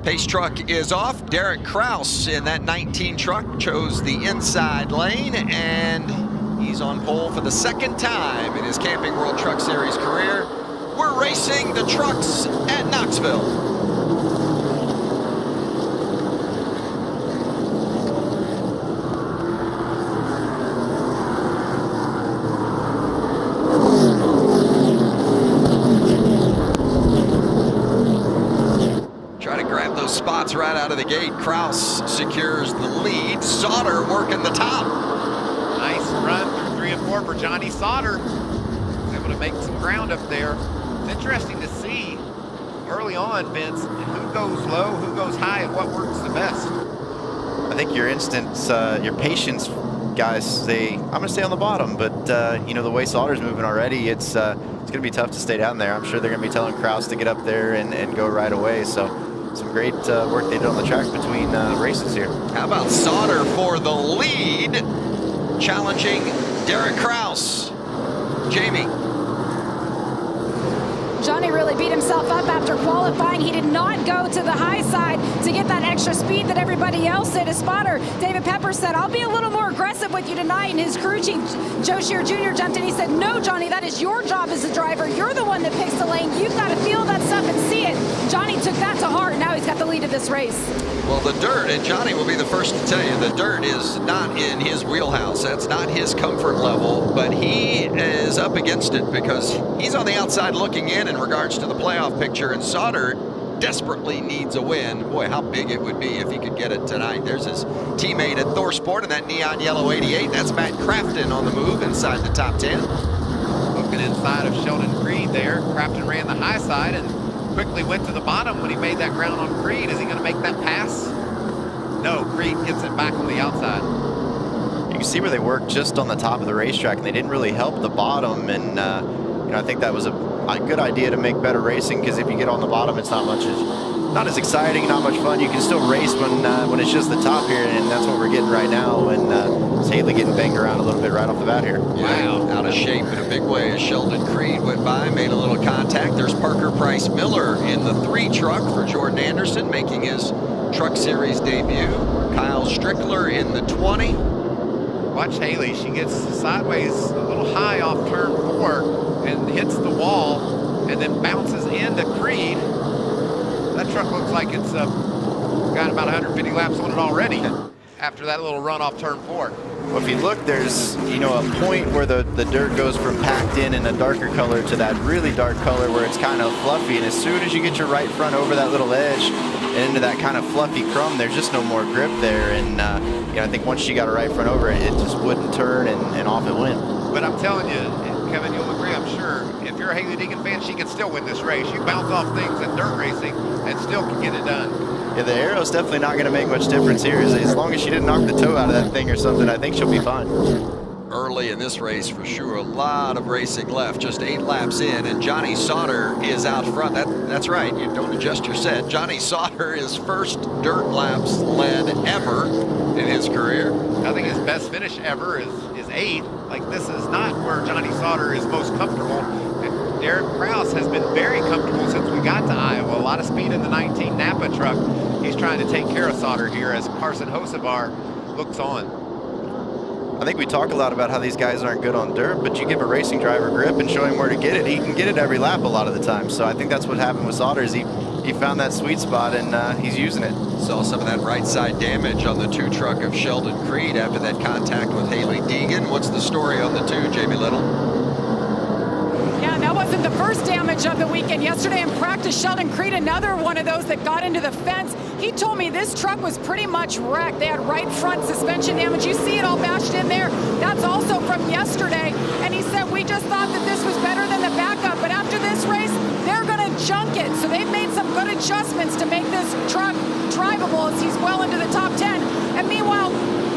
Pace truck is off. Derrick Kraus in that 19 truck chose the inside lane, and he's on pole for the second time in his Camping World Truck Series career. We're racing the trucks at Knoxville. Spots right out of the gate. Kraus secures the lead. Sauter working the top. Nice run through 3 and 4 for Johnny Sauter. Was able to make some ground up there. It's interesting to see early on, Vince, who goes low, who goes high, and what works the best. I think your instance, your patience guys say, I'm going to stay on the bottom, but you know, the way Sauter's moving already, it's going to be tough to stay down there. I'm sure they're going to be telling Kraus to get up there and go right away. So some great work they did on the track between races here. How about Sauter for the lead, challenging Derrick Kraus. Jamie. Johnny really beat himself up after qualifying. He did not go to the high side to get that extra speed that everybody else did. His spotter, David Pepper, said, I'll be a little more aggressive with you tonight. And his crew chief, Joe Shear Jr., jumped in. He said, no, Johnny, that is your job as a driver. You're the one that picks the lane. You've got to feel that stuff and see it. Johnny took that to heart. Now he's got the lead of this race. Well, the dirt, and Johnny will be the first to tell you, the dirt is not in his wheelhouse. That's not his comfort level, but he is up against it because he's on the outside looking in regards to the playoff picture, and Sauter desperately needs a win. Boy, how big it would be if he could get it tonight. There's his teammate at Thorsport in that neon yellow 88. That's Matt Crafton on the move inside the top 10. Looking inside of Sheldon Creed there. Crafton ran the high side and quickly went to the bottom when he made that ground on Creed. Is he going to make that pass? No, Creed gets it back on the outside. You can see where they worked just on the top of the racetrack, and they didn't really help the bottom. And you know, I think that was a good idea to make better racing, because if you get on the bottom, it's not as exciting, not much fun. You can still race when it's just the top here, and that's what we're getting right now. And it's Haley getting banged around a little bit right off the bat here. Wow, out of shape in a big way as Sheldon Creed went by, made a little contact. There's Parker Price Miller in the 3 truck for Jordan Anderson, making his Truck Series debut. Kyle Strickler in the 20. Watch Haley. She gets sideways a little high off turn 4 and hits the wall and then bounces into Creed. That truck looks like it's got about 150 laps on it already after that little run off turn 4. Well, if you look, there's, you know, a point where the dirt goes from packed in a darker color to that really dark color where it's kind of fluffy. And as soon as you get your right front over that little edge and into that kind of fluffy crumb, there's just no more grip there. And you know, I think once she got her right front over it, it just wouldn't turn and off it went. But I'm telling you, Kevin, you'll agree, I'm sure, if you're a Haley Deegan fan, she can still win this race. You bounce off things in dirt racing and still can get it done. Yeah, the aero's definitely not going to make much difference here. As long as she didn't knock the toe out of that thing or something, I think she'll be fine. Early in this race, for sure, a lot of racing left, just 8 laps in, and Johnny Sauter is out front. That's right, you don't adjust your set. Johnny Sauter is first dirt laps led ever in his career. I think his best finish ever is 8th. Like, this is not where Johnny Sauter is most comfortable. And Derrick Kraus has been very comfortable since we got to Iowa. A lot of speed in the 19 Napa truck. He's trying to take care of Sauter here as Carson Hocevar looks on. I think we talk a lot about how these guys aren't good on dirt, but you give a racing driver grip and show him where to get it, he can get it every lap a lot of the time. So I think that's what happened with Sauter, is he found that sweet spot and he's using it. Saw some of that right side damage on the 2 truck of Sheldon Creed after that contact with Haley Deegan. What's the story on the 2, Jamie Little? Yeah, that wasn't the first damage of the weekend. Yesterday in practice, Sheldon Creed, another one of those that got into the fence. He told me this truck was pretty much wrecked. They had right front suspension damage. You see it all bashed in there. That's also from yesterday. And he said, we just thought that this was better than the backup. But after this race, they're going to junk it. So they've made some good adjustments to make this truck drivable as he's well into the top 10. And meanwhile,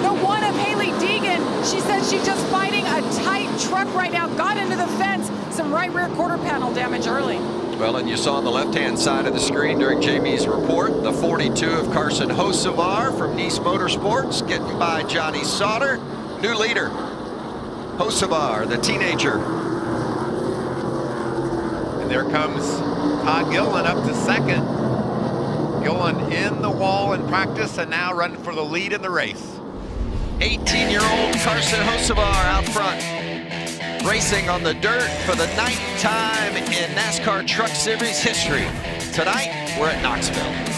the one of Haley Deegan, she says she's just fighting a tight truck right now. Got into the fence. Some right rear quarter panel damage early. Well, and you saw on the left-hand side of the screen during Jamie's report, the 42 of Carson Hocevar from Nice Motorsports getting by Johnny Sauter. New leader, Hocevar, the teenager. And there comes Todd Gilliland up to second. Gilliland one in the wall in practice and now running for the lead in the race. 18-year-old Carson Hocevar out front, racing on the dirt for the 9th time in NASCAR Truck Series history. Tonight, we're at Knoxville.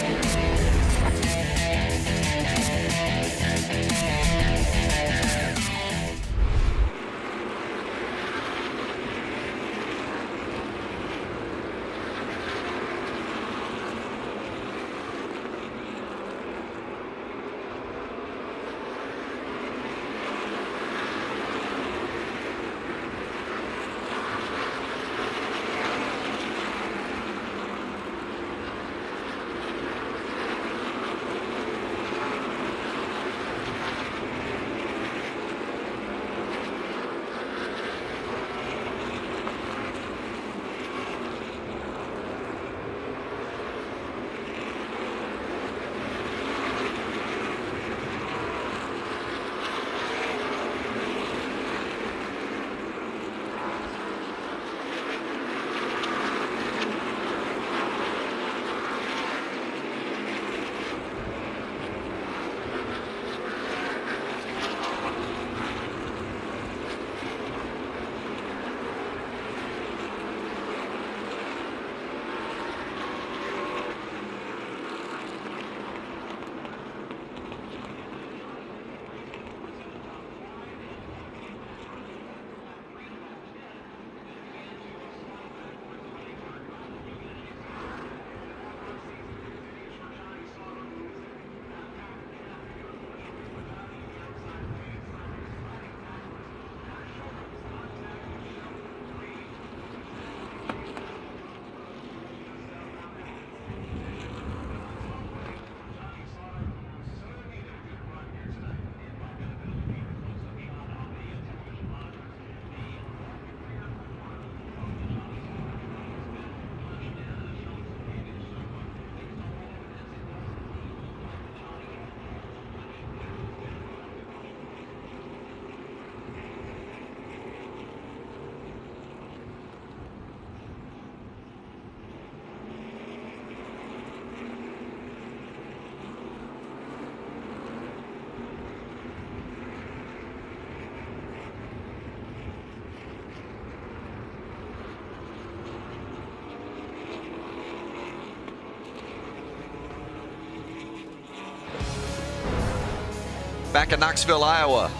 Back in Knoxville, Iowa.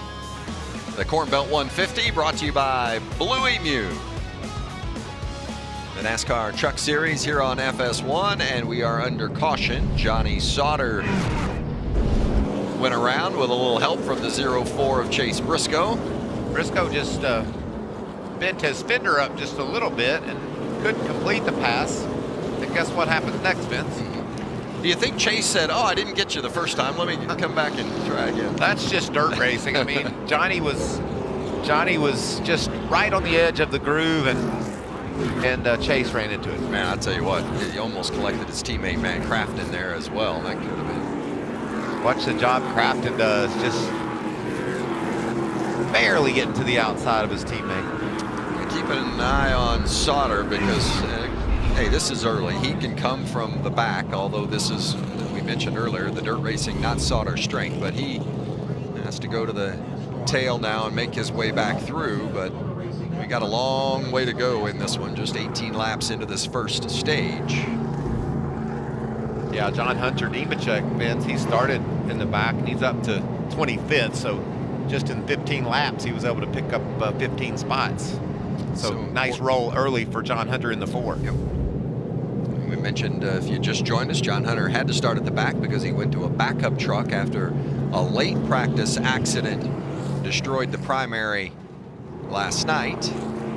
The Corn Belt 150 brought to you by Blue Emu. The NASCAR Truck Series here on FS1, and we are under caution. Johnny Sauter went around with a little help from the 04 of Chase Briscoe. Briscoe just bent his fender up just a little bit and couldn't complete the pass. And guess what happens next, Vince? Do you think Chase said, "Oh, I didn't get you the first time. Let me come back and try again"? That's just dirt racing. I mean, Johnny was just right on the edge of the groove, and Chase ran into it. Man, I'll tell you what, he almost collected his teammate, man, Kraft, in there as well. That could have been. Watch the job Crafton does, just barely getting to the outside of his teammate. Keeping an eye on Sauter because, hey, this is early. He can come from the back, although this is, we mentioned earlier, the dirt racing, not Sauter's strength, but he has to go to the tail now and make his way back through, but we got a long way to go in this one, just 18 laps into this first stage. Yeah, John Hunter Nemechek, Vince, he started in the back and he's up to 25th, so just in 15 laps he was able to pick up 15 spots. So nice roll early for John Hunter in the 4. Yep. We mentioned, if you just joined us, John Hunter had to start at the back because he went to a backup truck after a late practice accident destroyed the primary last night.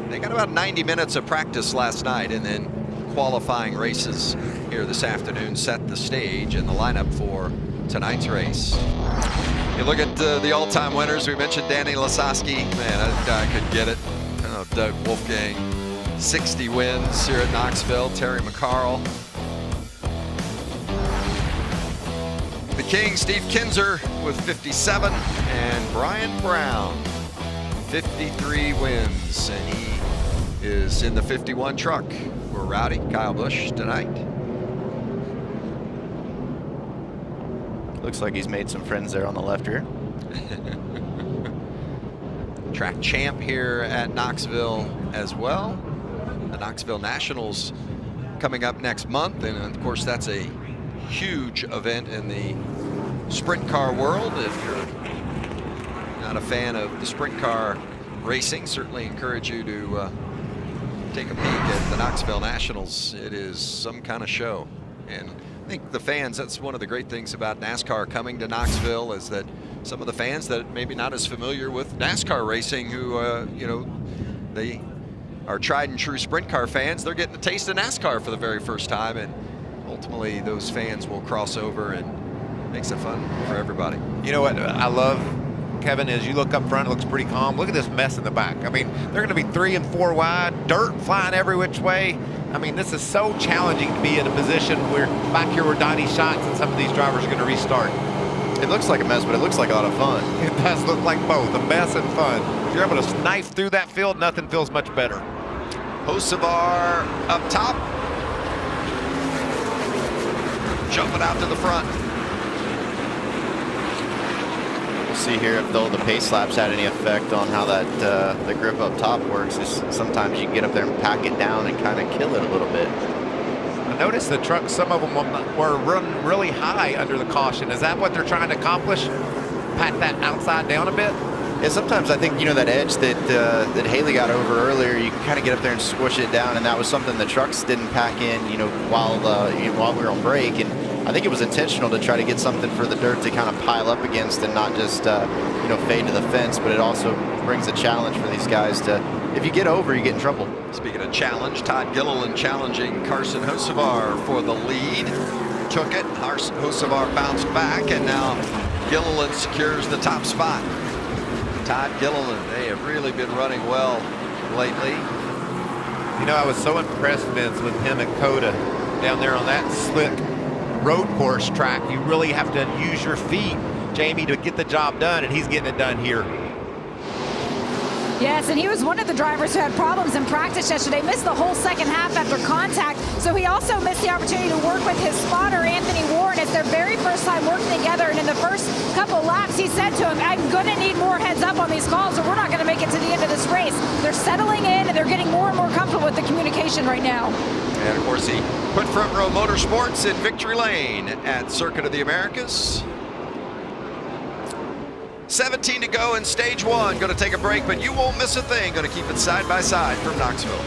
They got about 90 minutes of practice last night, and then qualifying races here this afternoon set the stage and the lineup for tonight's race. You look at the all-time winners. We mentioned Danny Lasowski. Man, I could get it. Doug Wolfgang, 60 wins here at Knoxville. Terry McCarl. The King, Steve Kinzer, with 57. And Brian Brown, 53 wins. And he is in the 51 truck. We're Rowdy, Kyle Busch tonight. Looks like he's made some friends there on the left rear. Track champ here at Knoxville as well. The Knoxville Nationals coming up next month, and of course that's a huge event in the sprint car world. If you're not a fan of the sprint car racing, certainly encourage you to take a peek at the Knoxville Nationals. It is some kind of show, and I think the fans, that's one of the great things about NASCAR coming to Knoxville, is that some of the fans that maybe not as familiar with NASCAR racing, who you know, they are tried and true sprint car fans, they're getting a taste of NASCAR for the very first time, and ultimately those fans will cross over and makes it fun for everybody. You know what I love, Kevin, is you look up front, it looks pretty calm. Look at this mess in the back. I mean, they're going to be 3 and 4 wide, dirt flying every which way. I mean, this is so challenging to be in a position where back here where Donnie shots and some of these drivers are going to restart. It looks like a mess, but it looks like a lot of fun. It does look like both, a mess and fun. If you're able to knife through that field, nothing feels much better. Hocevar up top, jumping out to the front. We'll see here if the pace slaps had any effect on how that the grip up top works. Sometimes you can get up there and pack it down and kind of kill it a little bit. I noticed the trucks, some of them were running really high under the caution. Is that what they're trying to accomplish? Pat that outside down a bit? Yeah, sometimes I think, you know, that edge that that Haley got over earlier, you can kind of get up there and squish it down, and that was something the trucks didn't pack in, you know, while we were on break. And I think it was intentional to try to get something for the dirt to kind of pile up against and not just, you know, fade to the fence. But it also brings a challenge for these guys to, if you get over, you get in trouble. Speaking of challenge, Todd Gilliland challenging Carson Hocevar for the lead. Took it, Hocevar bounced back, and now Gilliland secures the top spot. Todd Gilliland, they have really been running well lately. You know, I was so impressed, Vince, with him at Coda down there on that slick road course track. You really have to use your feet, Jamie, to get the job done, and he's getting it done here. Yes, and he was one of the drivers who had problems in practice yesterday, missed the whole second half after contact. So he also missed the opportunity to work with his spotter, Anthony Warren. It's their very first time working together, and in the first couple laps, he said to him, I'm going to need more heads up on these calls, or we're not going to make it to the end of this race. They're settling in, and they're getting more and more comfortable with the communication right now. And of course, he put Front Row Motorsports in victory lane at Circuit of the Americas. 17 to go in stage 1. Going to take a break, but you won't miss a thing. Going to keep it side by side from Knoxville.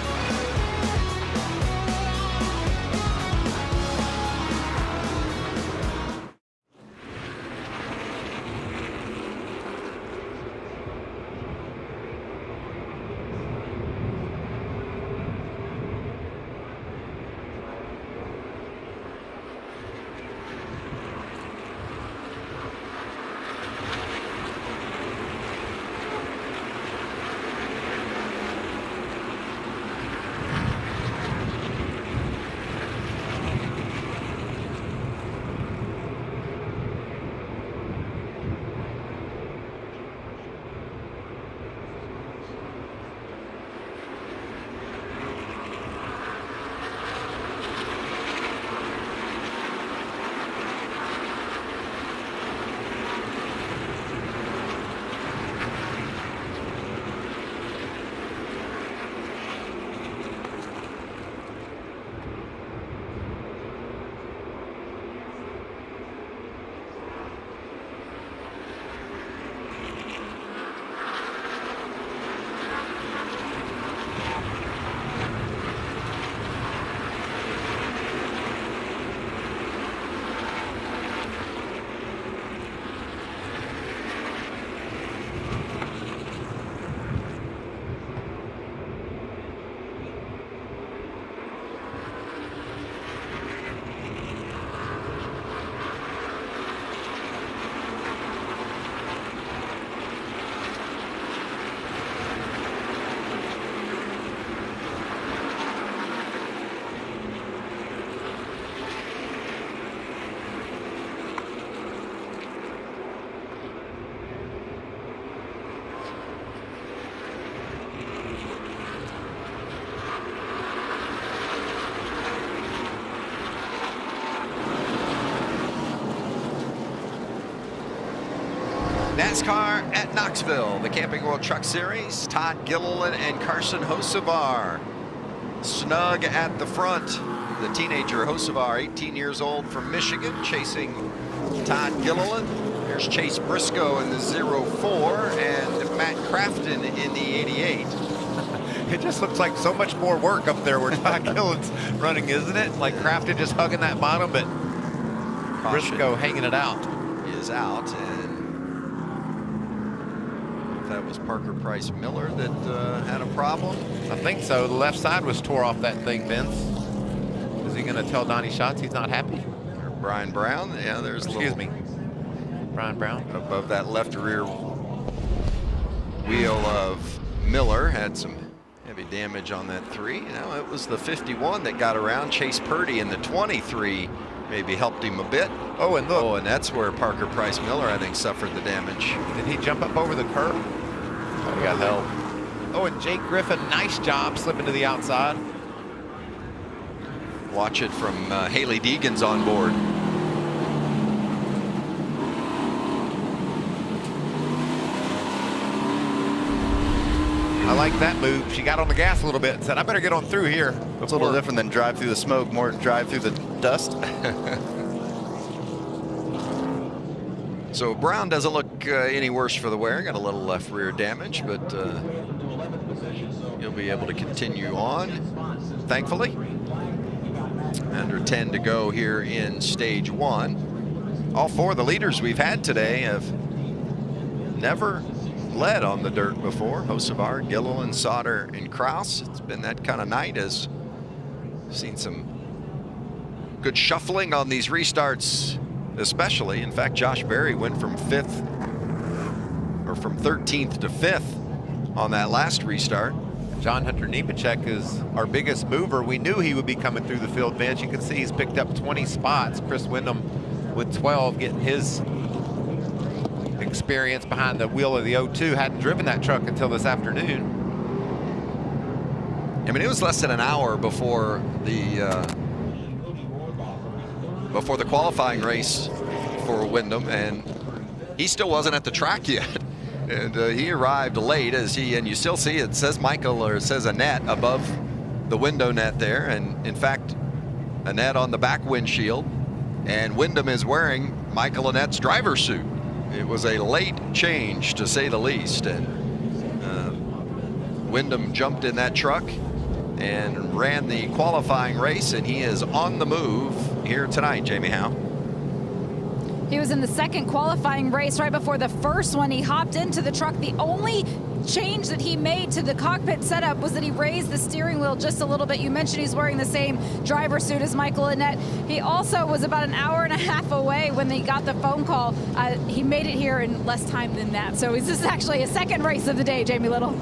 NASCAR at Knoxville, the Camping World Truck Series. Todd Gilliland and Carson Hocevar snug at the front. The teenager Hocevar, 18 years old, from Michigan, chasing Todd Gilliland. There's Chase Briscoe in the 04 and Matt Crafton in the 88. It just looks like so much more work up there where Todd Gilliland's running, isn't it? Like Crafton just hugging that bottom, but Briscoe hanging it out. Is out, and if that was Parker Price Miller that had a problem. I think so. The left side was tore off that thing, Vince. Is he going to tell Donnie Schatz he's not happy? Or Brian Brown, yeah, there's Excuse me. Brian Brown. Above that left rear wheel of Miller, had some heavy damage on that 3. Now it was the 51 that got around. Chase Purdy in the 23 maybe helped him a bit. Oh, and look. Oh, and that's where Parker Price Miller, I think, suffered the damage. Did he jump up over the curb? Oh, he got help. Oh, and Jake Griffin, nice job slipping to the outside. Watch it from Haley Deegan's on board. I like that move. She got on the gas a little bit and said, I better get on through here. It's a little different than drive through the smoke, more drive through the dust. So Brown doesn't look any worse for the wear. Got a little left rear damage, but he'll be able to continue on, thankfully. Under 10 to go here in stage 1. All 4 of the leaders we've had today have never led on the dirt before. Hocevar, Gilliland, Sauter, and Kraus. It's been that kind of night, as seen some good shuffling on these restarts, especially. In fact, Josh Berry went from 5th, or from 13th to 5th on that last restart. John Hunter Nemechek is our biggest mover. We knew he would be coming through the field bench. You can see he's picked up 20 spots. Chris Windham with 12, getting his experience behind the wheel of the 02. Hadn't driven that truck until this afternoon. I mean, it was less than an hour before the qualifying race for Windham, and he still wasn't at the track yet. And he arrived late, and you still see it says Michael, or it says Annette above the window net there, and in fact Annette on the back windshield, and Windham is wearing Michael Annette's driver's suit. It was a late change, to say the least, and Windham jumped in that truck and ran the qualifying race, and he is on the move here tonight. Jamie Howe. He was in the second qualifying race right before the first one. He hopped into the truck. The only change that he made to the cockpit setup was that he raised the steering wheel just a little bit. You mentioned he's wearing the same driver suit as Michael Annette. He also was about an hour and a half away when he got the phone call. He made it here in less time than that. So this is actually a second race of the day, Jamie Little.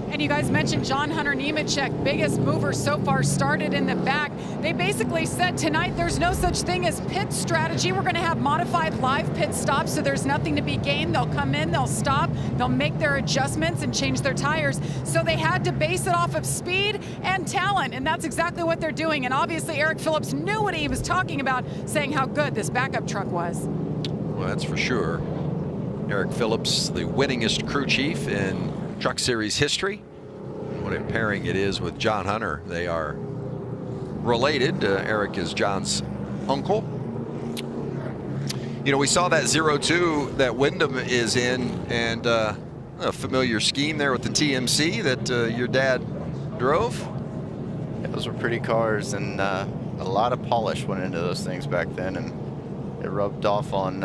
And you guys mentioned John Hunter Nemechek, biggest mover so far, started in the back. They basically said tonight there's no such thing as pit strategy. We're going to have modified live pit stops, so there's nothing to be gained. They'll come in, they'll stop, they'll make their adjustments and change their tires. So they had to base it off of speed and talent, and that's exactly what they're doing. And obviously Eric Phillips knew what he was talking about, saying how good this backup truck was. Well, that's for sure. Eric Phillips, the winningest crew chief in Truck Series history. What a pairing it is with John Hunter. They are related. Eric is John's uncle. You know, we saw that 02 that Windham is in, and a familiar scheme there with the TMC that your dad drove. Yeah, those were pretty cars, and a lot of polish went into those things back then, and it rubbed off on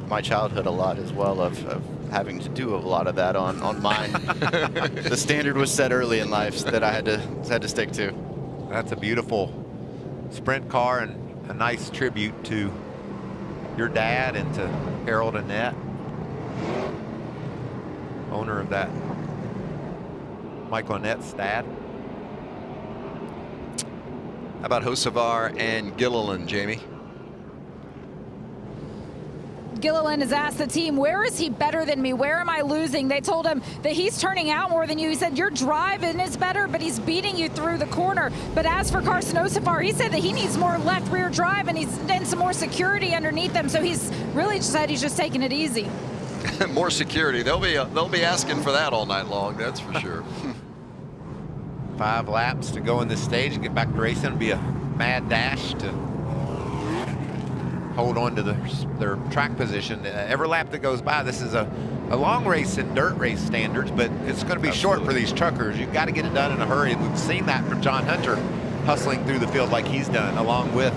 my childhood a lot as well, of having to do a lot of that on mine. The standard was set early in life that I had to stick to. That's a beautiful sprint car and a nice tribute to your dad and to Harold Annette, owner of that Michael Annette's dad. How about Hocevar and Gilliland, Jamie? Gilliland has asked the team, where is he better than me? Where am I losing? They told him that he's turning out more than you. He said, your driving is better, but he's beating you through the corner. But as for Carson Hocevar, he said that he needs more left rear drive and he's done some more security underneath them. So he's really said he's just taking it easy. More security. They'll be asking for that all night long, that's for sure. 5 laps to go in this stage, get back to racing. It'll be a mad dash to hold on to their track position. Every lap that goes by, this is a long race in dirt race standards, but it's going to be short for these truckers. You've got to get it done in a hurry. We've seen that from John Hunter hustling through the field like he's done, along with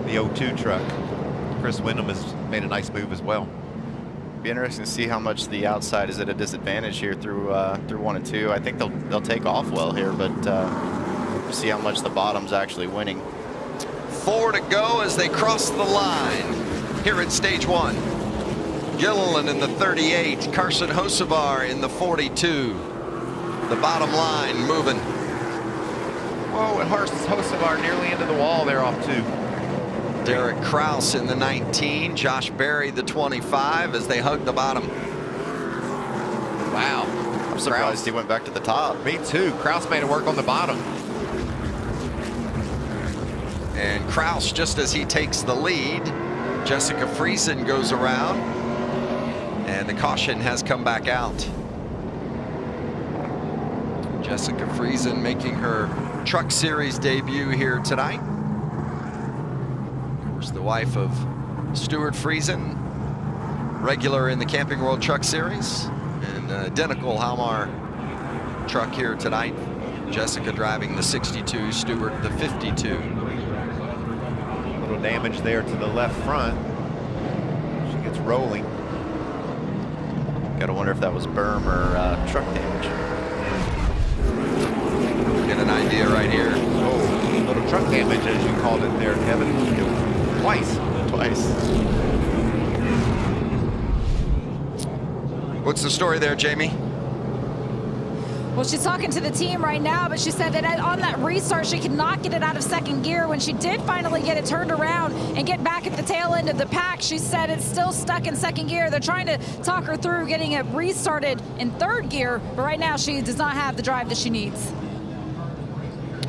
the 02 truck. Chris Windham has made a nice move as well. Be interesting to see how much the outside is at a disadvantage here through 1 and 2. I think they'll take off well here, but see how much the bottom's actually winning. 4 to go as they cross the line here at stage 1. Gilliland in the 38, Carson Hocevar in the 42. The bottom line moving. Whoa, and Hocevar nearly into the wall there off 2. Derrick Kraus in the 19, Josh Berry the 25 as they hug the bottom. Wow. I'm surprised he went back to the top. Me too. Kraus made it work on the bottom. And Kraus, just as he takes the lead, Jessica Friesen goes around, and the caution has come back out. Jessica Friesen making her Truck Series debut here tonight. Of course, the wife of Stuart Friesen, regular in the Camping World Truck Series, and identical Halmar truck here tonight. Jessica driving the 62, Stuart the 52. Little damage there to the left front. She gets rolling. Gotta wonder if that was berm or truck damage. Get an idea right here. Oh, little truck damage, as you called it there, Kevin. Twice. What's the story there, Jamie? Well, she's talking to the team right now, but she said that on that restart, she could not get it out of second gear. When she did finally get it turned around and get back at the tail end of the pack, she said it's still stuck in second gear. They're trying to talk her through getting it restarted in third gear, but right now she does not have the drive that she needs.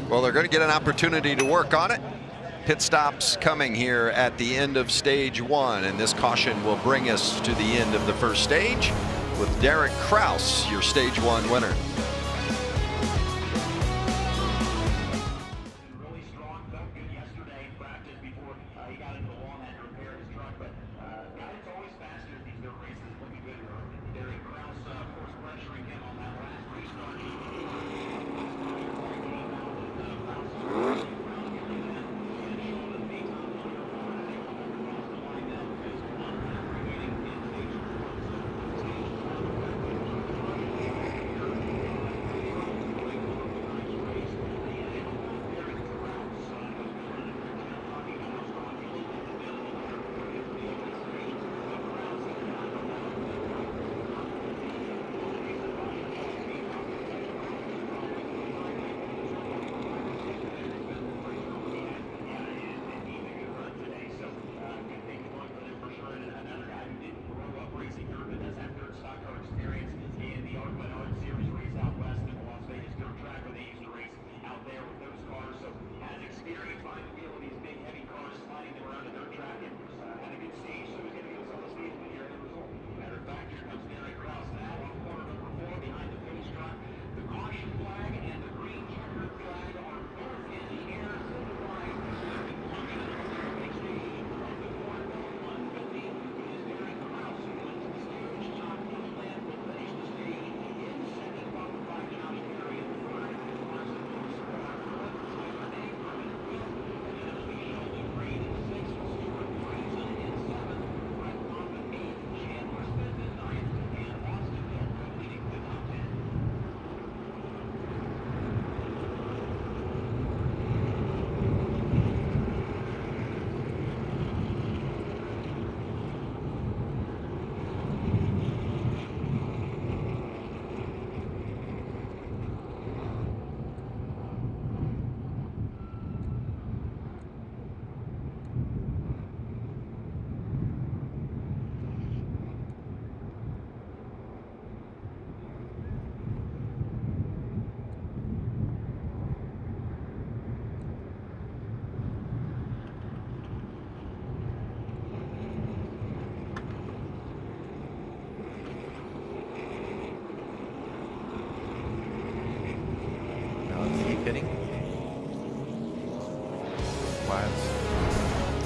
Well, they're going to get an opportunity to work on it. Pit stops coming here at the end of stage 1, and this caution will bring us to the end of the first stage with Derrick Kraus, your stage 1 winner.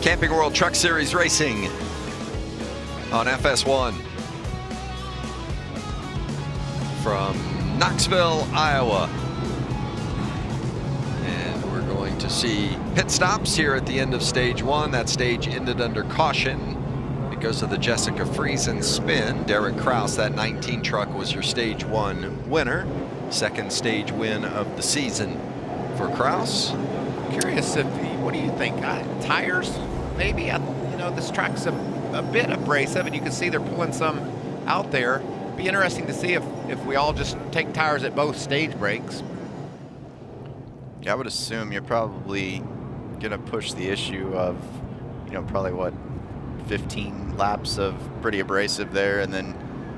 Camping World Truck Series racing on FS1 from Knoxville, Iowa. And we're going to see pit stops here at the end of stage 1. That stage ended under caution because of the Jessica Friesen spin. Derrick Kraus, that 19 truck, was your stage 1 winner. Second stage win of the season for Kraus. Curious what do you think? Tires, maybe? This track's a bit abrasive, and you can see they're pulling some out there. Be interesting to see if we all just take tires at both stage breaks. Yeah, I would assume you're probably gonna push the issue of, probably what, 15 laps of pretty abrasive there, and then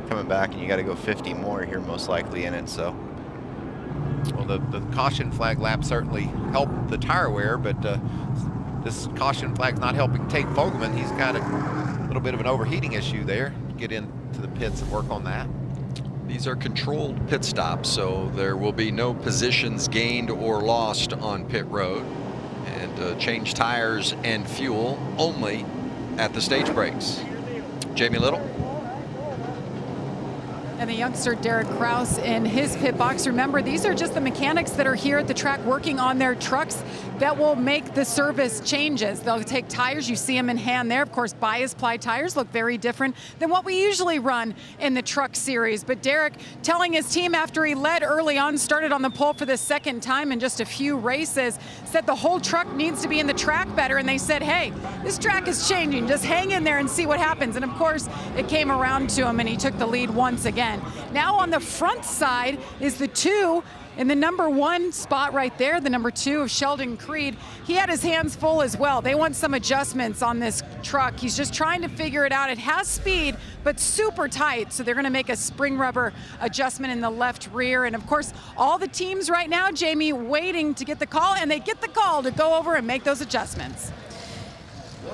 coming back and you got to go 50 more here most likely in it. So, well, the caution flag lap certainly helped the tire wear, but this caution flag's not helping Tate Fogelman. He's got a little bit of an overheating issue there. Get into the pits and work on that. These are controlled pit stops, so there will be no positions gained or lost on pit road, and change tires and fuel only at the stage breaks. Jamie Little. And the youngster Derrick Kraus in his pit box. Remember, these are just the mechanics that are here at the track working on their trucks that will make the service changes. They'll take tires, you see them in hand there. Of course, bias ply tires look very different than what we usually run in the truck series. But Derrick telling his team after he led early on, started on the pole for the second time in just a few races, said the whole truck needs to be in the track better. And they said, hey, this track is changing. Just hang in there and see what happens. And of course, it came around to him and he took the lead once again. Now on the front side is the 2 in the number 1 spot right there, the number 2 of Sheldon Creed. He had his hands full as well. They want some adjustments on this truck. He's just trying to figure it out. It has speed, but super tight. So they're going to make a spring rubber adjustment in the left rear. And of course, all the teams right now, Jamie, waiting to get the call, and they get the call to go over and make those adjustments.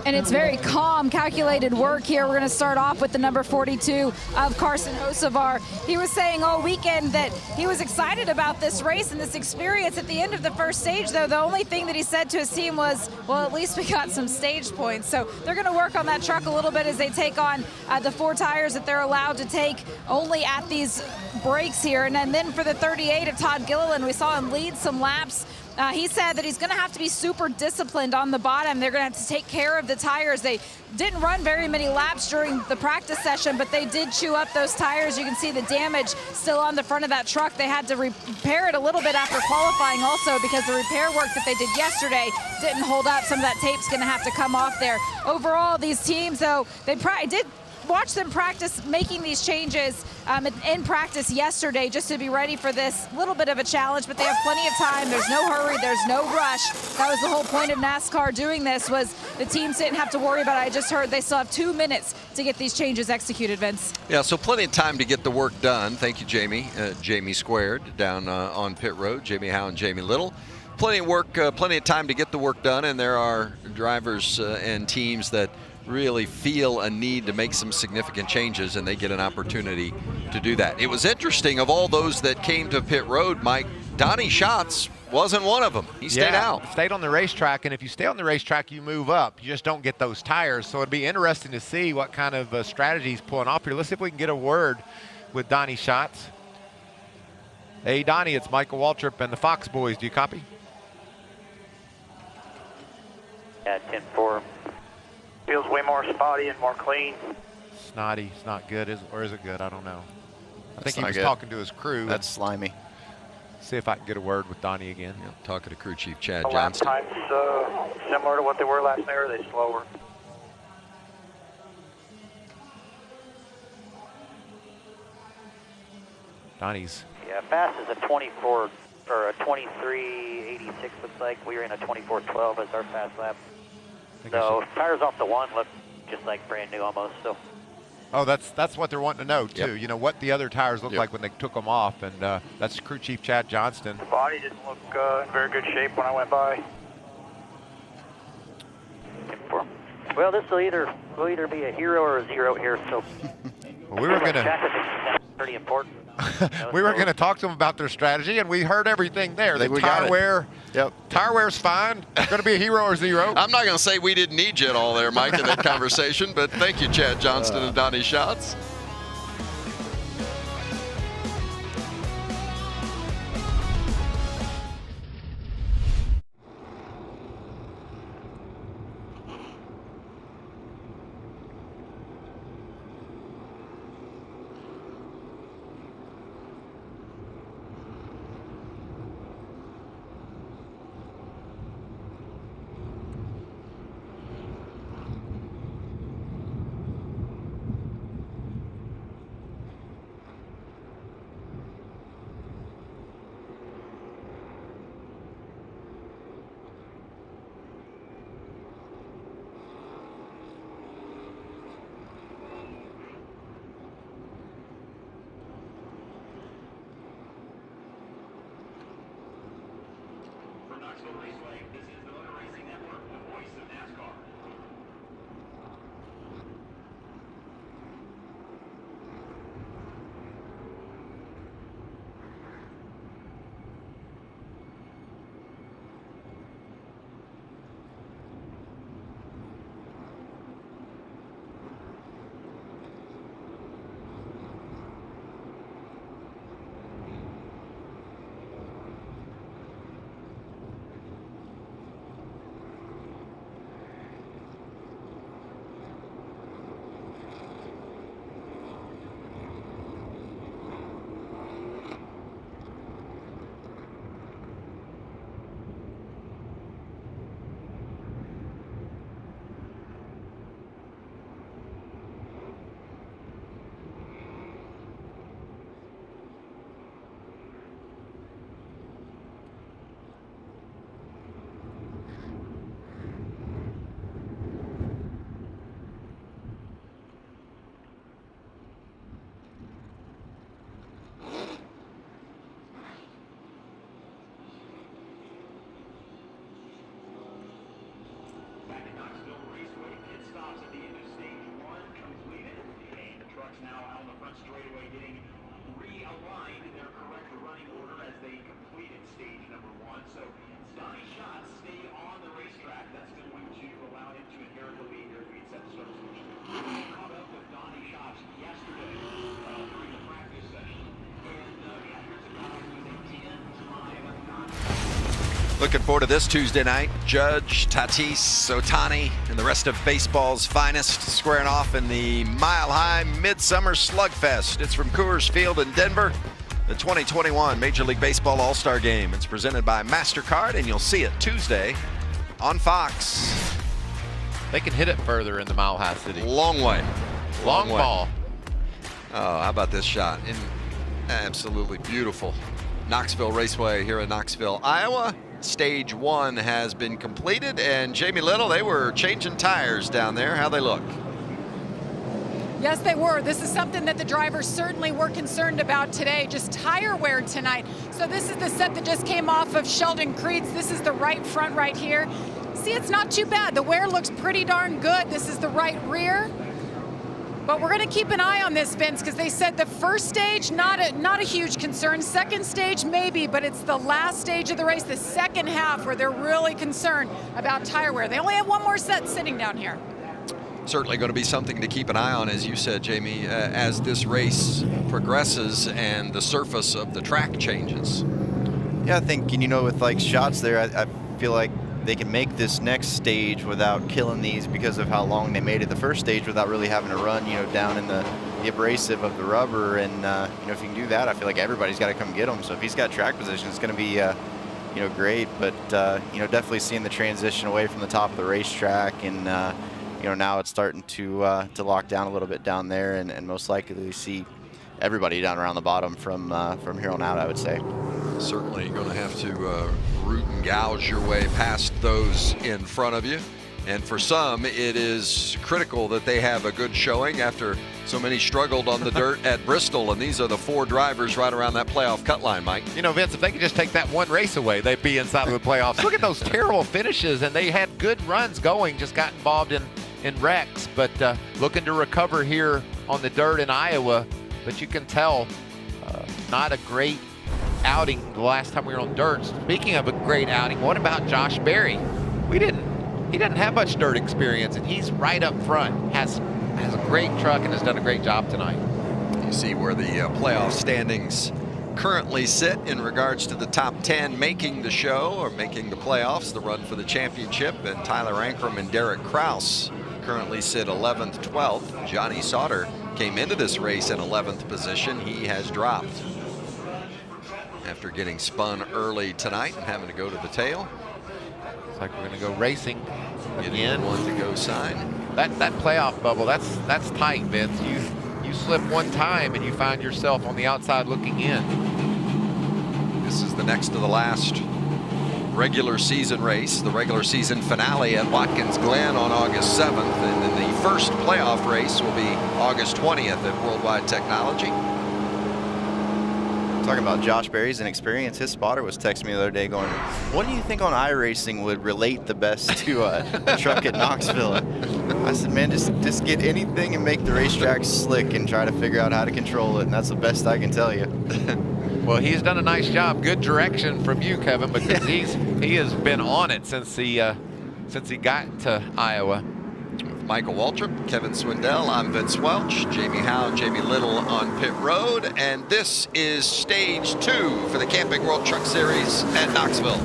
And it's very calm, calculated work here. We're going to start off with the number 42 of Carson Hocevar. He was saying all weekend that he was excited about this race and this experience. At the end of the first stage, though, the only thing that he said to his team was, well, at least we got some stage points. So they're going to work on that truck a little bit as they take on the 4 tires that they're allowed to take only at these breaks here. And then for the 38 of Todd Gilliland, we saw him lead some laps. He said that he's going to have to be super disciplined on the bottom. They're going to have to take care of the tires. They didn't run very many laps during the practice session, but they did chew up those tires. You can see the damage still on the front of that truck. They had to repair it a little bit after qualifying also because the repair work that they did yesterday didn't hold up. Some of that tape's going to have to come off there. Overall, these teams, though, they did watch them practice making these changes in practice yesterday just to be ready for this little bit of a challenge, but they have plenty of time. There's no hurry, there's no rush. That was the whole point of NASCAR doing this, was the teams didn't have to worry about it. I just heard they still have 2 minutes to get these changes executed, Vince. Yeah, so plenty of time to get the work done. Thank you, Jamie. Jamie Squared down on pit road, Jamie Howe and Jamie Little. Plenty of work, plenty of time to get the work done, and there are drivers and teams that really feel a need to make some significant changes, and they get an opportunity to do that. It was interesting, of all those that came to pit road, Mike, Donnie Schatz wasn't one of them. He stayed out. Stayed on the racetrack, and if you stay on the racetrack, you move up. You just don't get those tires, so it'd be interesting to see what kind of strategy he's pulling off here. Let's see if we can get a word with Donnie Schatz. Hey, Donnie, it's Michael Waltrip and the Fox Boys. Do you copy? Yeah, 10-4. Feels way more spotty and more clean. Snotty, it's not good, or is it good? I don't know. I think he was good. talking to his crew. That's slimy. See if I can get a word with Donnie again. Yeah, talking to crew chief Chad The lap Johnston. times similar to what they were last night, or are they slower? Donnie's. Yeah, fast is a 24 or a 23.86 looks like. We were in a 24.12 as our fast lap. So tires off the 1 look just like brand new almost. So. Oh, that's what they're wanting to know too. Yep. You know what the other tires look Yep. like when they took them off, and that's crew chief Chad Johnston. The body didn't look in very good shape when I went by. 10-4. Well, this will either be a hero or a zero here. So. Well, we were gonna. Check, I think that's pretty important. We were going to talk to them about their strategy, and we heard everything there. The tire wear, tire wear's fine. Going to be a hero or zero. I'm not going to say we didn't need you at all there, Mike, in that conversation, but thank you, Chad Johnston and Donnie Schatz. Knoxville Raceway. This is the Motor Racing Network, the voice of NASCAR. Back at Knoxville Raceway, pit stops at the end of stage 1 completed, and the trucks now out on the front straightaway getting realigned in their correct running order as they completed stage number 1. So Donnie Schatz stay on the racetrack. That's going to allow him to inherit the lead here if he can set the start position. We caught up with Donnie Schatz yesterday during the practice session, and here's a guy with a 10-time Looking forward to this Tuesday night. Judge, Tatis, Ohtani, and the rest of baseball's finest squaring off in the mile-high Midsummer Slugfest. It's from Coors Field in Denver, the 2021 Major League Baseball All-Star Game. It's presented by MasterCard, and you'll see it Tuesday on Fox. They can hit it further in the Mile High City. Long way. Long ball. Oh, how about this shot? Absolutely beautiful. Knoxville Raceway here in Knoxville, Iowa. Stage 1 has been completed, and Jamie Little, they were changing tires down there. How they look? Yes, they were. This is something that the drivers certainly were concerned about today, just tire wear tonight. So this is the set that just came off of Sheldon Creed's. This is the right front right here. See, it's not too bad. The wear looks pretty darn good. This is the right rear. But we're going to keep an eye on this, Vince, because they said the first stage, not a huge concern. Second stage, maybe, but it's the last stage of the race, the second half, where they're really concerned about tire wear. They only have one more set sitting down here. Certainly going to be something to keep an eye on, as you said, Jamie, as this race progresses and the surface of the track changes. Yeah, I think, you know, with like shots there, I feel like they can make this next stage without killing these because of how long they made it the first stage without really having to run, you know, down in the abrasive of the rubber. And, you know, if you can do that, I feel like everybody's got to come get them. So if he's got track position, it's going to be, you know, great. But, you know, definitely seeing the transition away from the top of the racetrack. And, you know, now it's starting to lock down a little bit down there, and most likely see everybody down around the bottom from here on out, I would say. Certainly going to have to root and gouge your way past those in front of you. And for some, it is critical that they have a good showing after so many struggled on the dirt at Bristol. And these are the 4 drivers right around that playoff cut line, Mike. You know, Vince, if they could just take that one race away, they'd be inside of the playoffs. Look at those terrible finishes, and they had good runs going, just got involved in wrecks. But looking to recover here on the dirt in Iowa. But you can tell Not a great outing the last time we were on dirt. Speaking of a great outing, what about Josh Berry? He didn't have much dirt experience, and he's right up front. Has a great truck and has done a great job tonight. You see where the playoff standings currently sit in regards to the top 10 making the show or making the playoffs, the run for the championship. And Tyler Ankrum and Derrick Kraus currently sit 11th, 12th. Johnny Sauter came into this race in 11th position. He has dropped after getting spun early tonight and having to go to the tail. Looks like we're going to go racing again. One to go sign. That playoff bubble, that's tight, Vince. You slip one time and you find yourself on the outside looking in. This is the next to the last regular season race, the regular season finale at Watkins Glen on August 7th, and then the first playoff race will be August 20th at Worldwide Technology. Talking about Josh Berry's inexperience, his spotter was texting me the other day going, what do you think on iRacing would relate the best to a truck at Knoxville? I said, man, just get anything and make the racetrack slick and try to figure out how to control it, and that's the best I can tell you. Well, he's done a nice job. Good direction from you, Kevin, because he has been on it since he got to Iowa. Michael Waltrip, Kevin Swindell, I'm Vince Welch, Jamie Howe, Jamie Little on pit road, and this is stage 2 for the Camping World Truck Series at Knoxville.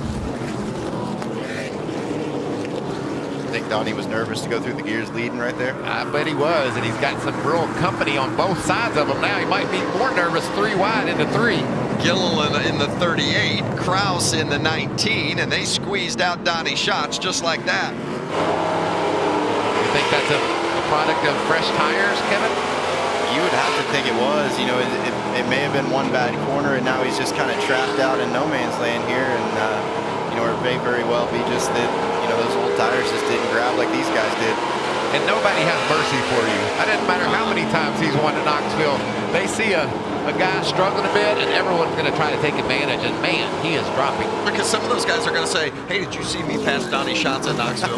I think Donnie was nervous to go through the gears leading right there. I bet he was, and he's got some real company on both sides of him now. He might be more nervous 3 wide into 3. Gilliland in the 38, Kraus in the 19, and they squeezed out Donnie Schatz just like that. You think that's a product of fresh tires, Kevin? You would have to think it was. You know, it may have been one bad corner, and now he's just kind of trapped out in no man's land here. And, you know, it may very well be just that, you know, those old tires just didn't grab like these guys did. And nobody has mercy for you. It doesn't matter how many times he's won to Knoxville. They see a guy struggling a bit, and everyone's going to try to take advantage. And, man, he is dropping. Because some of those guys are going to say, hey, did you see me pass Donnie Schatz at Knoxville?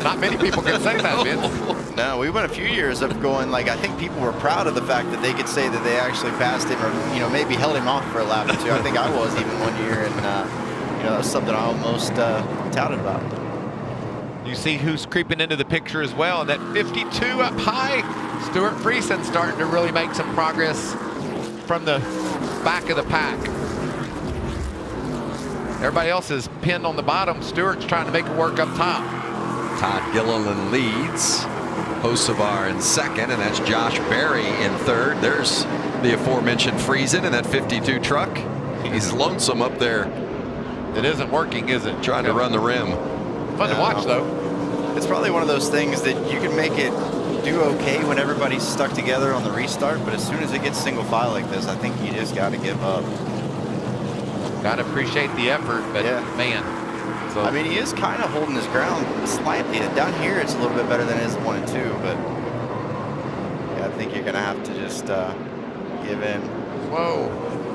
Not many people can say that, Vince. No, we went a few years of going, like, I think people were proud of the fact that they could say that they actually passed him or, you know, maybe held him off for a lap or two. I think I was even one year, and, you know, that's something I almost touted about. You see who's creeping into the picture as well. And that 52 up high, Stuart Friesen starting to really make some progress from the back of the pack. Everybody else is pinned on the bottom. Stewart's trying to make it work up top. Todd Gilliland leads. Hocevar in second, and that's Josh Berry in third. There's the aforementioned Friesen in that 52 truck. He's lonesome up there. It isn't working, is it? Trying to run the rim. Fun to watch, though. It's probably one of those things that you can make it do okay when everybody's stuck together on the restart, but as soon as it gets single file like this, I think you just got to give up. Got to appreciate the effort, but yeah, man. So, I mean, he is kind of holding his ground slightly. Down here, it's a little bit better than it is 1 and 2, but yeah, I think you're going to have to just give in. Whoa.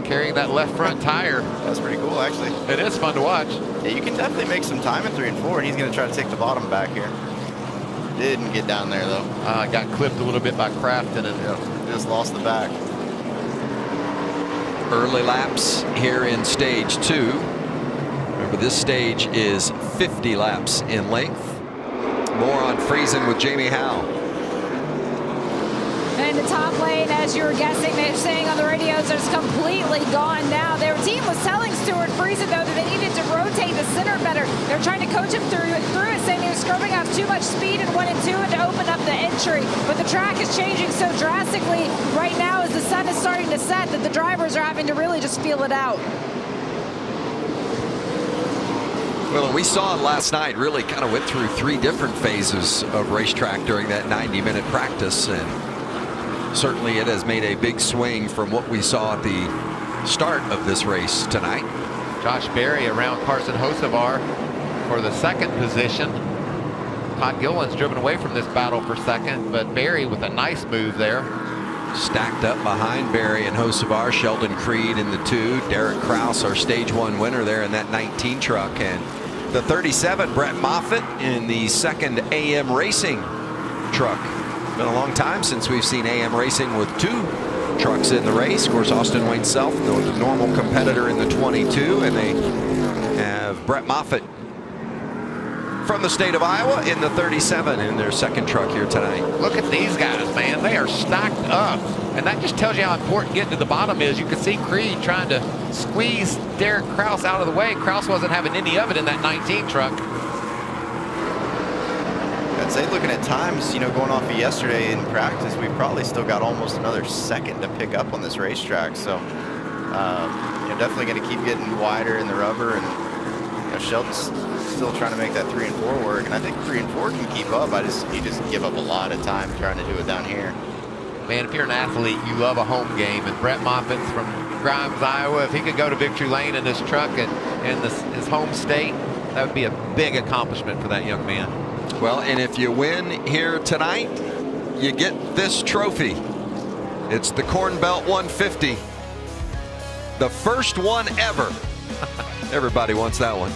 Carrying that left front tire. That's pretty cool, actually. It is fun to watch. Yeah, you can definitely make some time at 3 and 4, and he's going to try to take the bottom back here. Didn't get down there, though. Got clipped a little bit by Crafton and just lost the back. Early laps here in stage 2. Remember, this stage is 50 laps in length. More on Friesen with Jamie Howe. And the top lane, as you were guessing, they're saying on the radios, is completely gone now. Their team was telling Stuart Friesen, though, that they needed to rotate the center better. They're trying to coach him through it, saying they were scrubbing off too much speed in 1 and 2 and to open up the entry. But the track is changing so drastically right now as the sun is starting to set that the drivers are having to really just feel it out. Well, we saw it last night, really kind of went through 3 different phases of racetrack during that 90-minute practice, and certainly it has made a big swing from what we saw at the start of this race tonight. Josh Berry around Carson Hocevar for the second position. Todd Gilliland's driven away from this battle for second, but Berry with a nice move there. Stacked up behind Berry and Hocevar, Sheldon Creed in the 2, Derrick Kraus, our stage 1 winner there in that 19 truck, and the 37, Brett Moffitt in the second AM Racing truck. Been a long time since we've seen AM Racing with 2 trucks in the race. Of course, Austin Wayne Self, the normal competitor in the 22, and they have Brett Moffitt from the state of Iowa in the 37 in their second truck here tonight. Look at these guys, man. They are stacked up. And that just tells you how important getting to the bottom is. You can see Creed trying to squeeze Derrick Kraus out of the way. Kraus wasn't having any of it in that 19 truck. I'd say looking at times, you know, going off of yesterday in practice, we probably still got almost another second to pick up on this racetrack. So, you know, definitely going to keep getting wider in the rubber. And, you know, Sheldon's still trying to make that 3 and 4 work. And I think 3 and 4 can keep up. He just give up a lot of time trying to do it down here. Man, if you're an athlete, you love a home game. And Brett Moffitt's from Grimes, Iowa. If he could go to Victory Lane in this truck in his home state, that would be a big accomplishment for that young man. Well, and if you win here tonight, you get this trophy. It's the Corn Belt 150. The first one ever. Everybody wants that one.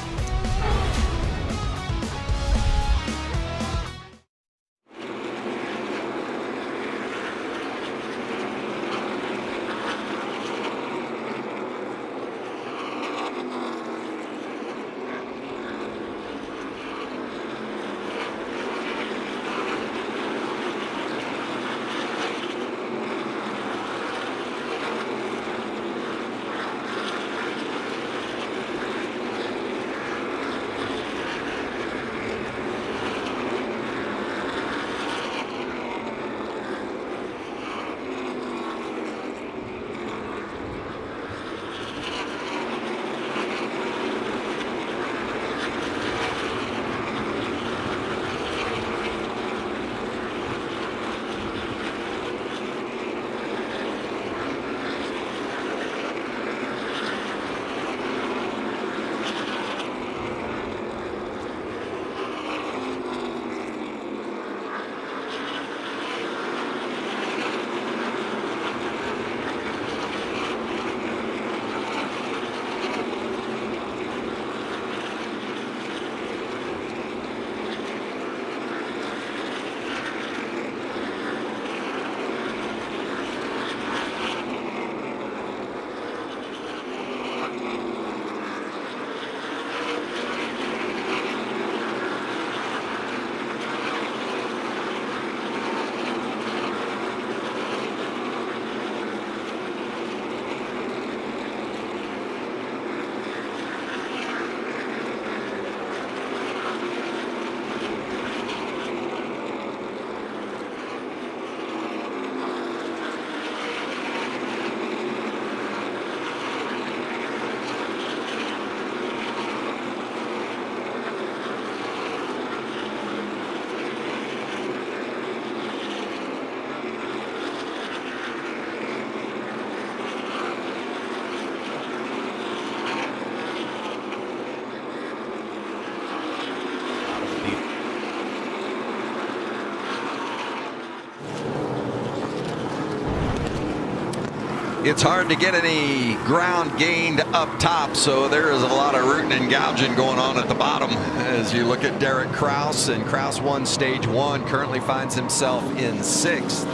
It's hard to get any ground gained up top, so there is a lot of rooting and gouging going on at the bottom as you look at Derrick Kraus, and Kraus won stage 1, currently finds himself in 6th.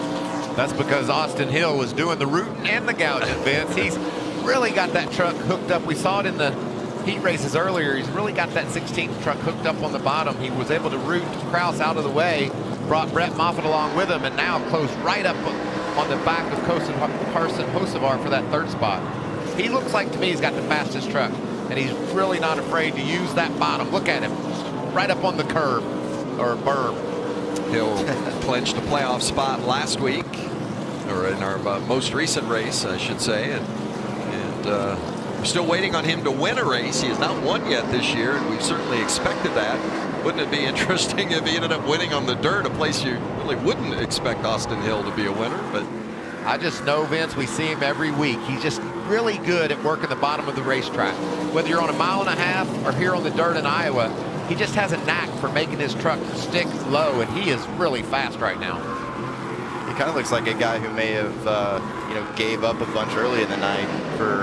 That's because Austin Hill was doing the rooting and the gouging, Vince. He's really got that truck hooked up. We saw it in the heat races earlier. He's really got that 16th truck hooked up on the bottom. He was able to root Kraus out of the way, brought Brett Moffitt along with him, and now closed right up on the back of Carson Hocevar for that 3rd spot. He looks like, to me, he's got the fastest truck, and he's really not afraid to use that bottom. Look at him, right up on the curb, or berm. Hill clinched a playoff spot last week, or in our most recent race, I should say, and we're still waiting on him to win a race. He has not won yet this year, and we've certainly expected that. Wouldn't it be interesting if he ended up winning on the dirt, a place you really wouldn't expect Austin Hill to be a winner? But I just know, Vince, we see him every week. He's just really good at working the bottom of the racetrack. Whether you're on 1.5 miles or here on the dirt in Iowa, he just has a knack for making his truck stick low, and he is really fast right now. He kind of looks like a guy who may have, you know, gave up a bunch early in the night for,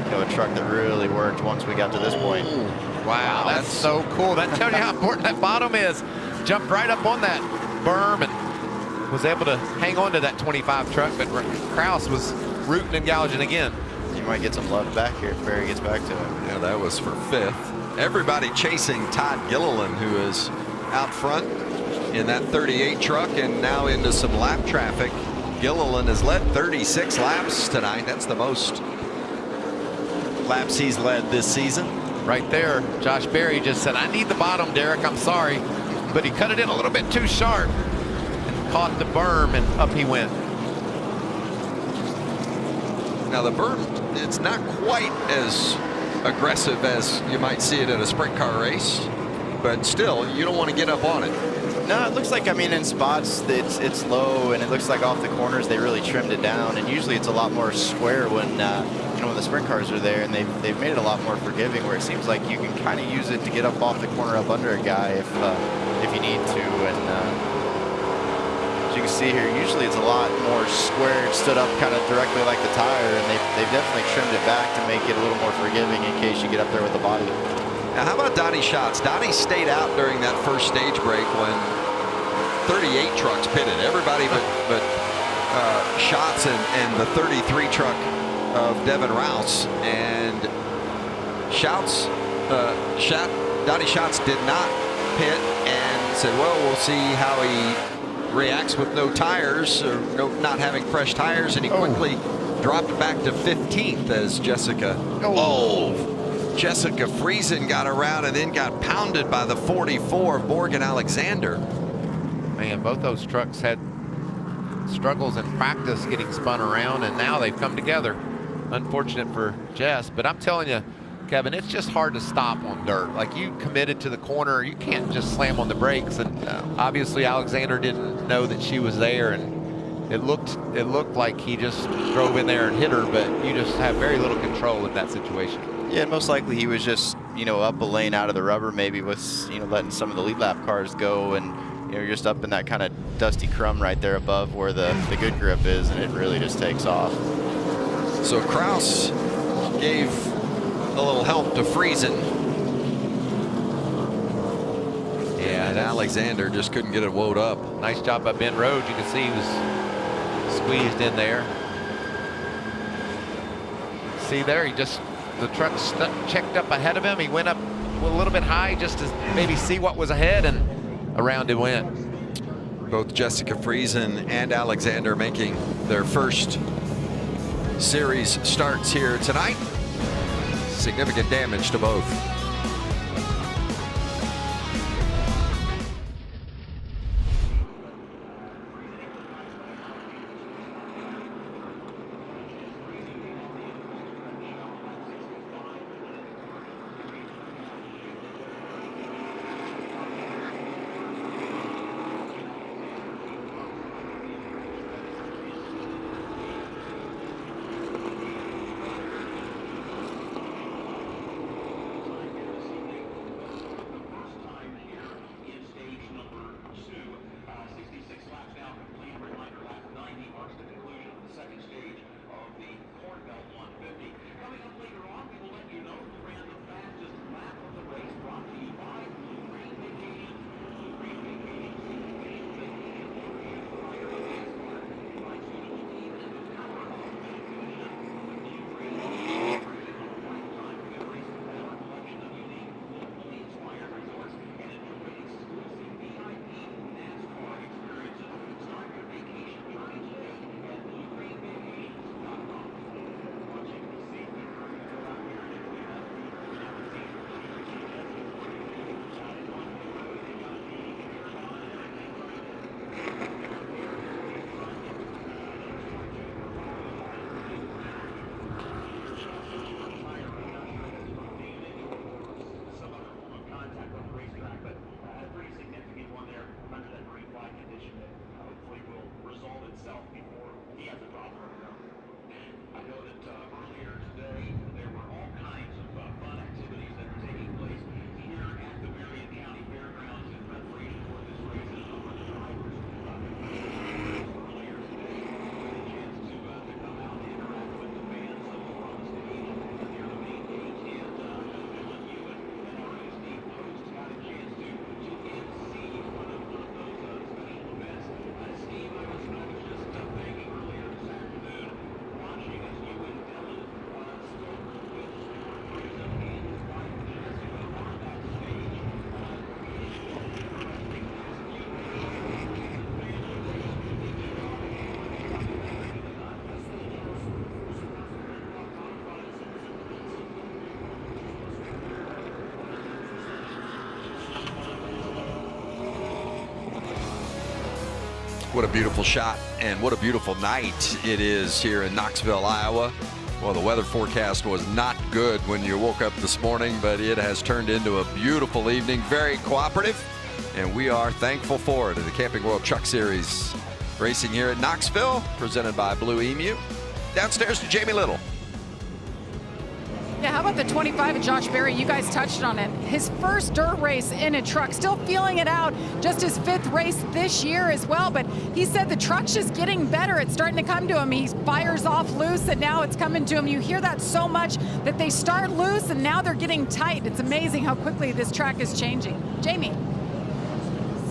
you know, a truck that really worked once we got to this point. Wow, that's so cool. That tells you how important that bottom is. Jumped right up on that berm and was able to hang on to that 25 truck, but Kraus was rooting and gouging again. You might get some love back here if Barry gets back to him. Yeah, that was for 5th. Everybody chasing Todd Gilliland, who is out front in that 38 truck and now into some lap traffic. Gilliland has led 36 laps tonight. That's the most laps he's led this season. Right there, Josh Berry just said, I need the bottom, Derrick, I'm sorry. But he cut it in a little bit too sharp and caught the berm, and up he went. Now the berm, it's not quite as aggressive as you might see it in a sprint car race, but still, you don't want to get up on it. No, it looks like, I mean, in spots it's low, and it looks like off the corners they really trimmed it down, and usually it's a lot more square when you know, when the sprint cars are there, and they've made it a lot more forgiving, where it seems like you can kind of use it to get up off the corner, up under a guy if you need to. And as you can see here, usually it's a lot more squared, stood up kind of directly like the tire, and they've definitely trimmed it back to make it a little more forgiving in case you get up there with the body. Now, how about Donnie Schatz? Donnie stayed out during that first stage break when 38 trucks pitted. Everybody but Schatz and the 33 truck of Devin Rouse. And Donnie Schatz did not pit and said, well, we'll see how he reacts with no tires, or not having fresh tires, and he quickly dropped back to 15th as Jessica Friesen got around and then got pounded by the 44 of Morgan Alexander. Man, both those trucks had struggles in practice getting spun around, and now they've come together. Unfortunate for Jess, but I'm telling you, Kevin, it's just hard to stop on dirt. Like, you committed to the corner, you can't just slam on the brakes, and obviously Alexander didn't know that she was there, and it looked like he just drove in there and hit her, but you just have very little control in that situation. Yeah, and most likely he was just, you know, up a lane out of the rubber, maybe with, you know, letting some of the lead lap cars go, and you know, you're just up in that kind of dusty crumb right there above where the good grip is, and it really just takes off. So Kraus gave a little help to Friesen. Yeah, and Alexander just couldn't get it wound up. Nice job by Ben Rhodes. You can see he was squeezed in there. See there, the truck checked up ahead of him. He went up a little bit high just to maybe see what was ahead, and around it went. Both Jessica Friesen and Alexander making their first series starts here tonight. Significant damage to both. What a beautiful shot and what a beautiful night it is here in Knoxville, Iowa. Well, the weather forecast was not good when you woke up this morning, but it has turned into a beautiful evening, very cooperative, and we are thankful for it. The Camping World Truck Series racing here at Knoxville, presented by Blue Emu. Downstairs to Jamie Little. Yeah, how about the 25 of Josh Berry? You guys touched on it. His first dirt race in a truck, still feeling it out. Just his 5th race this year as well. But he said the truck's just getting better. It's starting to come to him. He fires off loose, and now it's coming to him. You hear that so much, that they start loose, and now they're getting tight. It's amazing how quickly this track is changing. Jamie.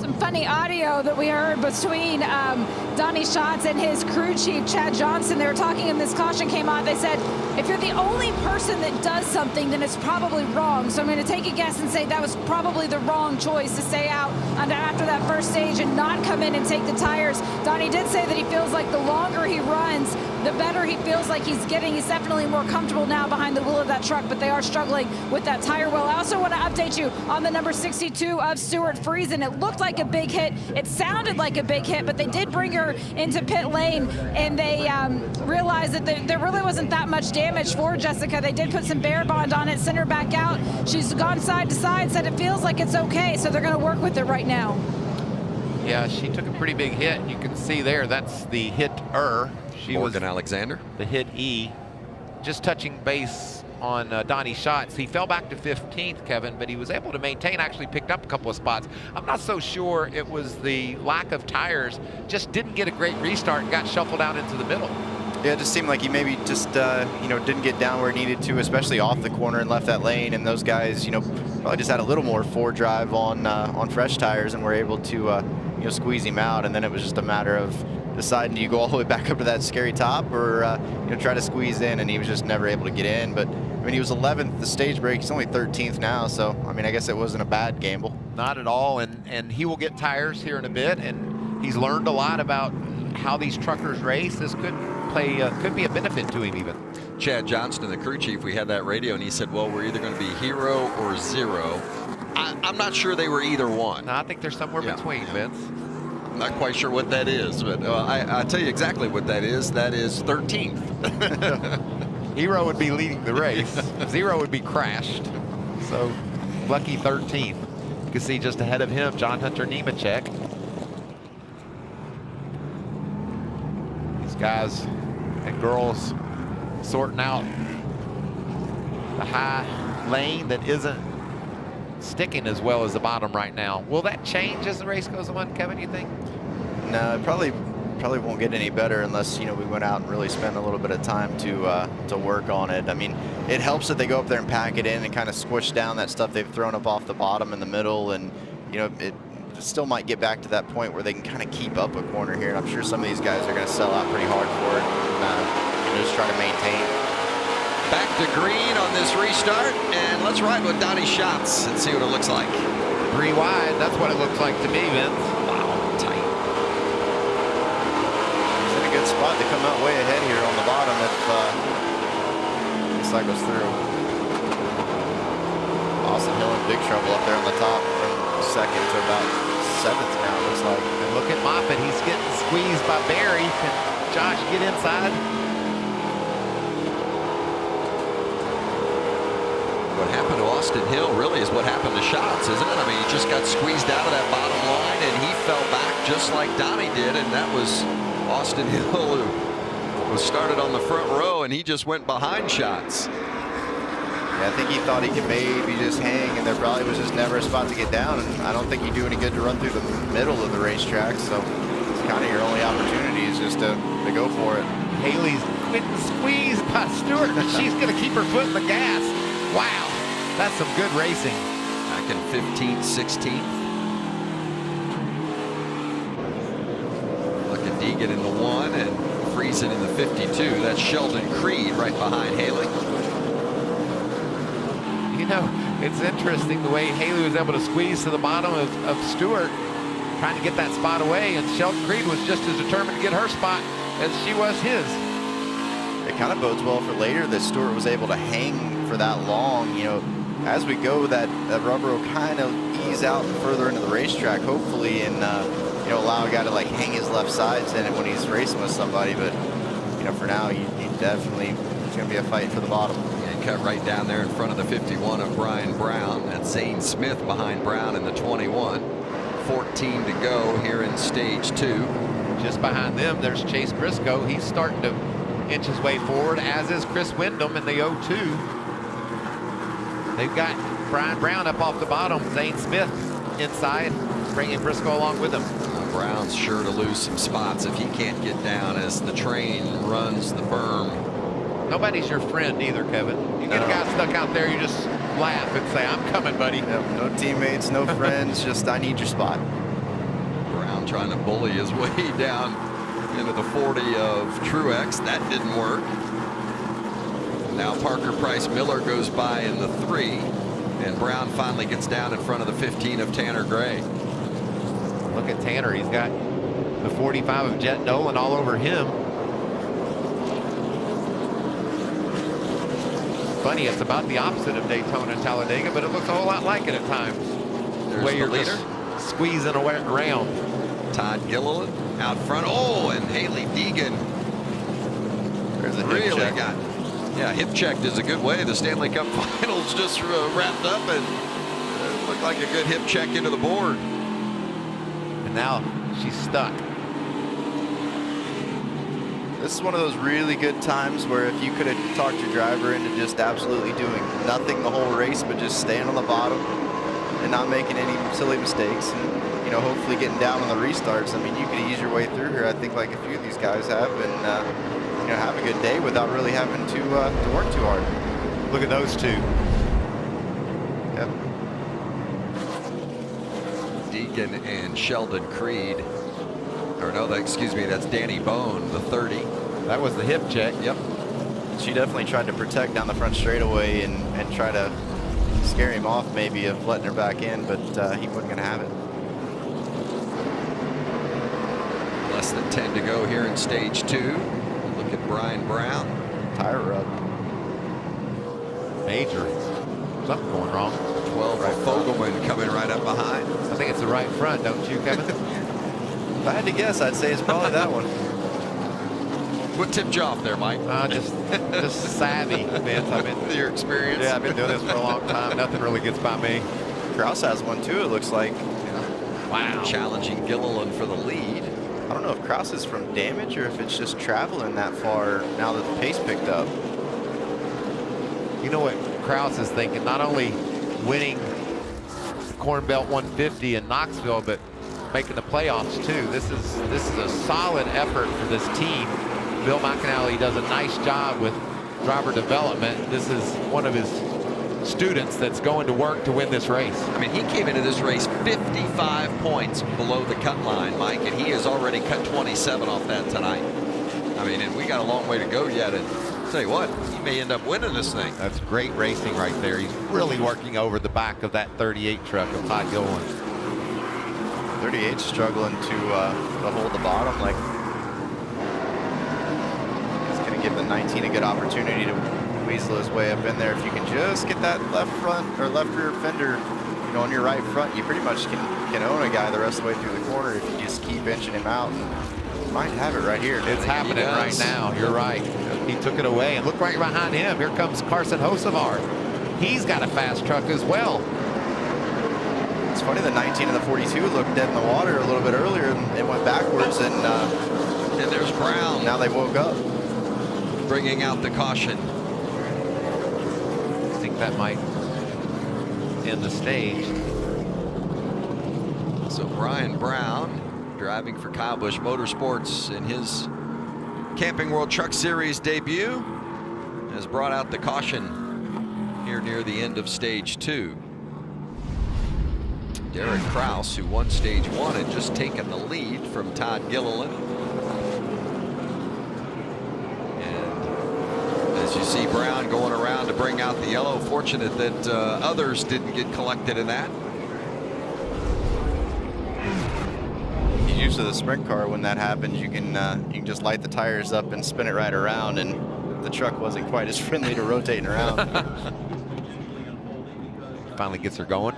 Some funny audio that we heard between Donnie Schatz and his crew chief, Chad Johnson. They were talking, and this caution came out. They said, if you're the only person that does something, then it's probably wrong. So I'm going to take a guess and say that was probably the wrong choice to stay out after that first stage and not come in and take the tires. Donnie did say that he feels like the longer he runs, the better he feels like he's getting. He's definitely more comfortable now behind the wheel of that truck, but they are struggling with that tire well. I also want to update you on the number 62 of Stuart Friesen. It looked like a big hit. It sounded like a big hit, but they did bring her into pit lane, and they realized that there really wasn't that much damage for Jessica. They did put some bear bond on it, sent her back out. She's gone side to side, said it feels like it's okay, so they're going to work with it right now. Yeah, she took a pretty big hit. You can see there, that's the hit-er. She Morgan was Alexander. the hit-E. Just touching base on Donnie Schatz. He fell back to 15th, Kevin, but he was able to maintain, actually picked up a couple of spots. I'm not so sure it was the lack of tires, just didn't get a great restart and got shuffled out into the middle. Yeah, it just seemed like he maybe just, didn't get down where he needed to, especially off the corner, and left that lane. And those guys, probably just had a little more foredrive on fresh tires and were able to, squeeze him out. And then it was just a matter of deciding, do you go all the way back up to that scary top or, try to squeeze in? And he was just never able to get in. But, he was 11th the stage break. He's only 13th now. So, I guess it wasn't a bad gamble. Not at all. And he will get tires here in a bit. And he's learned a lot about how these truckers race. This could be a benefit to him even. Chad Johnston, the crew chief, we had that radio, and he said, well, we're either going to be hero or zero. I'm not sure they were either one. No, I think they're somewhere between, Vince. I'm not quite sure what that is, but I'll tell you exactly what that is. That is 13th. Hero would be leading the race. Zero would be crashed. So lucky 13th. You can see just ahead of him, John Hunter Nemechek. These guys and girls sorting out the high lane that isn't sticking as well as the bottom right now. Will that change as the race goes on, Kevin, you think? No, it probably won't get any better unless, we went out and really spent a little bit of time to work on it. It helps that they go up there and pack it in and kind of squish down that stuff they've thrown up off the bottom in the middle, and, it still might get back to that point where they can kind of keep up a corner here. And I'm sure some of these guys are going to sell out pretty hard for it and just try to maintain. Back to green on this restart, and let's ride with Donnie Schatz and see what it looks like. 3 wide, that's what it looks like to me, Vince. Wow, tight. He's in a good spot to come out way ahead here on the bottom if he cycles through. Austin Hill in big trouble up there on the top from 2nd to about 7th now, it looks like. And look at Moffitt, he's getting squeezed by Barry. Can Josh get inside? What happened to Austin Hill really is what happened to Schatz, isn't it? He just got squeezed out of that bottom line, and he fell back just like Donnie did, and that was Austin Hill who was started on the front row, and he just went behind Schatz. Yeah, I think he thought he could maybe just hang, and there probably was just never a spot to get down, and I don't think he'd do any good to run through the middle of the racetrack, so it's kind of your only opportunity is just to go for it. Haley's getting squeezed by Stewart, and she's going to keep her foot in the gas. Wow, that's some good racing. Back in 15th, 16th. Lucky Deegan in the 1 and Friesen in the 52. That's Sheldon Creed right behind Haley. It's interesting the way Haley was able to squeeze to the bottom of Stewart, trying to get that spot away, and Sheldon Creed was just as determined to get her spot as she was his. It kind of bodes well for later that Stewart was able to hang for that long. As we go, that rubber will kind of ease out further into the racetrack, hopefully, and you know, allow a guy to like hang his left sides in it when he's racing with somebody. But you know, for now, you definitely, it's going to be a fight for the bottom. And cut right down there in front of the 51 of Brian Brown. That's Zane Smith behind Brown in the 21. 14 to go here in stage 2. Just behind them, there's Chase Briscoe. He's starting to inch his way forward, as is Chris Wyndham in the 02. They've got Brian Brown up off the bottom, Zane Smith inside, bringing Briscoe along with him. Brown's sure to lose some spots if he can't get down as the train runs the berm. Nobody's your friend either, Kevin. You get a guy stuck out there, you just laugh and say, I'm coming, buddy. Yep, no teammates, no friends, just I need your spot. Brown trying to bully his way down into the 40 of Truex. That didn't work. Now Parker Price Miller goes by in the 3, and Brown finally gets down in front of the 15 of Tanner Gray. Look at Tanner. He's got the 45 of Jet Nolan all over him. Funny, it's about the opposite of Daytona and Talladega, but it looks a whole lot like it at times. There's the way you're leader. just squeezing around. Todd Gilliland out front. Oh, and Haley Deegan. There's a hip Really check. yeah, hip checked is a good way. The Stanley Cup Finals just wrapped up, and it looked like a good hip check into the board. And now she's stuck. This is one of those really good times where if you could have talked your driver into just absolutely doing nothing the whole race, but just staying on the bottom and not making any silly mistakes, and you know, hopefully getting down on the restarts. I mean, you could ease your way through here. I think like a few of these guys have, and you know, have a good day without really having to work too hard. Look at those two. Yep. Deegan and Sheldon Creed. Or no, excuse me, that's Danny Bone, the 30. That was the hip check. Yep. She definitely tried to protect down the front straightaway and try to scare him off maybe of letting her back in, but he wasn't going to have it. Less than 10 to go here in stage 2. Look at Brian Brown. Tire rub. Major. Something going wrong. 12 for Fogelman coming right up behind. I think it's the right front, don't you, Kevin? If I had to guess, I'd say it's probably that one. What tipped you off there, Mike? Just savvy, Vince. I've been Your experience? Yeah, I've been doing this for a long time. Nothing really gets by me. Kraus has one too, it looks like. Wow. Challenging Gilliland for the lead. I don't know if Kraus is from damage or if it's just traveling that far now that the pace picked up. You know what Kraus is thinking? Not only winning Corn Belt 150 in Knoxville, but making the playoffs too. This is a solid effort for this team. Bill McAnally does a nice job with driver development. This is one of his students that's going to work to win this race. I mean, he came into this race 55 points below the cut line, Mike, and he has already cut 27 off that tonight. I mean, and we got a long way to go yet, and I'll tell you what, he may end up winning this thing. That's great racing right there. He's really working over the back of that 38 truck of Todd Gilliland. 38 struggling to hold the bottom. Like, it's going to give the 19 a good opportunity to weasel his way up in there. If you can just get that left front or left rear fender, you know, on your right front, you pretty much can own a guy the rest of the way through the corner if you just keep inching him out. And you might have it right here. It's happening right now. You're right. He took it away, and look right behind him. Here comes Carson Hocevar. He's got a fast truck as well. It's funny, the 19 and the 42 looked dead in the water a little bit earlier, and it went backwards, and there's Brown. Now they woke up. Bringing out the caution. I think that might end the stage. So Brian Brown, driving for Kyle Busch Motorsports in his Camping World Truck Series debut, has brought out the caution here near the end of stage 2. Derrick Kraus, who won stage 1, had just taken the lead from Todd Gilliland. And as you see Brown going around to bring out the yellow, fortunate that others didn't get collected in that. Usually the sprint car, when that happens, you can just light the tires up and spin it right around, and the truck wasn't quite as friendly to rotating around. Finally gets her going.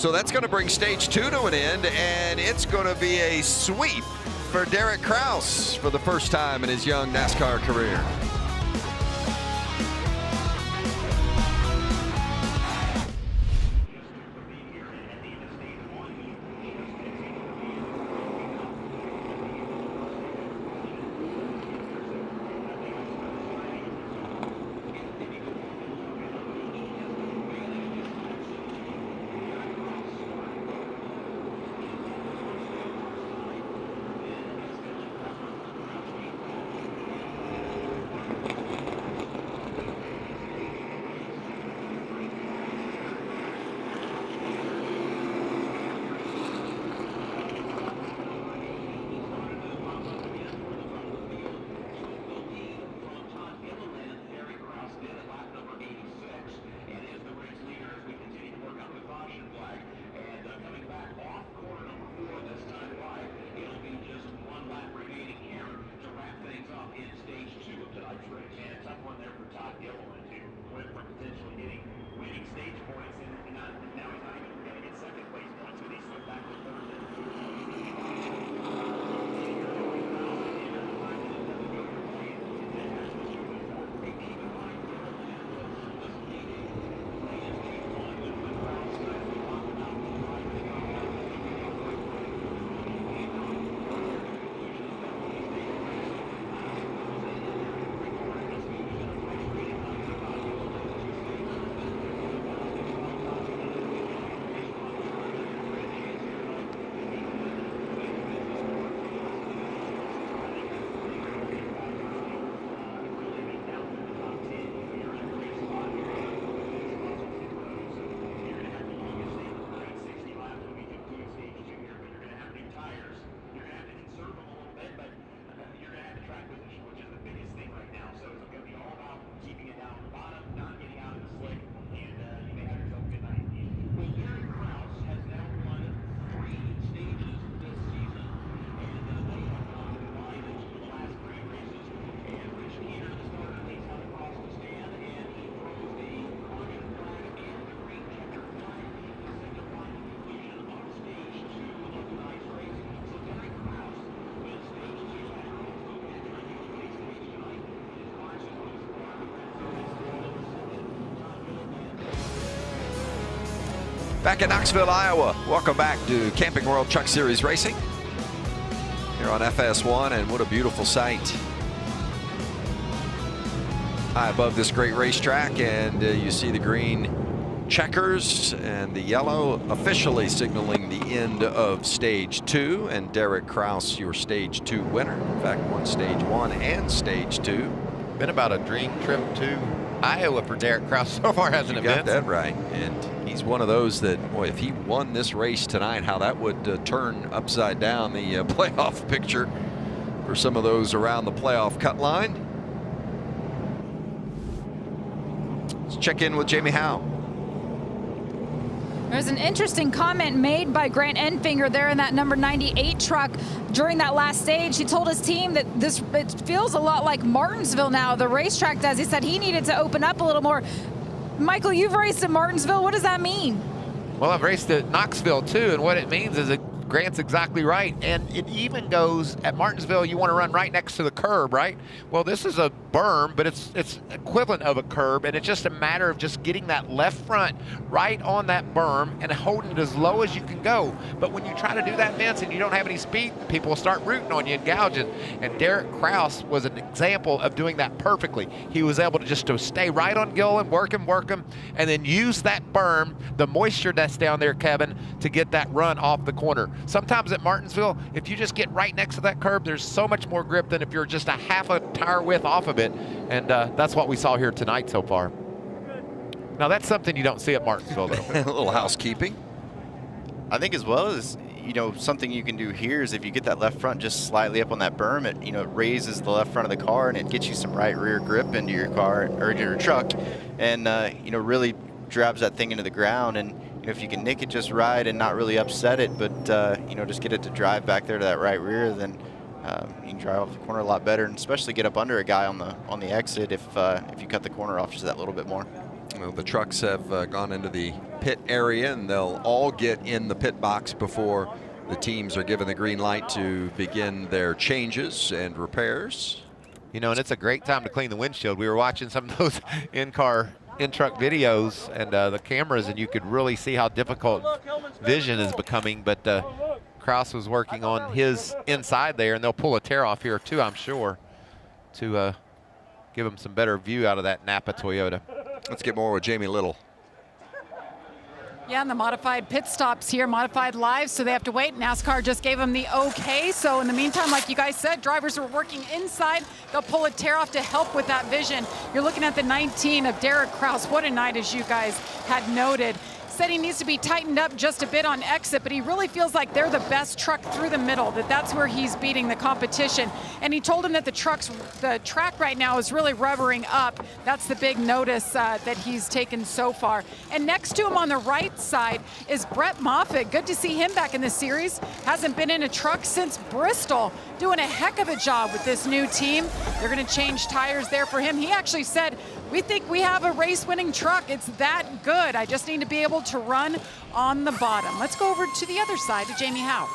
So that's going to bring stage 2 to an end, and it's going to be a sweep for Derrick Kraus for the first time in his young NASCAR career. Derrick Kraus did at lap number 86 and is the race leader as we continue to work on the caution flag. And coming back off corner number 4 this time wide, it'll be just one lap remaining here to wrap things up in stage 2 of tonight's race. And a tough one there for Todd Gilliland, who went from potentially getting winning stage points, and now he's not even going to get second place points, so he slipped back to third. Back in Knoxville, Iowa. Welcome back to Camping World Truck Series Racing here on FS1, and what a beautiful sight. High above this great racetrack, and you see the green checkers and the yellow officially signaling the end of stage 2, and Derrick Kraus, your stage 2 winner. In fact, won stage 1 and stage 2. Been about a dream trip to Iowa for Derrick Kraus so far, hasn't it been? Got that right. And he's one of those that, boy, if he won this race tonight, how that would turn upside down the playoff picture for some of those around the playoff cut line. Let's check in with Jamie Howe. There's an interesting comment made by Grant Enfinger there in that number 98 truck during that last stage. He told his team that it feels a lot like Martinsville now, the racetrack does. He said he needed to open up a little more. Michael, you've raced at Martinsville. What does that mean? Well, I've raced at Knoxville too, and what it means is that Grant's exactly right. And it even goes at Martinsville, you want to run right next to the curb, right? Well, this is a berm, but it's equivalent of a curb, and it's just a matter of just getting that left front right on that berm and holding it as low as you can go. But when you try to do that, Vince, and you don't have any speed, people will start rooting on you and gouging. And Derrick Kraus was an example of doing that perfectly. He was able to just to stay right on Gilliland, work him, and then use that berm, the moisture that's down there, Kevin, to get that run off the corner. Sometimes at Martinsville, if you just get right next to that curb, there's so much more grip than if you're just a half a tire width off of it. And that's what we saw here tonight so far. Now, that's something you don't see at Martinsville, though. A little housekeeping. I think as well as, something you can do here is if you get that left front just slightly up on that berm, it, it raises the left front of the car and it gets you some right rear grip into your car or into your truck, and, really drives that thing into the ground. And if you can nick it just right and not really upset it, but, just get it to drive back there to that right rear, then you can drive off the corner a lot better, and especially get up under a guy on the exit if you cut the corner off just that little bit more. Well, the trucks have gone into the pit area, and they'll all get in the pit box before the teams are given the green light to begin their changes and repairs. You know, and it's a great time to clean the windshield. We were watching some of those in-truck videos and the cameras, and you could really see how difficult vision is becoming. But Kraus was working on his inside there, and they'll pull a tear off here too, I'm sure, to give him some better view out of that Napa Toyota. Let's get more with Jamie Little. Yeah, and the modified pit stops here, modified live, so they have to wait. NASCAR just gave them the okay. So in the meantime, like you guys said, drivers are working inside. They'll pull a tear off to help with that vision. You're looking at the 19 of Derrick Kraus. What a night, as you guys had noted. Said he needs to be tightened up just a bit on exit, but he really feels like they're the best truck through the middle, that's where he's beating the competition. And he told him that the track right now is really rubbering up. That's the big notice that he's taken so far. And next to him on the right side is Brett Moffitt. Good to see him back in the series. Hasn't been in a truck since Bristol. Doing a heck of a job with this new team. They're going to change tires there for him. He actually said, we think we have a race-winning truck. It's that good. I just need to be able to run on the bottom. Let's go over to the other side to Jamie Howe.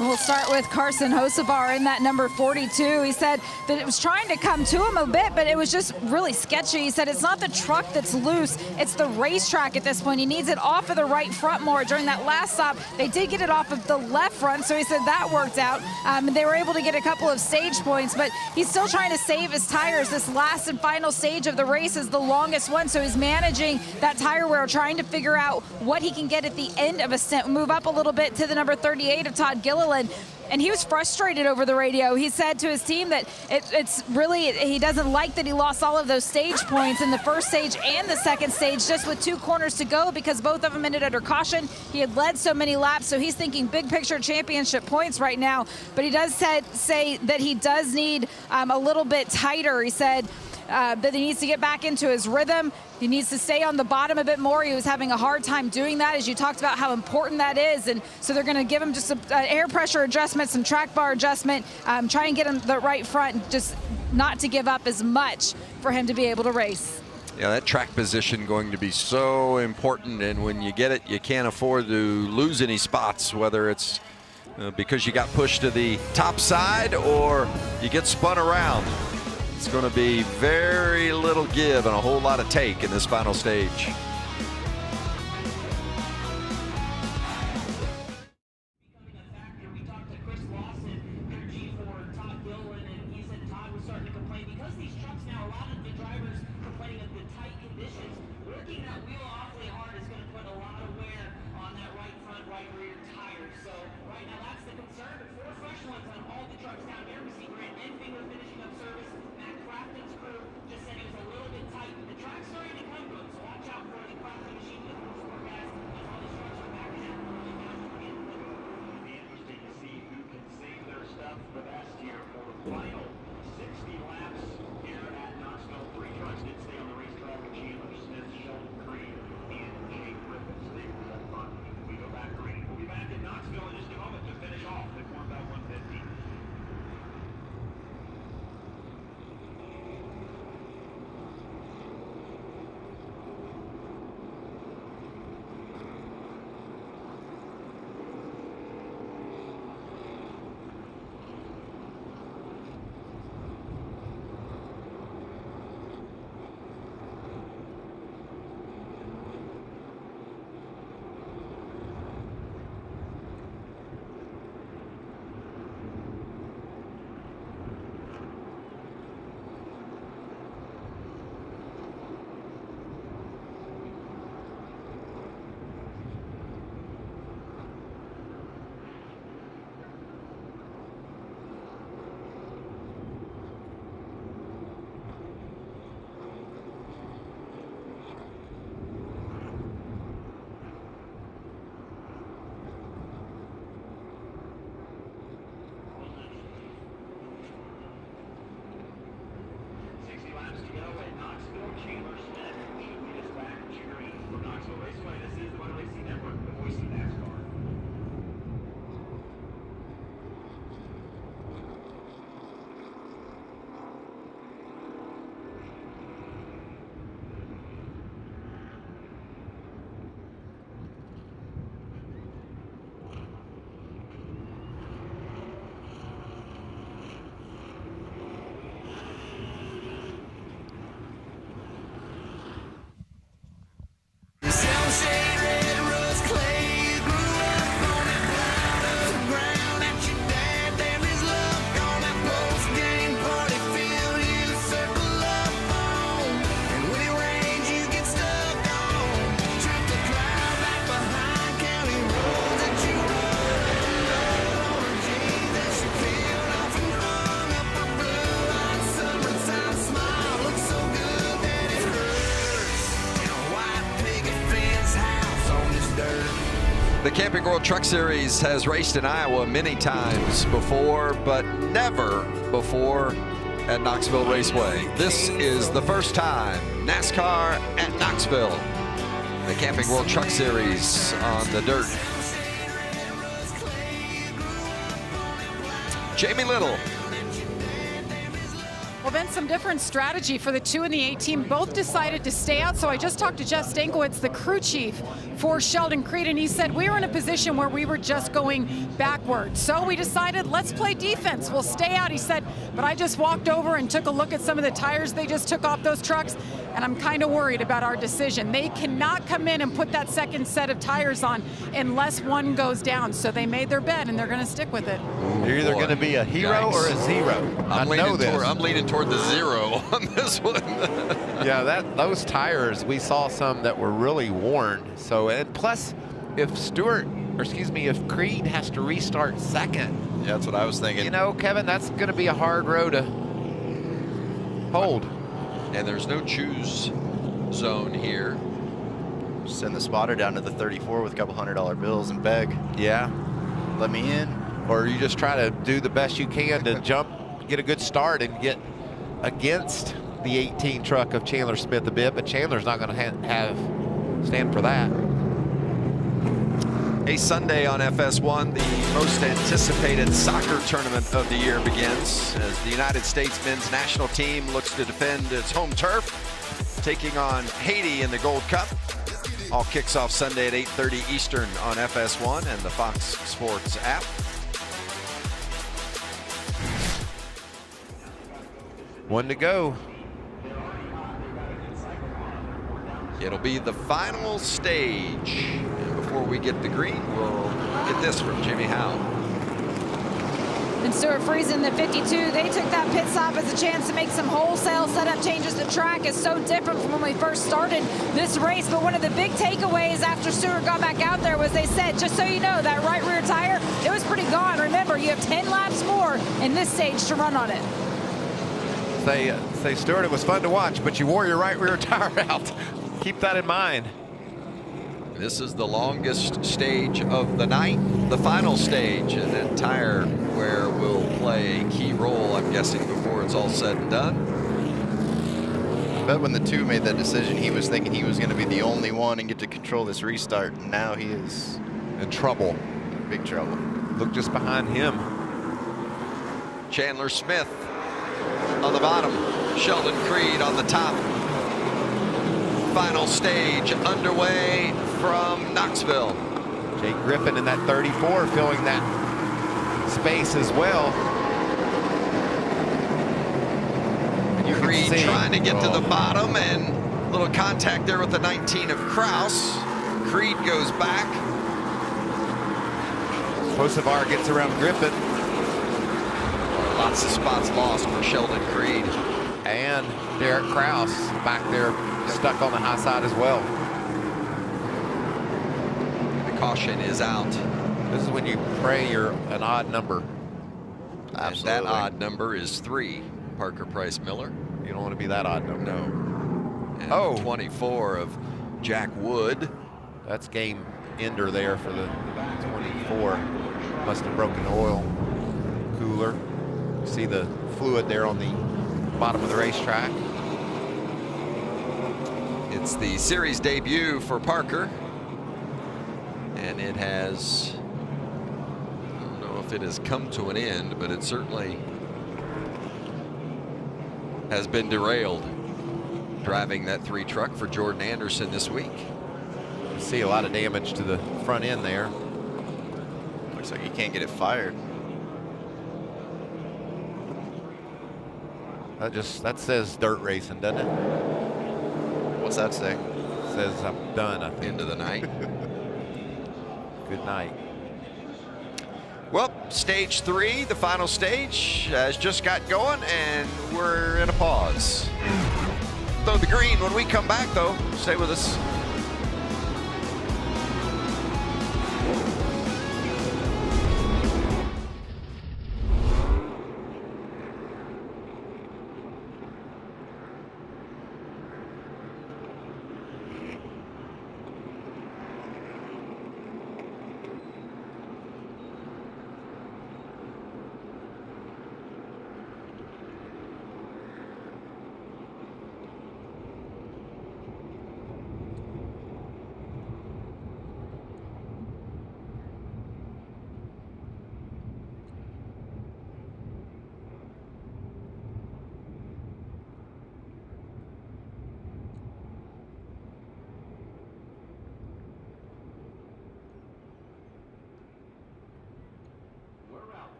We'll start with Carson Hocevar in that number 42. He said that it was trying to come to him a bit, but it was just really sketchy. He said it's not the truck that's loose, it's the racetrack at this point. He needs it off of the right front more. During that last stop, they did get it off of the left front, so he said that worked out. They were able to get a couple of stage points, but he's still trying to save his tires. This last and final stage of the race is the longest one, so he's managing that tire wear, trying to figure out what he can get at the end of a stint. Move up a little bit to the number 38 of Todd Gilliland. And he was frustrated over the radio. He said to his team that it's really, he doesn't like that he lost all of those stage points in the first stage and the second stage, just with 2 corners to go, because both of them ended under caution. He had led so many laps, so he's thinking big picture championship points right now. But he does say that he does need a little bit tighter. He said that he needs to get back into his rhythm. He needs to stay on the bottom a bit more. He was having a hard time doing that, as you talked about how important that is. And so they're going to give him just some air pressure adjustment, some track bar adjustment, try and get him the right front, just not to give up as much for him to be able to race. Yeah, that track position going to be so important, and when you get it, you can't afford to lose any spots, whether it's because you got pushed to the top side or you get spun around. It's going to be very little give and a whole lot of take in this final stage. We talked to Chris Lawson, energy for Todd Gilliland, and he said Todd was starting to complain because these trucks now, a lot of the drivers complaining of the tight conditions. Working that wheel awfully hard is going to put a lot of wear on that right front, right rear tires. So right now that's the concern. But 4 fresh ones on all the trucks down here. We see Grant Enfinger finishing up service. Matt Crafton's crew just said it was a little bit tight. The track's starting to come good, so watch out for the Crafton machine with those 4 guys as all these trucks are backing out early down to the end. It'll be interesting to see who can save their stuff the best here for the final 60 laps here at Knoxville. 3 trucks did stay on the racetrack with Chandler Smith, Sheldon Creed, and Jake Griffin. So they were all fun. We go back green. We'll be back in Knoxville in just a moment to finish off the Corn Belt 150. Chandler Smith should lead us back cheering for Knoxville Raceway. This is the Motor Racing Network, the voice of NASCAR. Camping World Truck Series has raced in Iowa many times before, but never before at Knoxville Raceway. This is the first time NASCAR at Knoxville. The Camping World Truck Series on the dirt. Jamie Little. Well, then some different strategy for the 2 and the 8 team. Both decided to stay out. So I just talked to Jeff Stankiewicz, the crew chief for Sheldon Creed, and he said we were in a position where we were just going backwards. So we decided, let's play defense. We'll stay out. He said, but I just walked over and took a look at some of the tires they just took off those trucks, and I'm kind of worried about our decision. They cannot come in and put that second set of tires on unless one goes down. So they made their bet, and they're going to stick with it. You're either going to be a hero or a zero. I'm leaning toward the zero on this one. Yeah, those tires, we saw some that were really worn. So, and plus, if Creed has to restart second. Yeah, that's what I was thinking. You know, Kevin, that's going to be a hard row to hold. And there's no choose zone here. Send the spotter down to the 34 with a couple $100 bills and beg. Yeah. Let me in. Or you just try to do the best you can to jump, get a good start, and get against the 18 truck of Chandler Smith a bit, but Chandler's not going to stand for that. A Sunday on FS1, the most anticipated soccer tournament of the year begins as the United States men's national team looks to defend its home turf, taking on Haiti in the Gold Cup. All kicks off Sunday at 8:30 Eastern on FS1 and the Fox Sports app. One to go. It'll be the final stage. And before we get the green, we'll get this from Jimmy Howe. And Stuart Friesen, the 52, they took that pit stop as a chance to make some wholesale setup changes. The track is so different from when we first started this race, but one of the big takeaways after Stuart got back out there was they said, just so you know, that right rear tire, it was pretty gone. Remember, you have 10 laps more in this stage to run on it. Say, Stuart, it was fun to watch, but you wore your right rear tire out. Keep that in mind. This is the longest stage of the night, the final stage, and that tire wear will play a key role, I'm guessing, before it's all said and done. I bet when the 2 made that decision, he was thinking he was going to be the only one and get to control this restart, and now he is in trouble. Big trouble. Look just behind him. Chandler Smith on the bottom, Sheldon Creed on the top. Final stage underway from Knoxville. Jake Griffin in that 34 filling that space as well. Creed trying to get to the bottom, and a little contact there with the 19 of Kraus. Creed goes back. Hocevar gets around Griffin. Lots of spots lost for Sheldon Creed. And Derrick Kraus back there stuck on the high side as well. The caution is out. This is when you pray you're an odd number. And that odd number is 3. Parker Price Miller. You don't want to be that odd number. No. And 24 of Jack Wood. That's game ender there for the 24. Must have broken the oil cooler. You see the fluid there on the bottom of the racetrack. It's the series debut for Parker, and it has, I don't know if it has come to an end, but it certainly has been derailed driving that 3 truck for Jordan Anderson this week. You see a lot of damage to the front end there. Looks like he can't get it fired. That says dirt racing, doesn't it? What's that say? It says I'm done, I think. Into the night. Good night. Well, stage 3, the final stage, has just got going, and we're in a pause. Throw the green when we come back, though. Stay with us.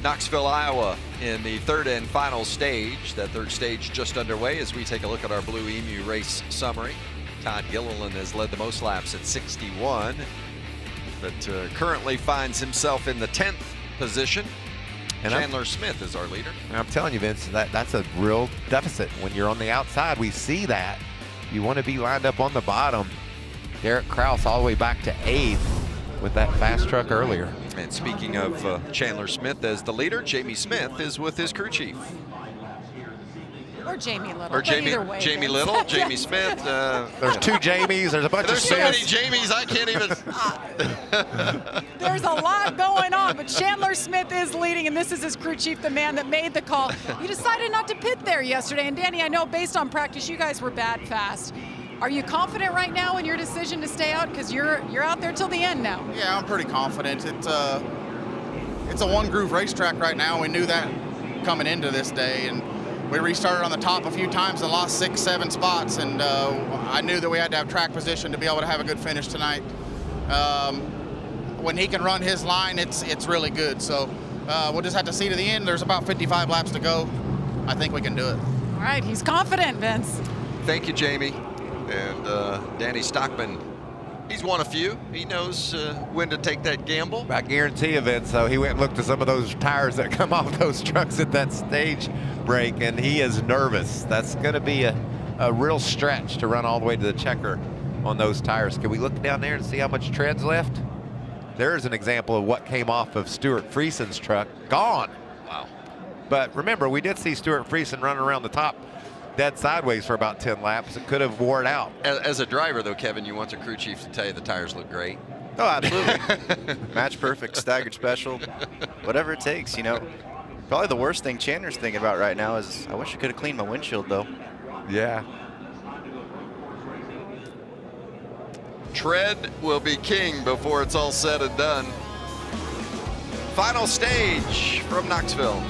Knoxville, Iowa in the third and final stage. That third stage just underway as we take a look at our Blue Emu race summary. Todd Gilliland has led the most laps at 61, but currently finds himself in the 10th position. And Chandler Smith is our leader. I'm telling you, Vince, that's a real deficit. When you're on the outside, we see that. You want to be lined up on the bottom. Derrick Kraus all the way back to 8th with that fast truck earlier. And speaking of Chandler Smith as the leader, Jamie Smith is with his crew chief. Or Jamie Little. Or but either way, Jamie Vince. Little, Jamie Smith. There's 2 Jamies. There's a bunch There's of so many Smiths. Jamies, I can't even. There's a lot going on, but Chandler Smith is leading, and this is his crew chief, the man that made the call. You decided not to pit there yesterday, and Danny, I know based on practice, you guys were bad fast. Are you confident right now in your decision to stay out? Because you're out there till the end now. Yeah, I'm pretty confident. It's a one-groove racetrack right now. We knew that coming into this day, and we restarted on the top a few times and lost 6, 7 spots, and I knew that we had to have track position to be able to have a good finish tonight. When he can run his line, it's really good. So we'll just have to see to the end. There's about 55 laps to go. I think we can do it. All right, he's confident, Vince. Thank you, Jamie. And Danny Stockman, he's won a few. He knows when to take that gamble. I guarantee you, Vince, so he went and looked at some of those tires that come off those trucks at that stage break, and he is nervous. That's going to be a real stretch to run all the way to the checker on those tires. Can we look down there and see how much tread's left? There's an example of what came off of Stuart Friesen's truck. Gone. Wow. But remember, we did see Stuart Friesen running around the top dead sideways for about 10 laps. It could have wore it out. As a driver, though, Kevin, you want the crew chief to tell you the tires look great. Oh, absolutely. Match perfect, staggered special, whatever it takes, you know. Probably the worst thing Chandler's thinking about right now is, I wish I could have cleaned my windshield, though. Yeah. Tread will be king before it's all said and done. Final stage from Knoxville.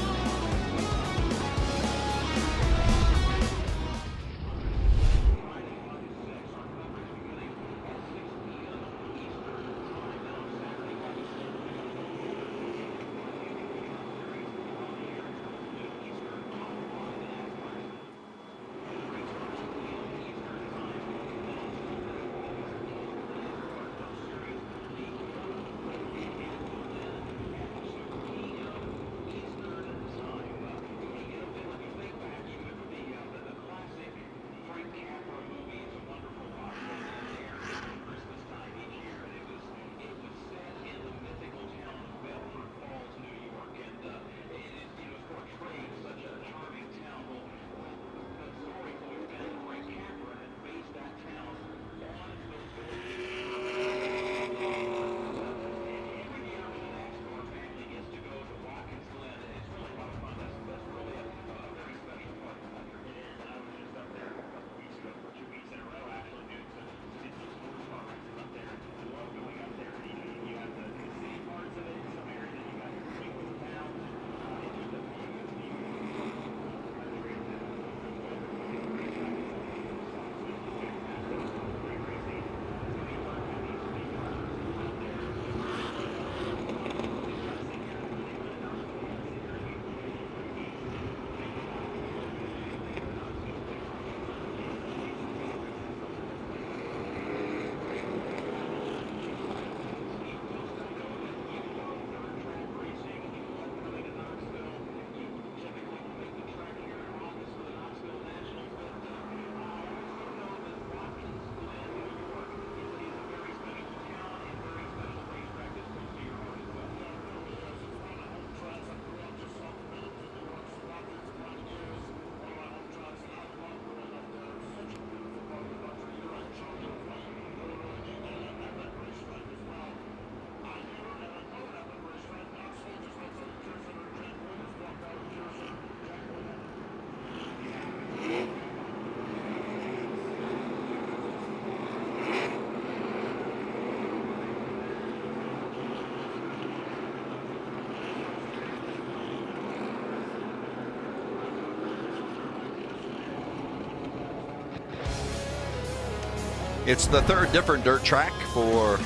It's the third different dirt track for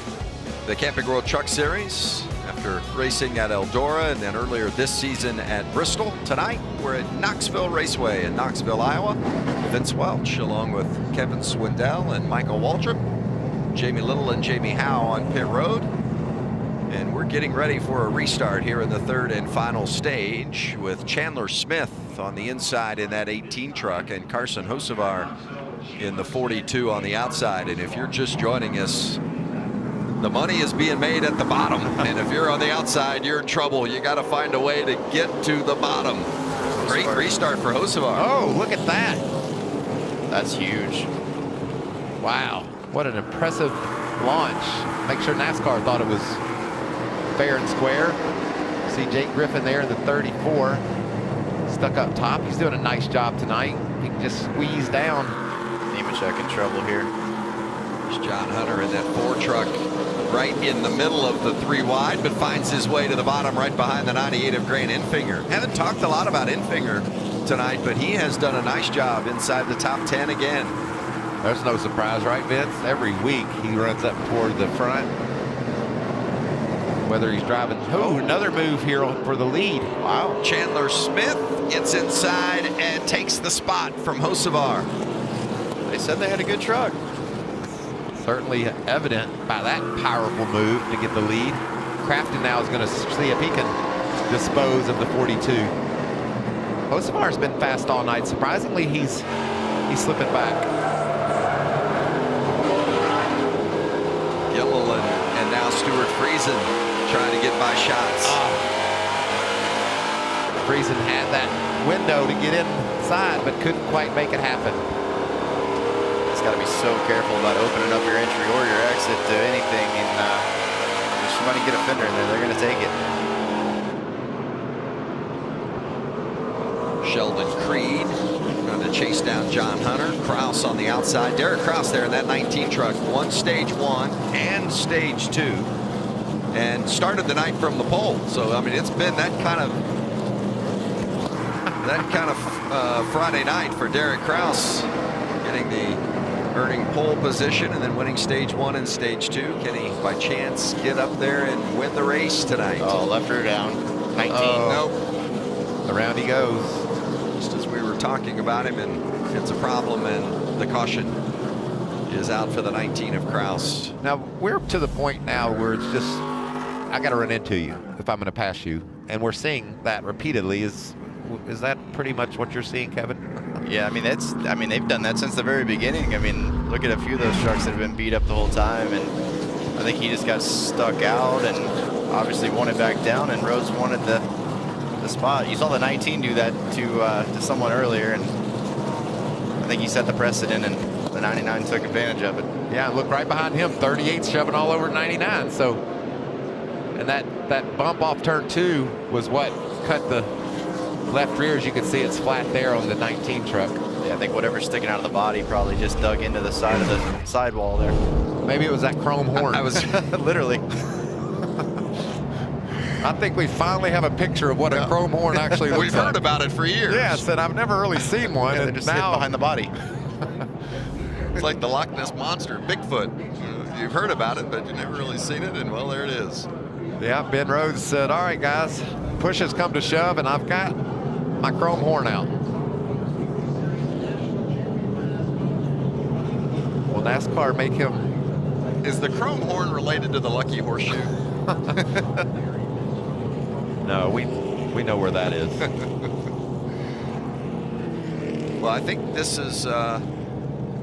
the Camping World Truck Series. After after racing at Eldora and then earlier this season at Bristol. Tonight, we're at Knoxville Raceway in Knoxville, Iowa. Vince Welch, along with Kevin Swindell and Michael Waltrip, Jamie Little and Jamie Howe on pit road. And we're getting ready for a restart here in the third and final stage with Chandler Smith on the inside in that 18 truck and Carson Hocevar in the 42 on the outside. And if you're just joining us, the money is being made at the bottom. And if you're on the outside, you're in trouble. You got to find a way to get to the bottom. Great restart for Hocevar. Oh, look at that. That's huge. Wow, what an impressive launch. Make sure NASCAR thought it was fair and square. See Jake Griffin there in the 34, stuck up top. He's doing a nice job tonight. He can just squeeze down. Nemechek in trouble here. There's John Hunter in that 4 truck right in the middle of the 3 wide, but finds his way to the bottom right behind the 98 of Grant Enfinger. Haven't talked a lot about Enfinger tonight, but he has done a nice job inside the top 10 again. There's no surprise, right, Vince? Every week he runs up toward the front. Whether he's driving, another move here for the lead. Wow. Chandler Smith gets inside and takes the spot from Hocevar. They said they had a good truck. Certainly evident by that powerful move to get the lead. Crafton now is going to see if he can dispose of the 42. Hocevar's been fast all night. Surprisingly, he's slipping back. Gilliland and now Stuart Friesen trying to get by shots. Friesen had that window to get inside, but couldn't quite make it happen. Got to be so careful about opening up your entry or your exit to anything, and if somebody get a fender in there, they're going to take it. Sheldon Creed going to chase down John Hunter. Kraus on the outside. Derrick Kraus there in that 19 truck won stage 1 and stage 2 and started the night from the pole. So I mean, it's been that kind of Friday night for Derrick Kraus, getting the earning pole position and then winning stage 1 and stage 2. Can he by chance get up there and win the race tonight? Oh, left her down. 19. Nope. Around he goes. Just as we were talking about him, and it's a problem, and the caution is out for the 19 of Kraus. Now we're to the point now where it's just, I got to run into you if I'm going to pass you, and we're seeing that repeatedly. Is that pretty much what you're seeing, Kevin? Yeah, I mean they've done that since the very beginning. I mean, look at a few of those trucks that have been beat up the whole time, and I think he just got stuck out and obviously wanted back down, and Rhodes wanted the spot. You saw the 19 do that to someone earlier, and I think he set the precedent, and the 99 took advantage of it. Yeah, look right behind him, 38 shoving all over 99. So, and that bump off turn 2 was what cut the left rear. As you can see, it's flat there on the 19 truck. Yeah, I think whatever's sticking out of the body probably just dug into the side of the sidewall there. Maybe it was that chrome horn. I was literally. I think we finally have a picture of what a chrome horn actually looks like. We've heard about it for years. Yes, and I've never really seen one. Yeah, and just now hid behind the body. It's like the Loch Ness Monster, Bigfoot. You've heard about it, but you've never really seen it, and well, there it is. Yeah, Ben Rhodes said, all right, guys, push has come to shove, and I've got my chrome horn out. Will NASCAR make him? Is the chrome horn related to the Lucky Horseshoe? No, we know where that is. Well, I think this is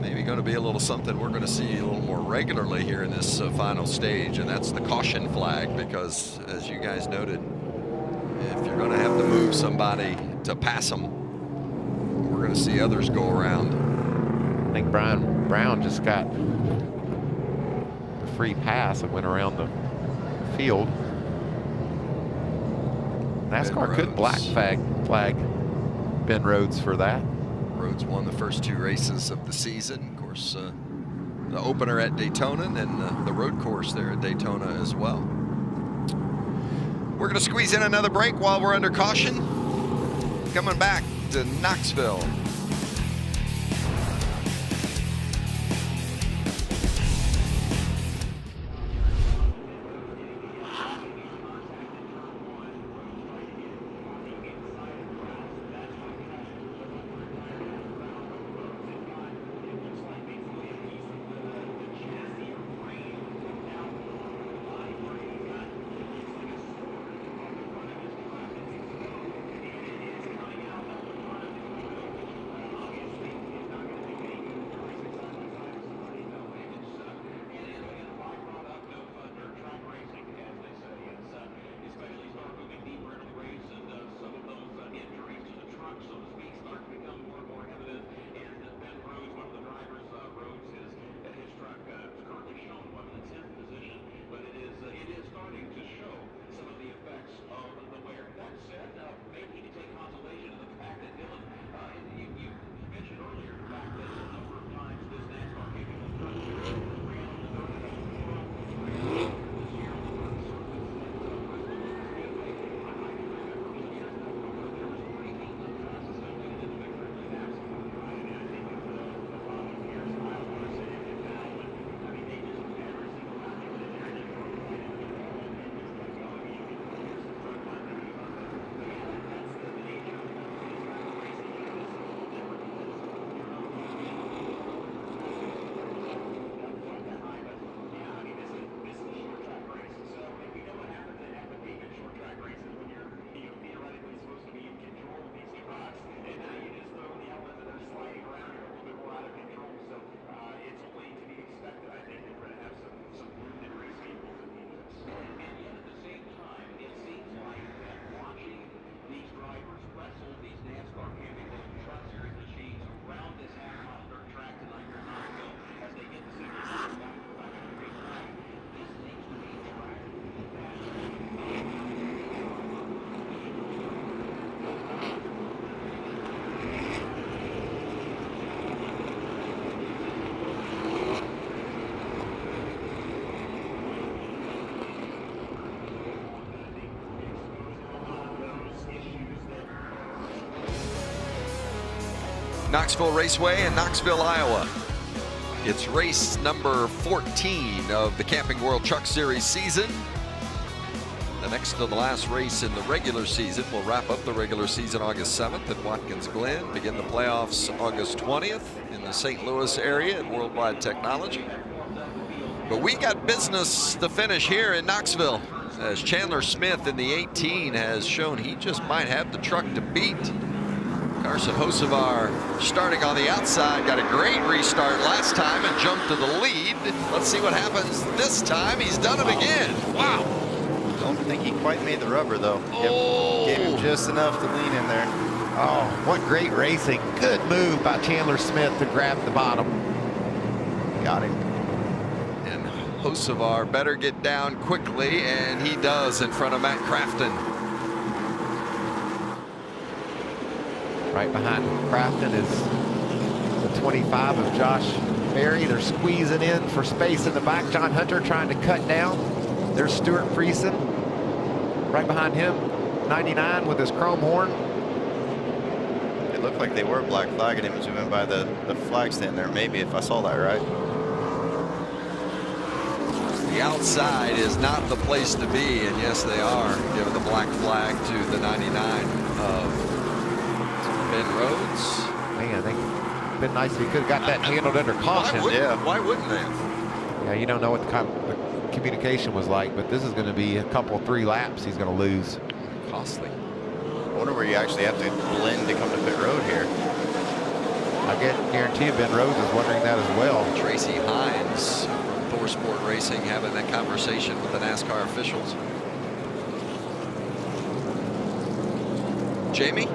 maybe going to be a little something we're going to see a little more regularly here in this final stage, and that's the caution flag, because as you guys noted, if you're going to have to move somebody to pass them, we're going to see others go around. I think Brian Brown just got the free pass and went around the field. NASCAR could black flag Ben Rhodes for that. Rhodes won the first 2 races of the season. Of course, the opener at Daytona and then the road course there at Daytona as well. We're going to squeeze in another break while we're under caution. Coming back to Knoxville. Knoxville Raceway in Knoxville, Iowa. It's race number 14 of the Camping World Truck Series season. The next to the last race in the regular season. We'll wrap up the regular season August 7th at Watkins Glen, begin the playoffs August 20th in the St. Louis area at Worldwide Technology. But we got business to finish here in Knoxville, as Chandler Smith in the 18 has shown he just might have the truck to beat. Carson Hocevar starting on the outside, got a great restart last time and jumped to the lead. Let's see what happens this time. He's done it again. Wow. Don't think he quite made the rubber, though. Oh. Gave him just enough to lean in there. Oh, what great racing. Good move by Chandler Smith to grab the bottom. Got him. And Hocevar better get down quickly, and he does in front of Matt Crafton. Right behind Crafton is the 25 of Josh Berry. They're squeezing in for space in the back. John Hunter trying to cut down. There's Stuart Friesen. Right behind him, 99 with his chrome horn. It looked like they were black flagging him as we went by the flag stand there, maybe, if I saw that right. The outside is not the place to be, and yes, they are giving the black flag to the 99 of Ben Rhodes. Man, I think it'd been nice if he could have got that handled under caution. Why wouldn't they have? Yeah, you don't know what the communication was like, but this is going to be a couple, 3 laps he's going to lose. Costly. I wonder where you actually have to blend to come to pit road here. I guarantee you Ben Rhodes is wondering that as well. Tracy Hines from Thor Sport Racing having that conversation with the NASCAR officials. Jamie?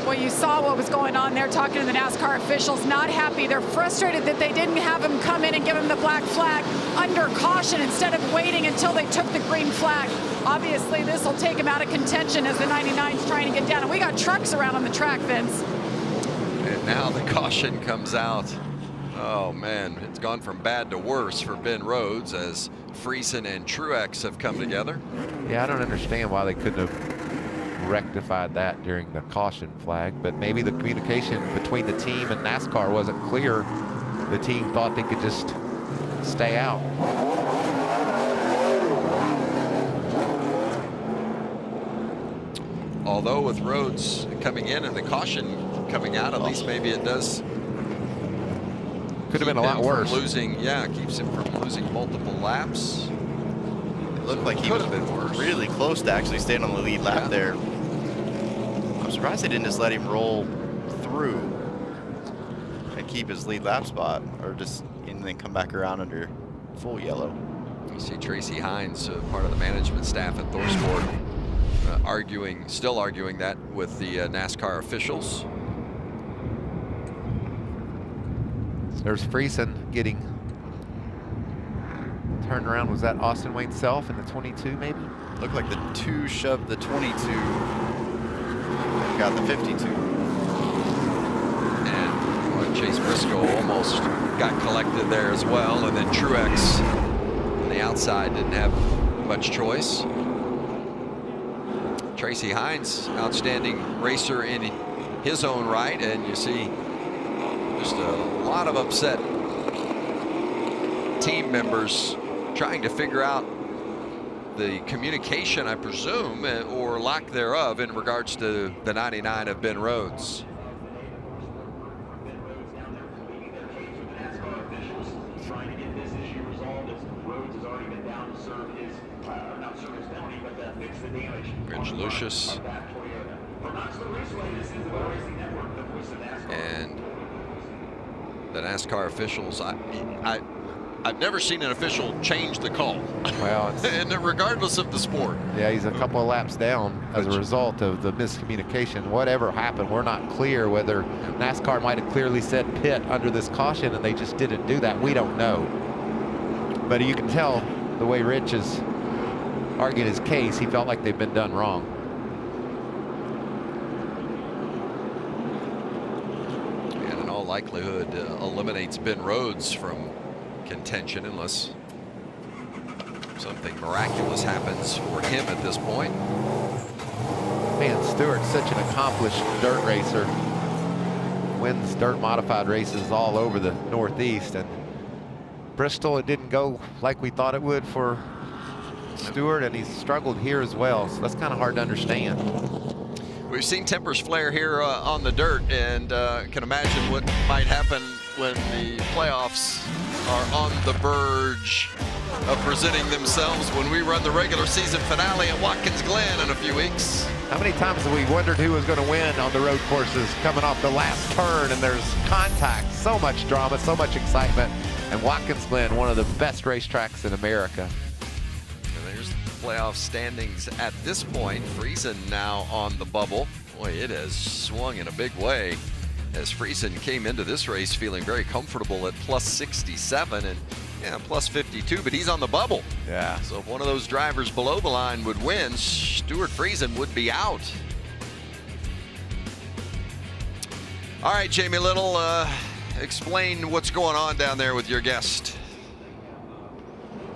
Well, you saw what was going on there, talking to the NASCAR officials, not happy. They're frustrated that they didn't have him come in and give him the black flag under caution instead of waiting until they took the green flag. Obviously, this will take him out of contention as the 99's trying to get down. And we got trucks around on the track, Vince. And now the caution comes out. Oh, man, it's gone from bad to worse for Ben Rhodes as Friesen and Truex have come together. Yeah, I don't understand why they couldn't have rectified that during the caution flag, but maybe the communication between the team and NASCAR wasn't clear. The team thought they could just stay out. Although with Rhodes coming in and the caution coming out, at least maybe it does. Could have been a lot worse. Keeps him from losing multiple laps. It looked like he was really close to actually staying on the lead lap there. I'm surprised they didn't just let him roll through and keep his lead lap spot, or just and then come back around under full yellow. You see Tracy Hines, part of the management staff at Thor Sport, still arguing that with the NASCAR officials. There's Friesen getting turned around. Was that Austin Wayne Self in the 22 maybe? Looked like the 2 shoved the 22. Got the 52. And Chase Briscoe almost got collected there as well. And then Truex on the outside didn't have much choice. Tracy Hines, outstanding racer in his own right. And you see just a lot of upset team members trying to figure out the communication, I presume, or lack thereof, in regards to the 99 of Ben Rhodes. Trying to get this issue resolved as Rhodes has already been down to serve his, not serve his penalty, but fix the damage. Rich Lucius. For Knoxville Raceway, this is the Motor Racing Network, the voice of NASCAR. And the NASCAR officials, I've never seen an official change the call. Well, and regardless of the sport. Yeah, he's a couple of laps down as a result of the miscommunication. Whatever happened, we're not clear whether NASCAR might have clearly said pit under this caution and they just didn't do that. We don't know. But you can tell the way Rich is arguing his case, he felt like they've been done wrong. And in all likelihood, eliminates Ben Rhodes from contention unless something miraculous happens for him at this point. Man, Stewart's such an accomplished dirt racer. Wins dirt modified races all over the Northeast. And Bristol, it didn't go like we thought it would for Stewart, and he's struggled here as well. So that's kind of hard to understand. We've seen tempers flare here on the dirt, and can imagine what might happen when the playoffs are on the verge of presenting themselves when we run the regular season finale at Watkins Glen in a few weeks. How many times have we wondered who was going to win on the road courses coming off the last turn, and there's contact, so much drama, so much excitement, and Watkins Glen, one of the best racetracks in America. And there's the playoff standings at this point. Friesen now on the bubble. Boy, it has swung in a big way as Friesen came into this race feeling very comfortable at plus 67 and plus 52, but he's on the bubble. Yeah. So if one of those drivers below the line would win, Stewart Friesen would be out. All right, Jamie Little, explain what's going on down there with your guest.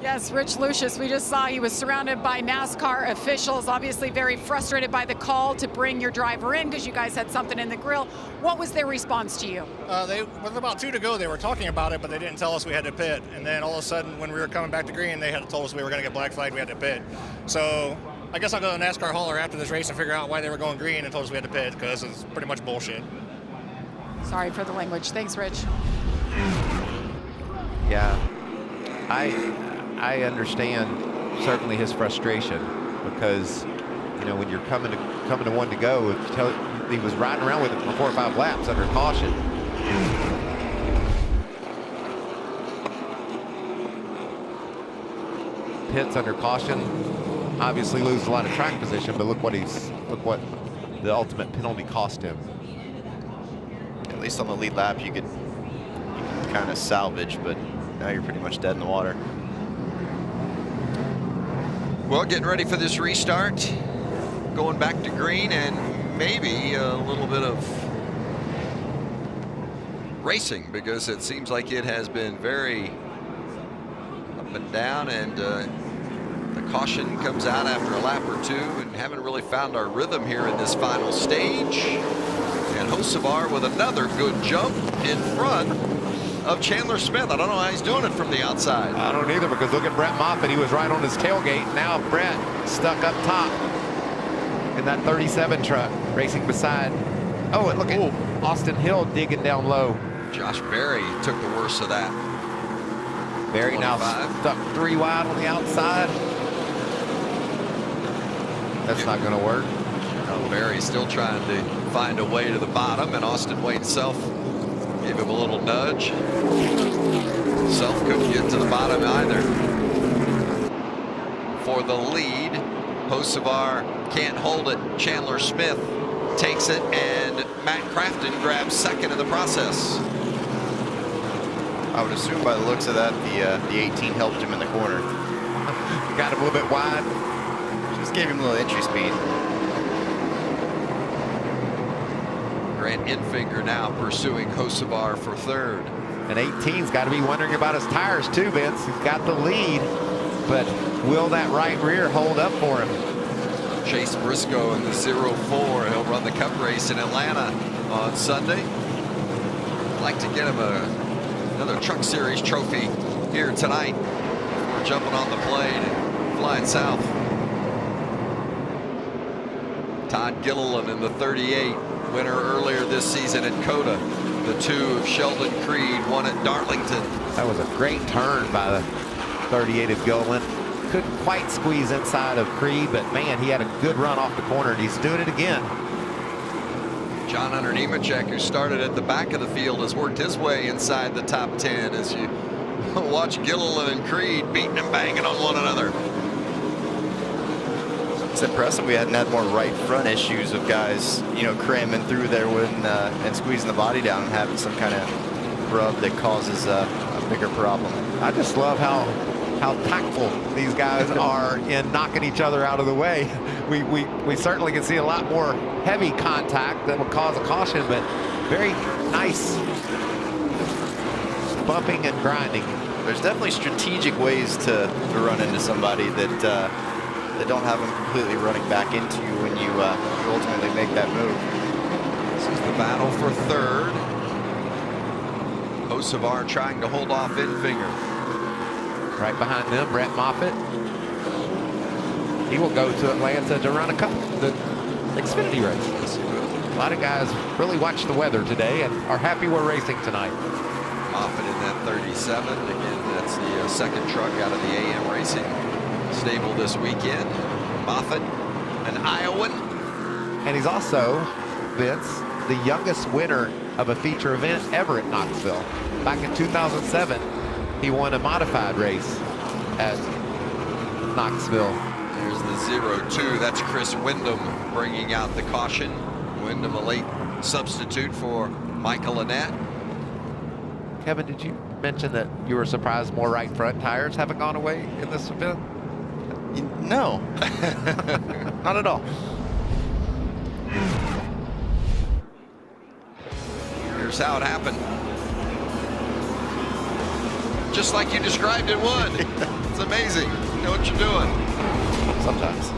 Yes, Rich Lucius, we just saw he was surrounded by NASCAR officials, obviously very frustrated by the call to bring your driver in because you guys had something in the grill. What was their response to you? With about 2 to go, they were talking about it, but they didn't tell us we had to pit. And then all of a sudden, when we were coming back to green, they had told us we were going to get black flagged, we had to pit. So I guess I'll go to NASCAR hauler after this race and figure out why they were going green and told us we had to pit, because it's pretty much bullshit. Sorry for the language. Thanks, Rich. Yeah, I understand certainly his frustration, because when you're coming to 1 to go, he was riding around with it for 4 or 5 laps under caution. Pits under caution, obviously loses a lot of track position, but look what the ultimate penalty cost him. At least on the lead lap, you can kind of salvage, but now you're pretty much dead in the water. Well, getting ready for this restart, going back to green, and maybe a little bit of racing, because it seems like it has been very up and down, and the caution comes out after a lap or 2, and haven't really found our rhythm here in this final stage. And Hocevar with another good jump in front of Chandler Smith. I don't know how he's doing it from the outside. I don't either, because look at Brett Moffitt. He was right on his tailgate. Now Brett stuck up top in that 37 truck, racing beside. Oh, and look at Austin Hill digging down low. Josh Berry took the worst of that. Berry now stuck 3 wide on the outside. That's not going to work. No, Berry still trying to find a way to the bottom, and Austin Wade himself gave him a little nudge. Self couldn't get to the bottom either. For the lead, Hocevar can't hold it. Chandler Smith takes it, and Matt Crafton grabs second in the process. I would assume by the looks of that, the 18 helped him in the corner. Got him a little bit wide. Just gave him a little entry speed. Grant Infinger now pursuing Hocevar for third. And 18's got to be wondering about his tires too, Vince. He's got the lead, but will that right rear hold up for him? Chase Briscoe in the 0-4. He'll run the Cup race in Atlanta on Sunday. I'd like to get him another Truck Series trophy here tonight. We're jumping on the plane and flying south. Todd Gilliland in the 38. Winner earlier this season at Coda. The 2 of Sheldon Creed, 1 at Darlington. That was a great turn by the 38 of Gilliland. Couldn't quite squeeze inside of Creed, but man, he had a good run off the corner, and he's doing it again. John Hunter Nemechek, who started at the back of the field, has worked his way inside the top 10 as you watch Gilliland and Creed beating and banging on one another. It's impressive we hadn't had more right front issues of guys, cramming through there and squeezing the body down and having some kind of rub that causes a bigger problem. I just love how tactful these guys are in knocking each other out of the way. We certainly can see a lot more heavy contact that will cause a caution, but very nice bumping and grinding. There's definitely strategic ways to run into somebody that that don't have them completely running back into you when you ultimately make that move. This is the battle for third. Hocevar trying to hold off Enfinger. Right behind them, Brett Moffitt. He will go to Atlanta to run the Xfinity race. A lot of guys really watch the weather today and are happy we're racing tonight. Moffitt in that 37. Again, that's the second truck out of the AM Racing stable this weekend. Moffitt, an Iowan. And he's also, Vince, the youngest winner of a feature event ever at Knoxville. Back in 2007, he won a modified race at Knoxville. There's the 0-2. That's Chris Wyndham bringing out the caution. Wyndham, a late substitute for Michael Annette. Kevin, did you mention that you were surprised more right front tires haven't gone away in this event? No, not at all. Here's how it happened. Just like you described it would. It's amazing. You know what you're doing. Sometimes.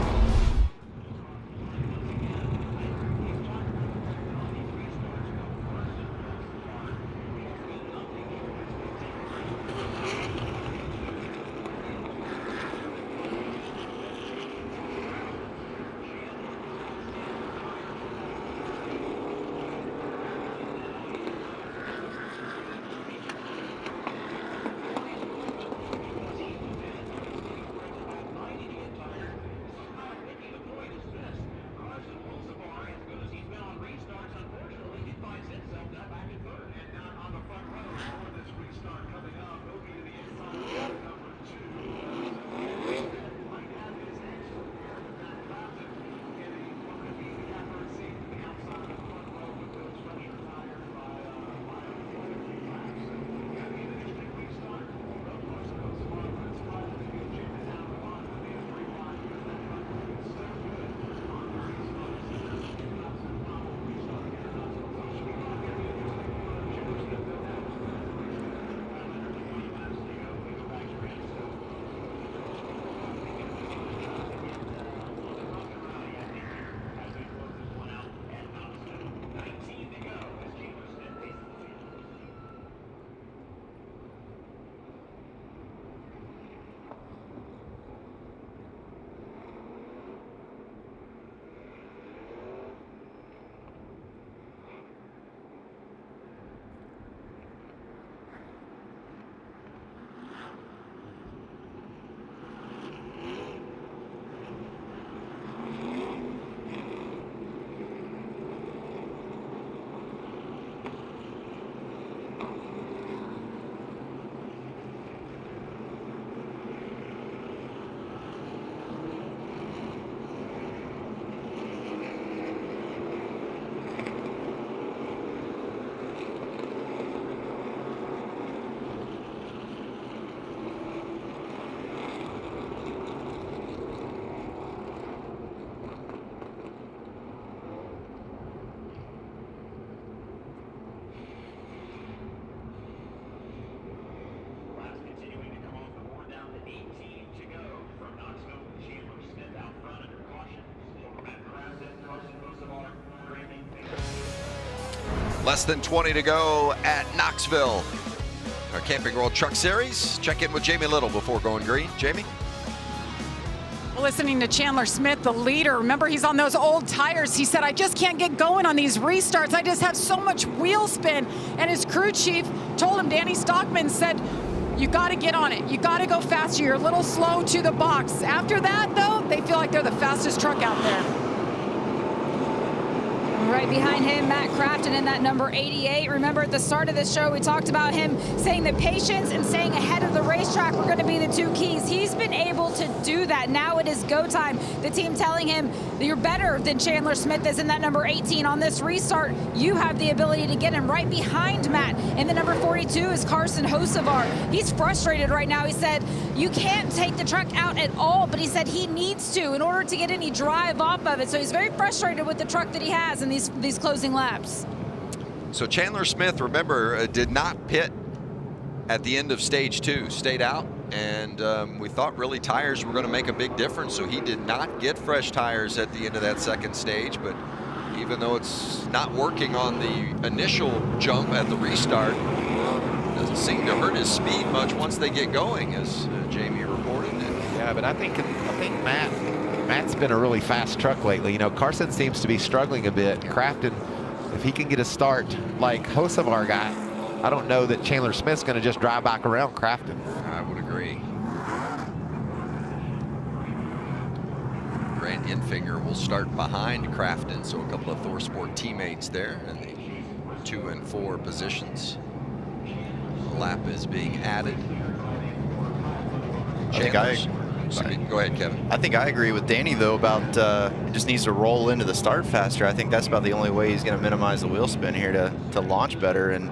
Less than 20 to go at Knoxville. Our Camping World Truck Series. Check in with Jamie Little before going green. Jamie? Listening to Chandler Smith, the leader. Remember, he's on those old tires. He said, I just can't get going on these restarts. I just have so much wheel spin. And his crew chief told him, Danny Stockman said, you got to get on it. You got to go faster. You're a little slow to the box. After that, though, they feel like they're the fastest truck out there. Right behind him, Matt Crafton in that number 88. Remember at the start of the show, we talked about him saying that patience and staying ahead of the racetrack were going to be the two keys. He's been able to do that. Now it is go time. The team telling him that you're better than Chandler Smith is in that number 18. On this restart, you have the ability to get him. Right behind Matt in the number 42 is Carson Hocevar. He's frustrated right now. He said, you can't take the truck out at all, but he said he needs to in order to get any drive off of it. So he's very frustrated with the truck that he has in these closing laps. So Chandler Smith, remember, did not pit at the end of stage 2, stayed out. And we thought really tires were going to make a big difference, so he did not get fresh tires at the end of that second stage. But even though it's not working on the initial jump at the restart, doesn't seem to hurt his speed much once they get going, as Jamie reported. Yeah, but I think Matt's been a really fast truck lately. You know, Carson seems to be struggling a bit. Crafton, if he can get a start like Hocevar got, I don't know that Chandler Smith's going to just drive back around Crafton. I would agree. Grant Enfinger will start behind Crafton, so a couple of ThorSport teammates there in the 2 and 4 positions. A lap is being added. Go ahead, Kevin. I think I agree with Danny, though, about he just needs to roll into the start faster. I think that's about the only way he's going to minimize the wheel spin here to launch better. And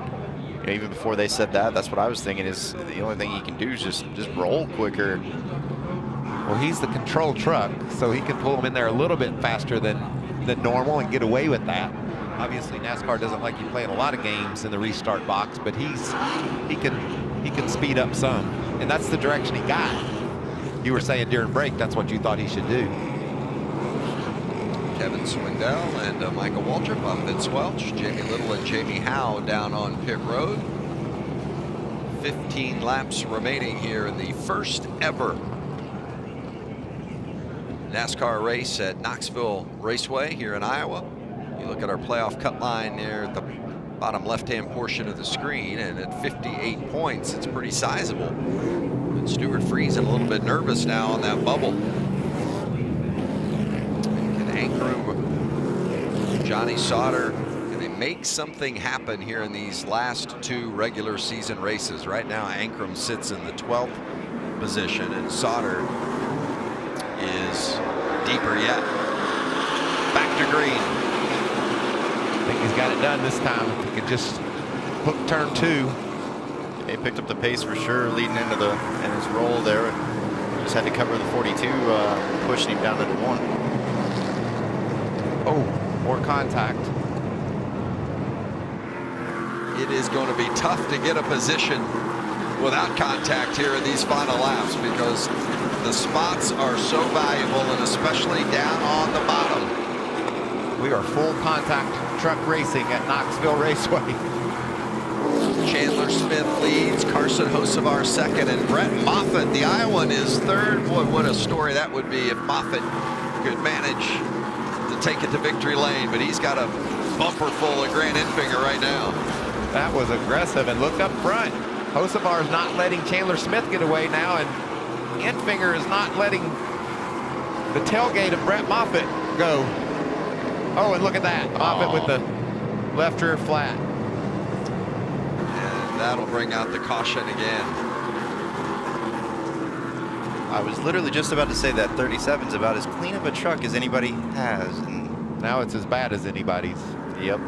you know, even before they said that, that's what I was thinking, is the only thing he can do is just roll quicker. Well, he's the control truck, so he can pull them in there a little bit faster than normal and get away with that. Obviously, NASCAR doesn't like you playing a lot of games in the restart box, but he can speed up some, and that's the direction he got. You were saying during break that's what you thought he should do. Kevin Swindell and Michael Waltrip. I'm Vince Welch. Jamie Little and Jamie Howe down on pit road. 15 laps remaining here in the first ever NASCAR race at Knoxville Raceway here in Iowa. You look at our playoff cut line there at the bottom left-hand portion of the screen, and at 58 points, it's pretty sizable. And Stuart freezing a little bit nervous now on that bubble. Can Ankrum, Johnny Sauter, can they make something happen here in these last 2 regular season races? Right now, Ankrum sits in the 12th position, and Sauter is deeper yet. Back to green. I think he's got it done this time. If he can just hook turn 2. He picked up the pace for sure, leading into his roll there. Just had to cover the 42, pushing him down into 1. Oh, more contact. It is going to be tough to get a position without contact here in these final laps, because the spots are so valuable, and especially down on the bottom. We are full contact truck racing at Knoxville Raceway. Chandler Smith leads, Carson Hocevar second, and Brett Moffitt, the Iowan, is third. Boy, what a story that would be if Moffitt could manage to take it to victory lane, but he's got a bumper full of Grant Enfinger right now. That was aggressive, and look up front. Hocevar is not letting Chandler Smith get away now, and Enfinger is not letting the tailgate of Brett Moffitt go. Oh, and look at that. Moffitt with the left rear flat. And that'll bring out the caution again. I was literally just about to say that 37's about as clean of a truck as anybody has. And now it's as bad as anybody's. Yep.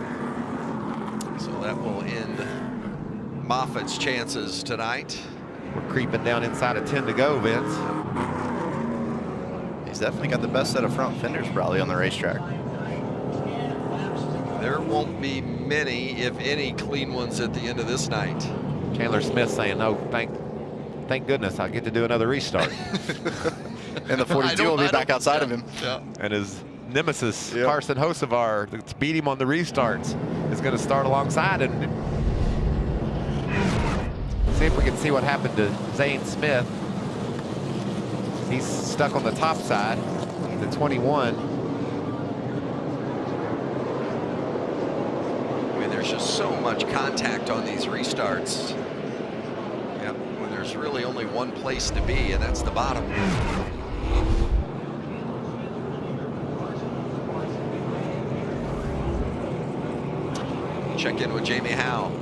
So that will end Moffitt's chances tonight. We're creeping down inside of 10 to go, Vince. He's definitely got the best set of front fenders probably on the racetrack. There won't be many, if any, clean ones at the end of this night. Chandler Smith saying, no, thank goodness I get to do another restart. And the 42 will be back outside of him. Yeah. And his nemesis, Carson Hocevar, that's beat him on the restarts, is going to start alongside him. See if we can see what happened to Zane Smith. He's stuck on the top side, the 21. There's just so much contact on these restarts. Yep, when there's really only one place to be, and that's the bottom. Check in with Jamie Howe.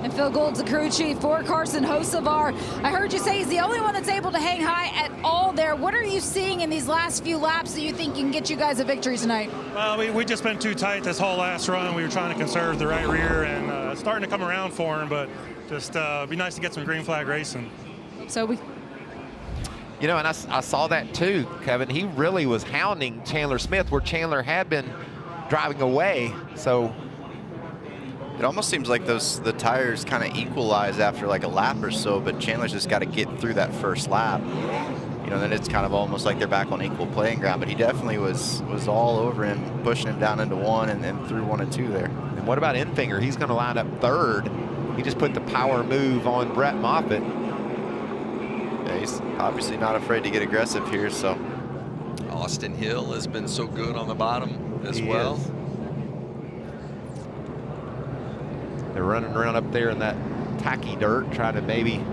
And Phil Gould's the crew chief for Carson Hocevar. I heard you say he's the only one that's able to hang high at all there. What are you seeing in these last few laps that you think can get you guys a victory tonight? Well, we just been too tight this whole last run. We were trying to conserve the right rear, and it's starting to come around for him, but just be nice to get some green flag racing. So we... You know, and I saw that too, Kevin. He really was hounding Chandler Smith where Chandler had been driving away. So It almost seems like the tires kind of equalize after like a lap or so, but Chandler's just got to get through that first lap. You know, then it's kind of almost like they're back on equal playing ground, but he definitely was all over him, pushing him down into 1 and then through 1 and 2 there. And what about Enfinger? He's going to line up 3rd. He just put the power move on Brett Moffitt. Yeah, he's obviously not afraid to get aggressive here, so. Austin Hill has been so good on the bottom as well. They're running around up there in that tacky dirt, trying to maybe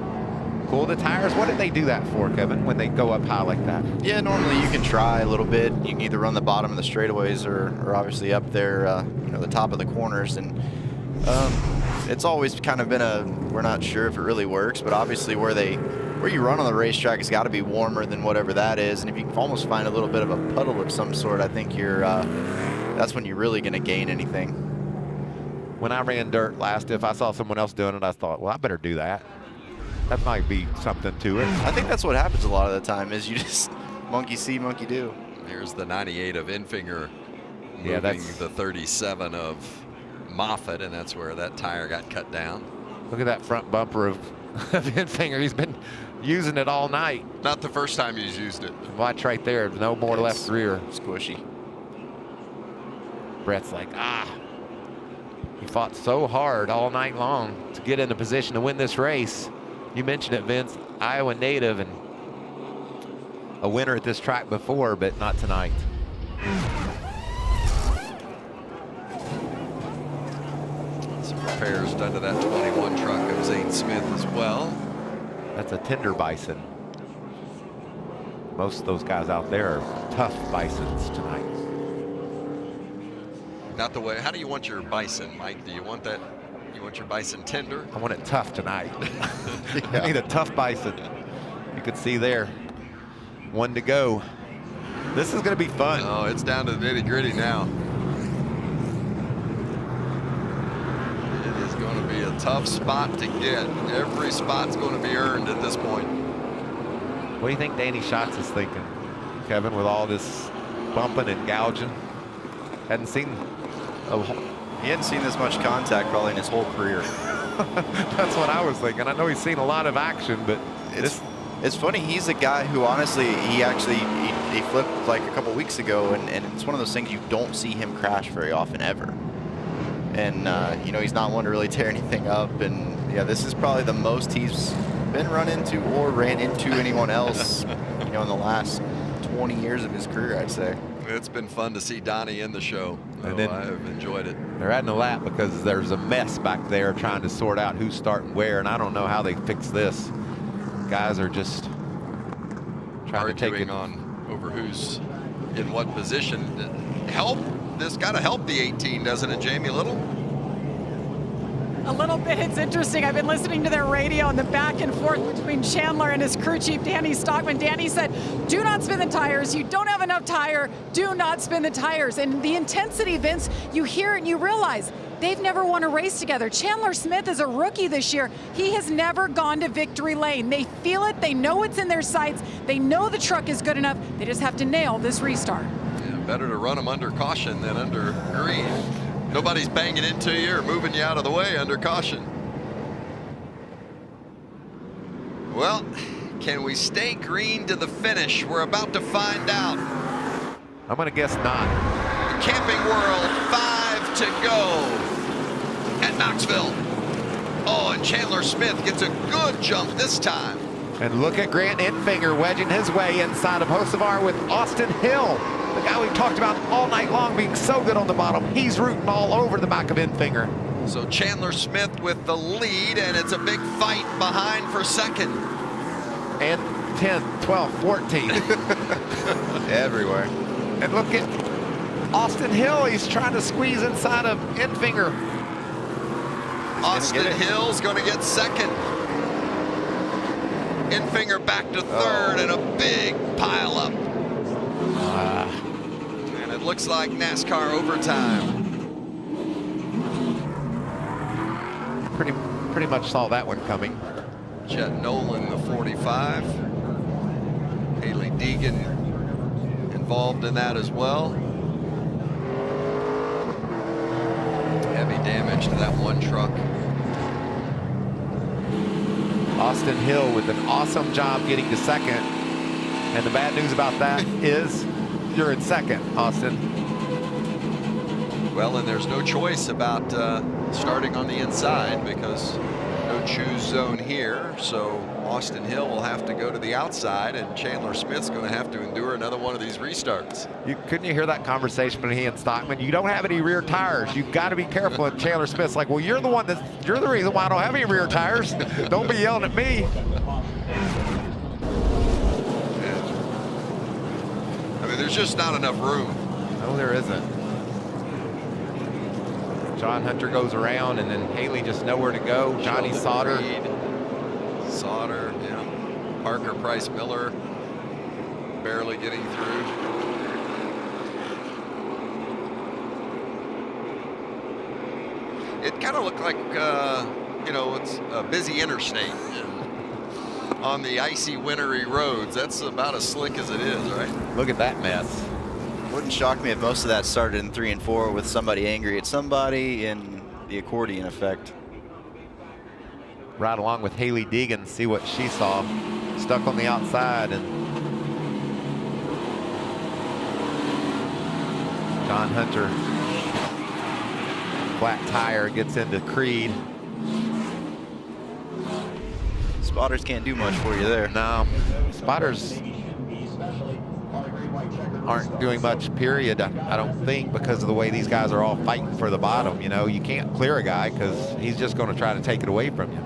cool the tires. What did they do that for, Kevin, when they go up high like that? Yeah, normally you can try a little bit. You can either run the bottom of the straightaways or obviously up there, you know, the top of the corners. And it's always kind of been we're not sure if it really works, but obviously where you run on the racetrack has got to be warmer than whatever that is. And if you can almost find a little bit of a puddle of some sort, I think that's when you're really going to gain anything. When I ran dirt last, if I saw someone else doing it, I thought, well, I better do that. That might be something to it. I think that's what happens a lot of the time is you just monkey see, monkey do. Here's the 98 of Enfinger. Yeah, moving the 37 of Moffitt, and that's where that tire got cut down. Look at that front bumper of Enfinger. He's been using it all night. Not the first time he's used it. Watch right there. No more left rear. Squishy. Brett's like, he fought so hard all night long to get in a position to win this race. You mentioned it, Vince, Iowa native and a winner at this track before, but not tonight. Some repairs done to that 21 truck of Zane Smith as well. That's a tender bison. Most of those guys out there are tough bisons tonight. Not the way. How do you want your bison, Mike? Do you want that? You want your bison tender? I want it tough tonight. I need a tough bison. You could see there. 1 to go. This is going to be fun. Oh, it's down to the nitty gritty now. It is going to be a tough spot to get. Every spot's going to be earned at this point. What do you think Danny Schatz is thinking, Kevin, with all this bumping and gouging? Hadn't seen. He hadn't seen this much contact probably in his whole career. That's what I was thinking. I know he's seen a lot of action, but it's funny. He's a guy who honestly, he flipped like a couple weeks ago, and it's one of those things you don't see him crash very often ever. And you know, he's not one to really tear anything up. And yeah, this is probably the most he's been run into or ran into anyone else, you know, in the last 20 years of his career, I'd say. It's been fun to see Donnie in the show. And then I've enjoyed it. They're adding a lap because there's a mess back there trying to sort out who's starting where, and I don't know how they fix this. Guys are just trying to take it on over who's in what position. Help. This got to help the 18, doesn't it, Jamie Little? A little bit. It's interesting. I've been listening to their radio and the back and forth between Chandler and his crew chief, Danny Stockman. Danny said, do not spin the tires. You don't have enough tire. Do not spin the tires. And the intensity, Vince, you hear it and you realize they've never won a race together. Chandler Smith is a rookie this year. He has never gone to victory lane. They feel it. They know it's in their sights. They know the truck is good enough. They just have to nail this restart. Yeah, better to run them under caution than under green. Nobody's banging into you or moving you out of the way under caution. Well, can we stay green to the finish? We're about to find out. I'm going to guess not. Camping World, 5 to go at Knoxville. Oh, and Chandler Smith gets a good jump this time. And look at Grant Enfinger wedging his way inside of Hocevar with Austin Hill. The guy we've talked about all night long being so good on the bottom. He's rooting all over the back of Enfinger. So Chandler Smith with the lead, and it's a big fight behind for second. And 10, 12, 14. Everywhere. And look at Austin Hill. He's trying to squeeze inside of Enfinger. Austin Hill's going to get second. Enfinger back to third, and a big pile up. And it looks like NASCAR overtime. Pretty much saw that one coming. Chet Nolan, the 45. Haley Deegan involved in that as well. heavy damage to that one truck. Austin Hill with an awesome job getting to second. And the bad news about that is you're in second, Austin. Well, and there's no choice about starting on the inside because no choose zone here. So Austin Hill will have to go to the outside, and Chandler Smith's going to have to endure another one of these restarts. Couldn't you hear that conversation between he and Stockman? You don't have any rear tires. You've got to be careful. And Chandler Smith's like, well, you're the reason why I don't have any rear tires. Don't be yelling at me. I mean, there's just not enough room. No, there isn't. John Hunter goes around, and then Haley just nowhere to go. Johnny Sauter. Sauter, yeah. Parker Price Miller barely getting through. It kind of looked like, you know, it's a busy interstate on the icy, wintry roads. That's about as slick as it is, right? Look at that mess. Wouldn't shock me if most of that started in 3 and 4 with somebody angry at somebody in the accordion effect. Right along with Haley Deegan, see what she saw. Stuck on the outside, and John Hunter, flat tire, gets into Creed. Spotters can't do much for you there. No, spotters aren't doing much, period, I don't think, because of the way these guys are all fighting for the bottom. You know, you can't clear a guy because he's just going to try to take it away from you.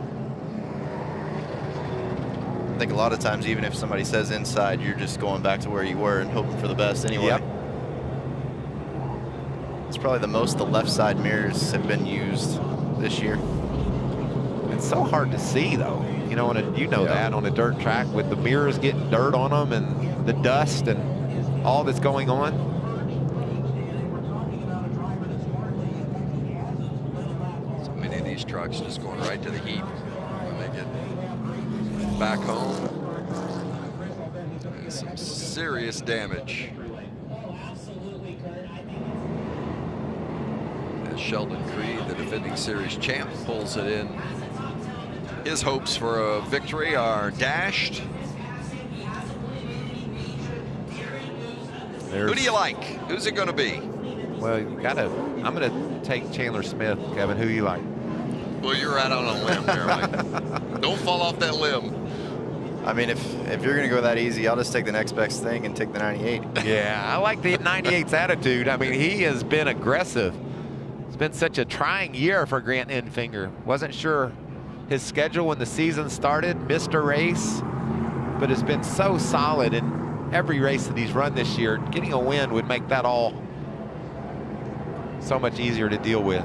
I think a lot of times, even if somebody says inside, you're just going back to where you were and hoping for the best anyway. Yep. It's probably the most the left side mirrors have been used this year. It's so hard to see, though. You know, that on a dirt track with the mirrors getting dirt on them and the dust and all that's going on. So many of these trucks just going right to the heat when they get back home. And some serious damage. As Sheldon Creed, the defending series champ, pulls it in. His hopes for a victory are dashed. Who do you like? Who's it going to be? Well, I'm going to take Chandler Smith, Kevin. Who you like? Well, you're right on a limb there, Mike. Don't fall off that limb. I mean, if you're going to go that easy, I'll just take the next best thing and take the 98. Yeah, I like the 98's attitude. I mean, he has been aggressive. It's been such a trying year for Grant Enfinger. Wasn't sure his schedule when the season started, missed a race, but it's been so solid in every race that he's run this year. Getting a win would make that all so much easier to deal with.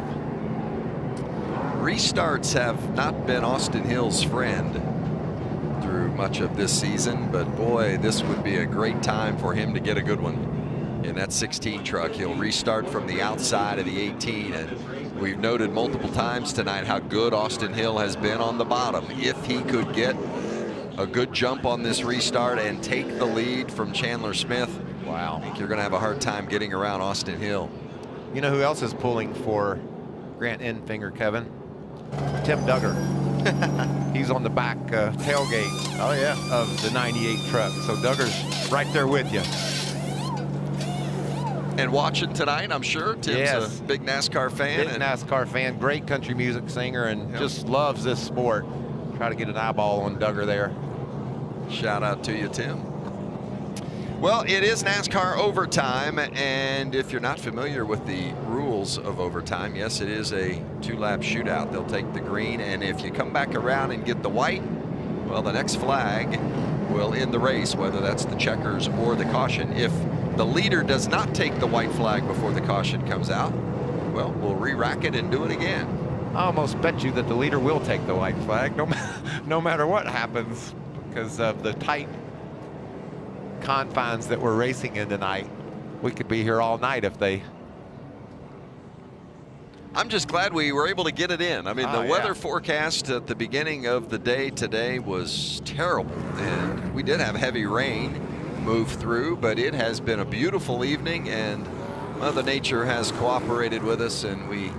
Restarts have not been Austin Hill's friend through much of this season, but boy, this would be a great time for him to get a good one. In that 16 truck, he'll restart from the outside of the 18, and we've noted multiple times tonight how good Austin Hill has been on the bottom. If he could get a good jump on this restart and take the lead from Chandler Smith, wow, I think you're going to have a hard time getting around Austin Hill. You know who else is pulling for Grant Enfinger, Kevin? Tim Duggar. He's on the back tailgate of the 98 truck. So Duggar's right there with you. And watching tonight, I'm sure. Tim's a big NASCAR fan. Big NASCAR fan, great country music singer, and just loves this sport. Try to get an eyeball on Duggar there. Shout out to you, Tim. Well, it is NASCAR overtime, and if you're not familiar with the rules of overtime, yes, it is a 2-lap shootout. They'll take the green, and if you come back around and get the white, well, the next flag will end the race, whether that's the checkers or the caution. If the leader does not take the white flag before the caution comes out, well, we'll re-rack it and do it again. I almost bet you that the leader will take the white flag, no matter what happens, because of the tight confines that we're racing in tonight. We could be here all night if they... I'm just glad we were able to get it in. I mean, the weather forecast at the beginning of the day today was terrible, and we did have heavy rain move through, but it has been a beautiful evening, and Mother Nature has cooperated with us, and we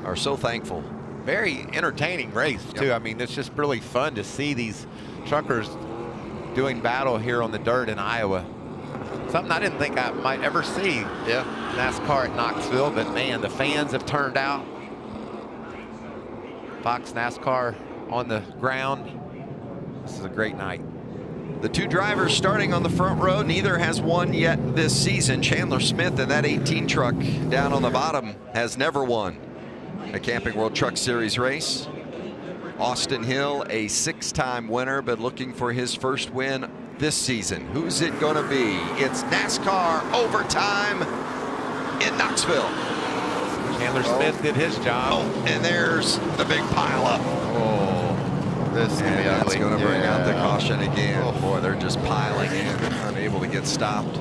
are so thankful. Very entertaining race, too. I mean, it's just really fun to see these truckers doing battle here on the dirt in Iowa. Something I didn't think I might ever see. Yeah. NASCAR at Knoxville, but man, the fans have turned out. Fox NASCAR on the ground. This is a great night. The two drivers starting on the front row, neither has won yet this season. Chandler Smith in that 18 truck down on the bottom has never won a Camping World Truck Series race. Austin Hill, a 6-time winner, but looking for his first win this season. Who's it going to be? It's NASCAR overtime in Knoxville. Chandler Smith did his job. Oh, and there's the big pileup. Oh, this is And that's ugly. going to bring out the Yeah. caution again. Oh. Boy, they're just piling in, unable to get stopped.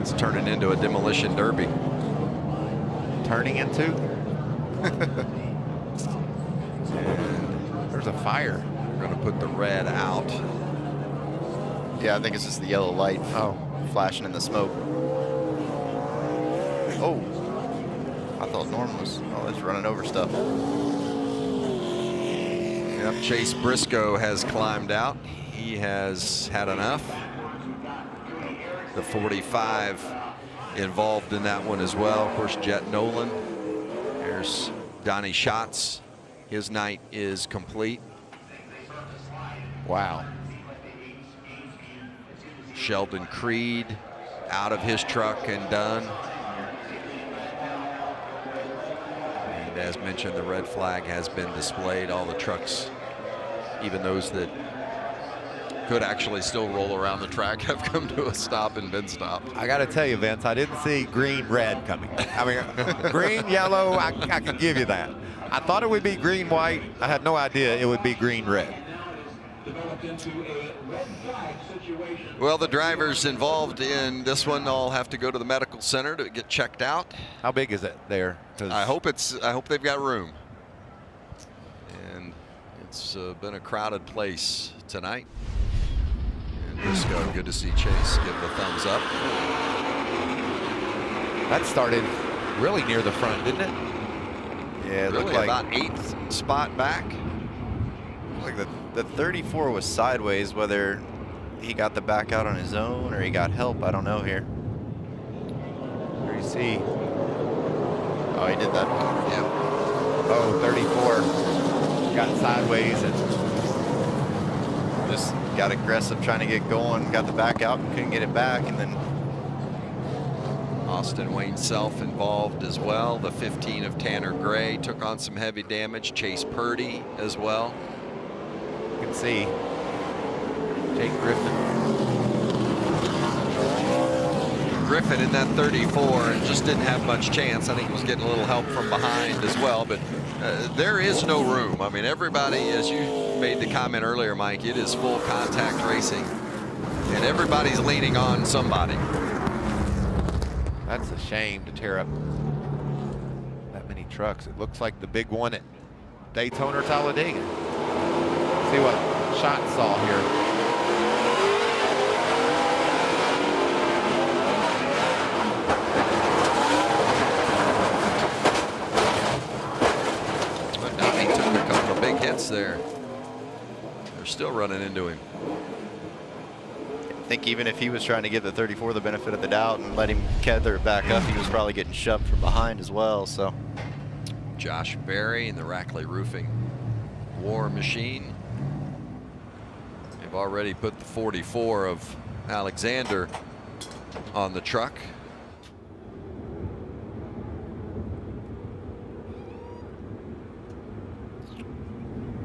It's turning into a demolition derby. Turning into. There's a fire. We're going to put the red out. Yeah, I think it's just the yellow light flashing in the smoke. Oh, I thought Norm was it's running over stuff. Yep, Chase Briscoe has climbed out. He has had enough. The 45 involved in that one as well. Of course, Jet Nolan. There's Donnie Schatz. His night is complete. Wow. Sheldon Creed out of his truck and done. And as mentioned, the red flag has been displayed. All the trucks, even those that could actually still roll around the track, have come to a stop and been stopped. I got to tell you, Vince, I didn't see green, red coming. I mean, green, yellow, I can give you that. I thought it would be green, white. I had no idea it would be green, red. Well, the drivers involved in this one all have to go to the medical center to get checked out. How big is it there? I hope they've got room. And it's been a crowded place tonight. And Briscoe, good to see Chase give the thumbs up. That started really near the front, didn't it? Yeah, it Really looked like about 8th spot back. like the 34 was sideways. Whether he got the back out on his own or he got help, I don't know here. Here you see. Oh, he did that. Yeah. Oh, 34 got sideways and Just got aggressive trying to get going, got the back out, couldn't get it back, and then Austin Wayne Self involved as well. The 15 of Tanner Gray took on some heavy damage. Chase Purdy as well. you can see Jake Griffin. Griffin in that 34 and just didn't have much chance. I think he was getting a little help from behind as well, but there is no room. I mean, everybody, as you made the comment earlier, Mike, it is full contact racing and everybody's leaning on somebody. That's a shame to tear up that many trucks. It looks like the big one at Daytona or Talladega. See what Schatz saw here. There. They're still running into him. I think even if he was trying to give the 34 the benefit of the doubt and let him tether it back up, he was probably getting shoved from behind as well. So Josh Berry and the Rackley Roofing War Machine. They've already put the 44 of Alexander on the truck.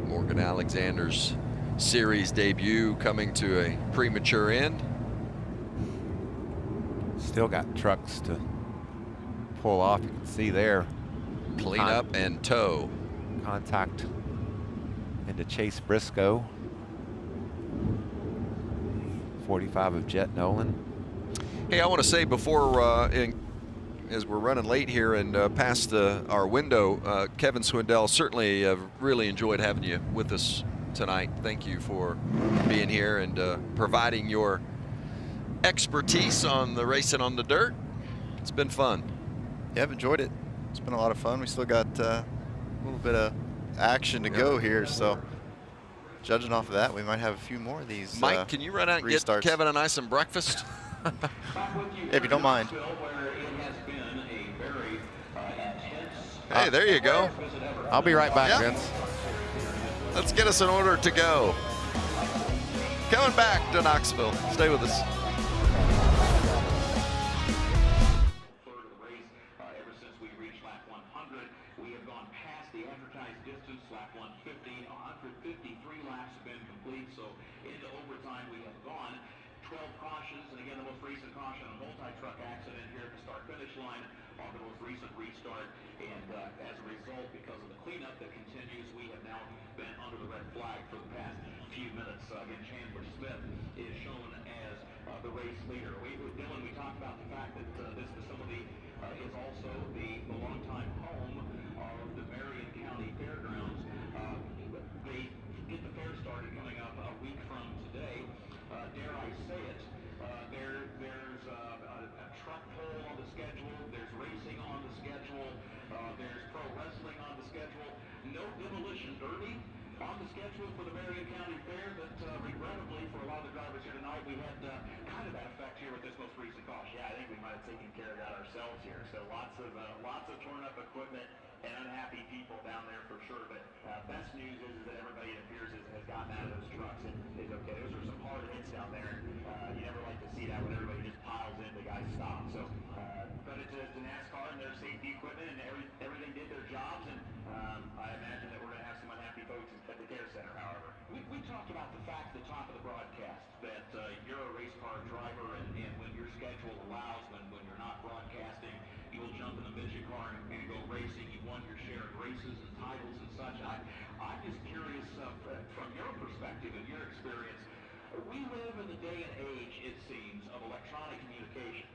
Morgan Alexander's series debut coming to a premature end. Still got trucks to pull off. You can see there. Clean up and tow. Contact into Chase Briscoe. 45 of Jet Nolan. Hey, I want to say before, as we're running late here and past our window, Kevin Swindell, certainly really enjoyed having you with us tonight. Thank you for being here and providing your expertise on the racing on the dirt. It's been fun. yeah, I've enjoyed it. It's been a lot of fun. We still got little bit of action to go here. So judging off of that, we might have a few more of these. Mike, can you run out and get restarts. Kevin and I some breakfast? If you don't mind. Hey, there you go. I'll be right back, Yeah. Vince. Let's get us an order to go. Coming back to Knoxville. Stay with us. Third of the race, ever since we reached lap 100, we have gone past the advertised distance, lap 150. 153 laps have been complete, so into overtime we have gone. 12 cautions, and again, the most recent caution, a multi-truck accident here at the start-finish line on the most recent restart. And as a result, because of the cleanup that continues, we have now been under the red flag for the past few minutes. Again, Chandler Smith is shown as the race leader. Dylan, we talked about the fact that this facility is also the longtime home of the Marion County Fairgrounds. They get the fair started coming up a week from today. Dare I say it, there's a truck pull on the schedule, there's racing on the schedule, there's pro wrestling on the schedule, no demolition derby on the schedule for the Marion County Fair, but regrettably for a lot of the drivers here tonight, we had kind of that effect here with this most recent caution. Yeah, I think we might have taken care of that ourselves here. So lots of torn up equipment and unhappy people down there for sure. But best news is that everybody, it appears, has gotten out of those trucks and is okay. Those are some hard hits down there. You never like to see that when everybody just piles in, the guys stop. So credit to NASCAR and their safety equipment, and everything did their jobs. And I imagine that we're going to have some unhappy folks at the care center, however. We talked about the fact at the top of the broadcast that you're a race car driver, and when your schedule allows, when you're not broadcasting, you will jump in the midget car and go racing. You won your share of races and titles and such. I'm just curious from your perspective and your experience. We live in the day and age, it seems, of electronic communication.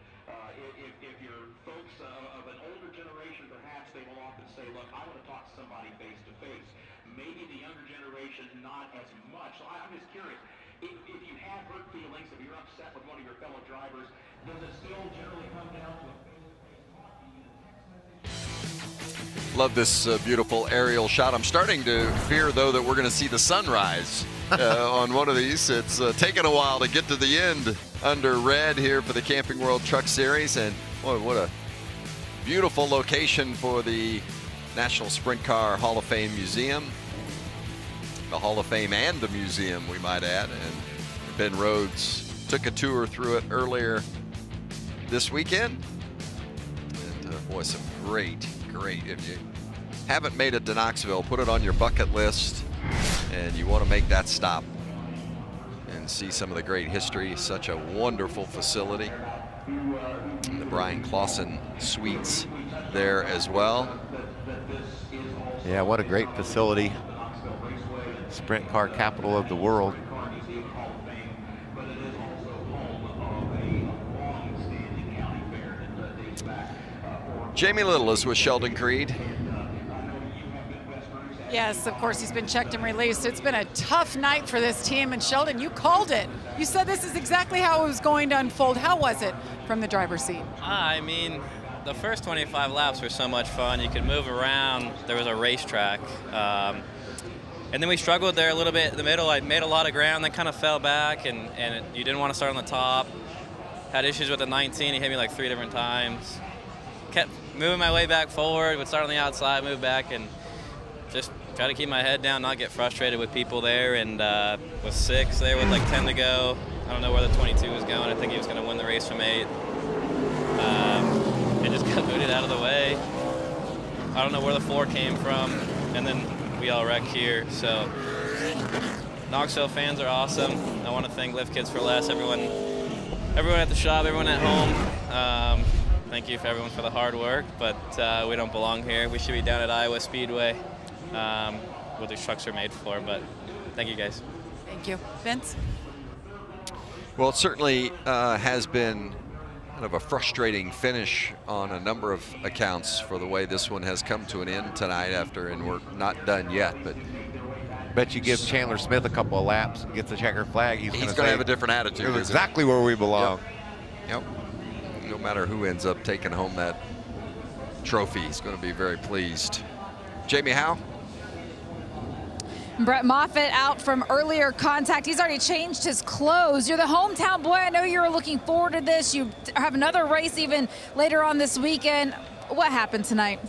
If you're folks of an older generation, perhaps they will often say, look, I want to talk to somebody face to face. Maybe the younger generation, not as much. So I'm just curious, if you have hurt feelings, if you're upset with one of your fellow drivers, does it still generally come down to a Love this beautiful aerial shot. I'm starting to fear, though, that we're going to see the sunrise on one of these. It's taken a while to get to the end under red here for the Camping World Truck Series. And boy, what a beautiful location for the National Sprint Car Hall of Fame Museum. The Hall of Fame and the museum, we might add. And Ben Rhodes took a tour through it earlier this weekend. And boy, some great. If you haven't made it to Knoxville, put it on your bucket list, and you want to make that stop and see some of the great history. Such a wonderful facility. And the Brian Clausen Suites there as well. Yeah, what a great facility. Sprint car capital of the world. Jamie Little is with Sheldon Creed. Yes, of course, he's been checked and released. It's been a tough night for this team, and Sheldon, you called it. You said this is exactly how it was going to unfold. How was it from the driver's seat? I mean, the first 25 laps were so much fun. You could move around. There was a racetrack. And then we struggled there a little bit in the middle. I made a lot of ground, then kind of fell back, and you didn't want to start on the top. Had issues with the 19. He hit me like 3 different times. Kept moving my way back forward, would start on the outside, move back, and just try to keep my head down, not get frustrated with people there. And with 6 there with like 10 to go, I don't know where the 22 was going. I think he was going to win the race from 8. It just got booted out of the way. I don't know where the 4 came from, and then we all wrecked here. So Knoxville fans are awesome. I want to thank Lift Kids for Less, everyone at the shop, everyone at home. Thank you for everyone for the hard work, but we don't belong here. We should be down at Iowa Speedway, what these trucks are made for, but thank you guys. Thank you. Vince? Well, it certainly has been kind of a frustrating finish on a number of accounts for the way this one has come to an end tonight and we're not done yet, but Bet you give Chandler Smith a couple of laps and gets the checker flag, he's going to have a different attitude. Exactly where we belong. Yep. No matter who ends up taking home that trophy, he's going to be very pleased. Jamie Howe? Brett Moffitt out from earlier contact. He's already changed his clothes. You're the hometown boy. I know you were looking forward to this. You have another race even later on this weekend. What happened tonight?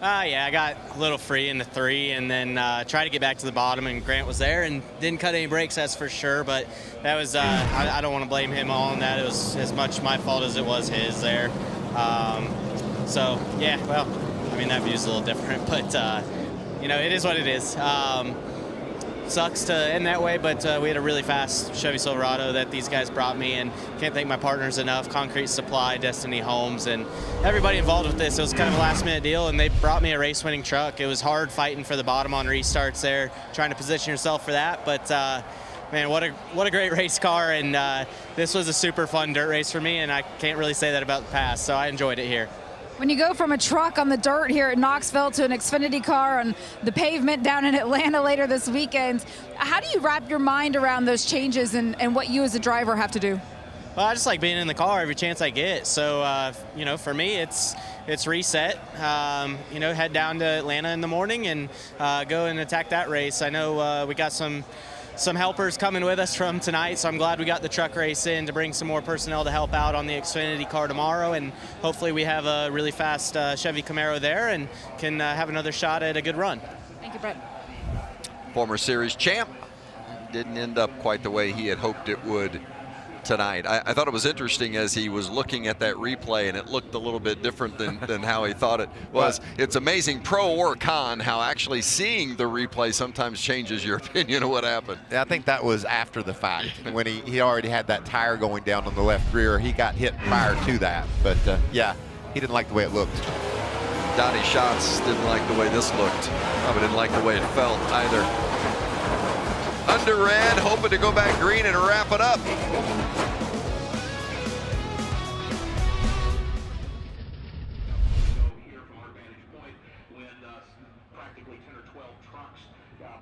Yeah, I got a little free in the 3 and then tried to get back to the bottom, and Grant was there and didn't cut any brakes, that's for sure. But that was, I don't want to blame him on that. It was as much my fault as it was his there. So, yeah, well, I mean, that view's a little different, but, you know, it is what it is. Sucks to end that way, but we had a really fast Chevy Silverado that these guys brought me, and can't thank my partners enough, Concrete Supply, Destiny Homes, and everybody involved with this. It was kind of a last-minute deal, and they brought me a race-winning truck. It was hard fighting for the bottom on restarts there, trying to position yourself for that, but man, what a great race car, and this was a super fun dirt race for me, and I can't really say that about the past, so I enjoyed it here. When you go from a truck on the dirt here at Knoxville to an Xfinity car on the pavement down in Atlanta later this weekend, how do you wrap your mind around those changes and what you as a driver have to do? Well, I just like being in the car every chance I get. So, you know, for me, it's reset. You know, head down to Atlanta in the morning and go and attack that race. I know we got some helpers coming with us from tonight, so I'm glad we got the truck race in to bring some more personnel to help out on the Xfinity car tomorrow, and hopefully we have a really fast Chevy Camaro there and can have another shot at a good run. Thank you, Brett. Former series champ. Didn't end up quite the way he had hoped it would tonight. I thought it was interesting as he was looking at that replay, and it looked a little bit different than how he thought it was. It's amazing, pro or con, how actually seeing the replay sometimes changes your opinion of what happened. Yeah, I think that was after the fact when he already had that tire going down on the left rear. He got hit prior to that, but yeah, he didn't like the way it looked. Donnie Schatz didn't like the way this looked. Probably didn't like the way it felt either. Under red, hoping to go back green and wrap it up. Here from our vantage point, when practically 10 or 12 trucks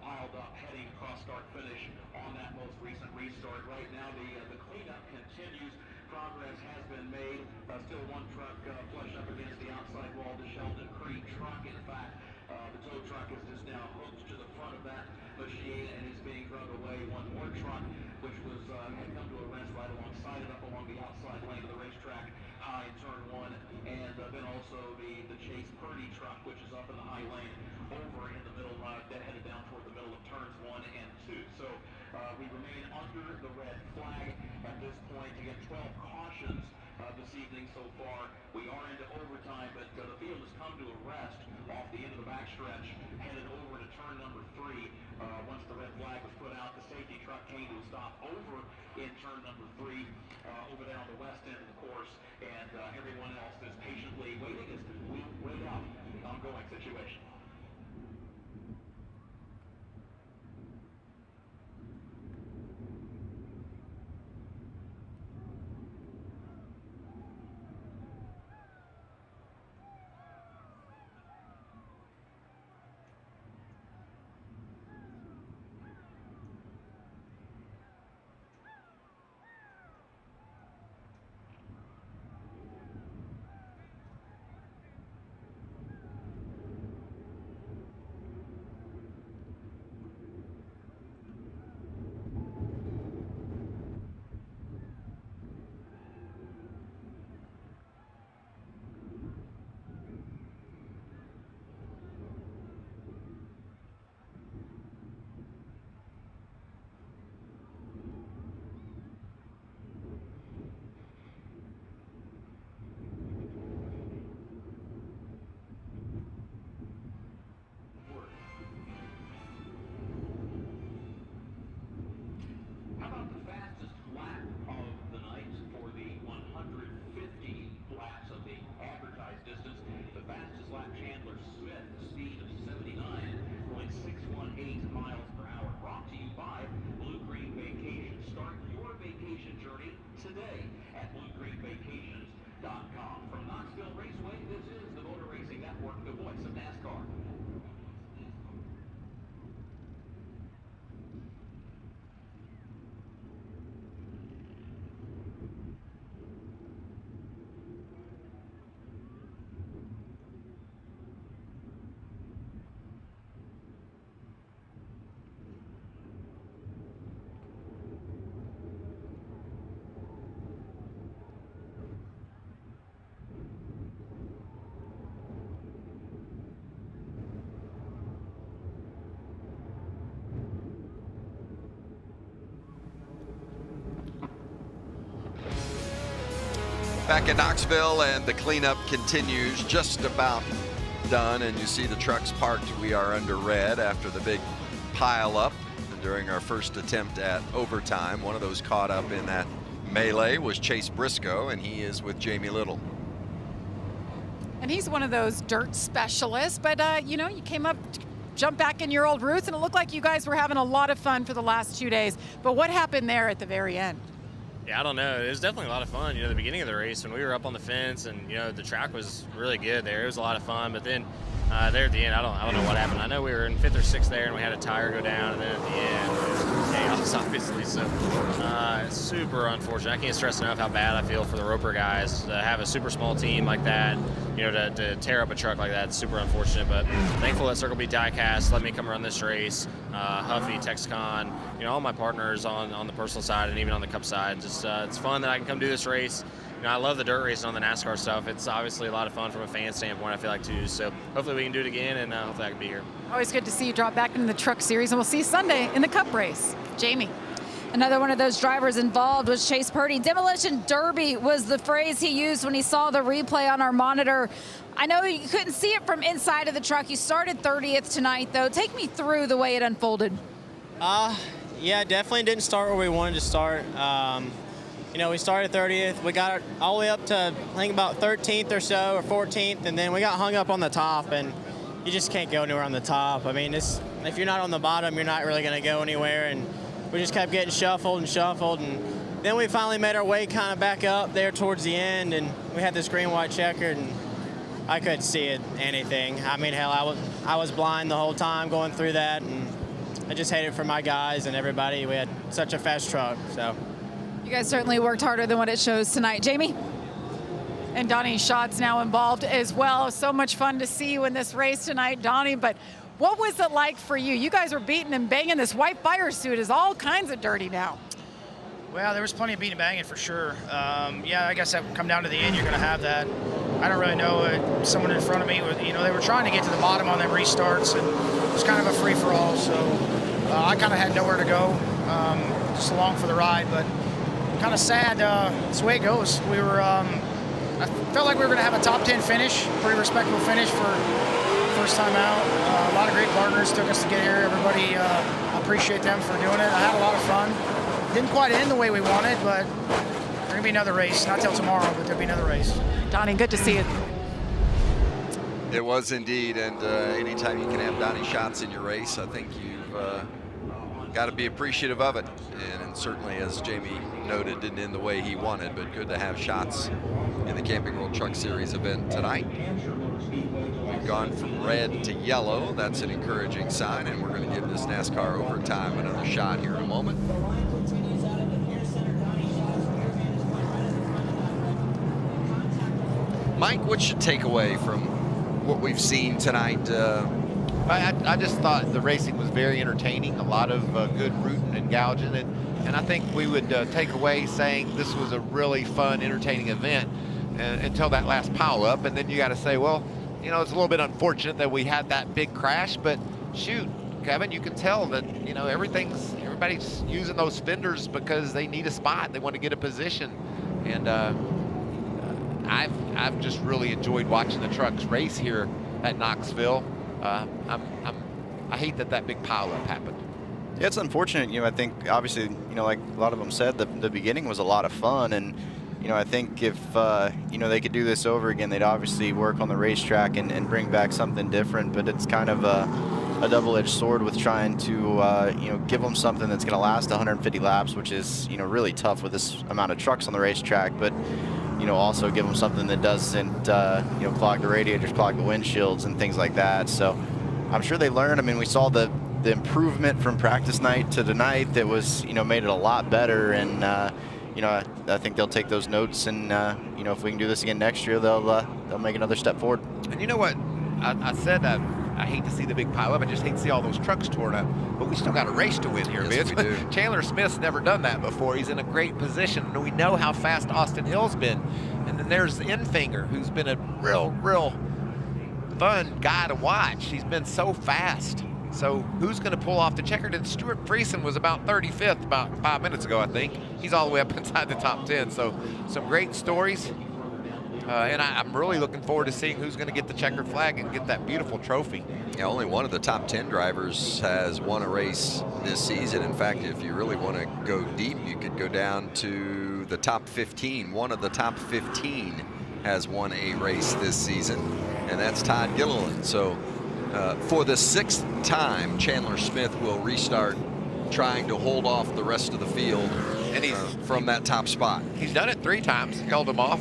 piled up heading across start finish on that most recent restart. Right now, the cleanup continues. Progress has been made. Still one truck flushed up against the outside wall, the Sheldon Creek truck. In fact, the tow truck is just now hooked to the front of that machine and is being drug away. One more truck, which was had come to a rest right alongside it, up along the outside lane of the racetrack, high in turn 1, and then also the Chase Purdy truck, which is up in the high lane, over in the middle, headed down toward the middle of turns 1 and 2. So we remain under the red flag at this point. Again, 12 cautions this evening so far. We are into overtime, but the field has come to a rest off the end of the backstretch, headed over to turn number 3. Once the red flag was put out, the safety truck came to a stop over in turn number 3, over there on the west end of the course, and everyone else is patiently waiting as we wait out the ongoing situation. How about the fastest lap of the night for the 150 laps of the advertised distance? The fastest lap, Chandler Smith, a speed of 79.618 miles per hour. Brought to you by Blue Green Vacations. Start your vacation journey today at bluegreenvacations.com. From Knoxville Raceway, this is the Motor Racing Network, the voice of NASCAR. Back in Knoxville, and the cleanup continues, just about done, and you see the trucks parked. We are under red after the big pile up during our first attempt at overtime. One of those caught up in that melee was Chase Briscoe, and he is with Jamie Little. And he's one of those dirt specialists, but you know, you came up, jumped back in your old roots, and it looked like you guys were having a lot of fun for the last 2 days. But what happened there at the very end? Yeah, I don't know. It was definitely a lot of fun. You know, the beginning of the race when we were up on the fence, and you know, the track was really good there. It was a lot of fun. But then there at the end, I don't know what happened. I know we were in 5th or 6th there, and we had a tire go down, and then at the end, it was chaos, obviously. So it's super unfortunate. I can't stress enough how bad I feel for the Roper guys to have a super small team like that. You know, to tear up a truck like that, it's super unfortunate. But thankful that Circle B Diecast let me come run this race. Huffy, Texcon, you know, all my partners on the personal side and even on the Cup side. Just it's fun that I can come do this race. You know, I love the dirt racing on the NASCAR stuff. It's obviously a lot of fun from a fan standpoint, I feel like, too. So hopefully we can do it again, and hopefully I can be here. Always good to see you drop back into the Truck Series, and we'll see you Sunday in the Cup race. Jamie. Another one of those drivers involved was Chase Purdy. Demolition Derby was the phrase he used when he saw the replay on our monitor. I know you couldn't see it from inside of the truck. You started 30th tonight, though. Take me through the way it unfolded. Yeah, definitely didn't start where we wanted to start. You know, we started 30th. We got all the way up to, I think, about 13th or so, or 14th, and then we got hung up on the top, and you just can't go anywhere on the top. I mean, if you're not on the bottom, you're not really going to go anywhere, and we just kept getting shuffled, and then we finally made our way kind of back up there towards the end, and we had this green-white checkered, and I couldn't see anything. I mean, hell, I was blind the whole time going through that, and I just hated it for my guys and everybody. We had such a fast truck, so. You guys certainly worked harder than what it shows tonight. Jamie? And Donnie Schott's now involved as well. So much fun to see you in this race tonight, Donnie, but what was it like for you? You guys were beating and banging. This white fire suit is all kinds of dirty now. Well, there was plenty of beating and banging for sure. Yeah, I guess that would come down to the end. You're going to have that. I don't really know. Someone in front of me, you know, they were trying to get to the bottom on them restarts, and it was kind of a free-for-all. So I kind of had nowhere to go, just along for the ride. But kind of sad. It's the way it goes. We were. I felt like we were going to have a top 10 finish, pretty respectable finish for first time out. A lot of great partners took us to get here. Everybody, I appreciate them for doing it. I had a lot of fun. Didn't quite end the way we wanted, but there's going to be another race. Not till tomorrow, but there'll be another race. Donnie, good to see you. It was indeed, and anytime you can have Donnie Schatz in your race, I think you've got to be appreciative of it. And certainly, as Jamie noted, didn't end the way he wanted, but good to have Schatz in the Camping World Truck Series event tonight. We've gone from red to yellow. That's an encouraging sign, and we're going to give this NASCAR overtime another shot here in a moment. Mike, what's your takeaway from what we've seen tonight? I just thought the racing was very entertaining, a lot of good rooting and gouging, and I think we would take away saying this was a really fun, entertaining event until that last pile up, and then you got to say, well, you know, it's a little bit unfortunate that we had that big crash, but shoot, Kevin, you can tell that, you know, everybody's using those fenders because they need a spot, they want to get a position, and I've just really enjoyed watching the trucks race here at Knoxville. I hate that big pileup happened. Yeah, it's unfortunate. You know, I think obviously, you know, like a lot of them said, the beginning was a lot of fun, and you know, I think if you know, they could do this over again, they'd obviously work on the racetrack and bring back something different. But it's kind of a double-edged sword with trying to you know, give them something that's going to last 150 laps, which is, you know, really tough with this amount of trucks on the racetrack. But you know, also give them something that doesn't you know, clog the radiators, clog the windshields, and things like that. So I'm sure they learned. I mean, we saw the improvement from practice night to tonight that was, you know, made it a lot better, and you know, I think they'll take those notes, and you know, if we can do this again next year, they'll make another step forward. And you know what, I said I hate to see the big pile up. I just hate to see all those trucks torn up. But we still got a race to win here, yes, Vince. We do. Chandler Smith's never done that before. He's in a great position, and we know how fast Austin Hill's been. And then there's Enfinger, who's been a real fun guy to watch. He's been so fast. So who's going to pull off the checkered? And Stuart Friesen was about 35th about 5 minutes ago, I think. He's all the way up inside the top 10. So some great stories. And I'm really looking forward to seeing who's going to get the checkered flag and get that beautiful trophy. Yeah, only one of the top 10 drivers has won a race this season. In fact, if you really want to go deep, you could go down to the top 15. One of the top 15 has won a race this season, and that's Todd Gilliland. So for the 6th time, Chandler Smith will restart trying to hold off the rest of the field and from that top spot. He's done it 3 times, held him off.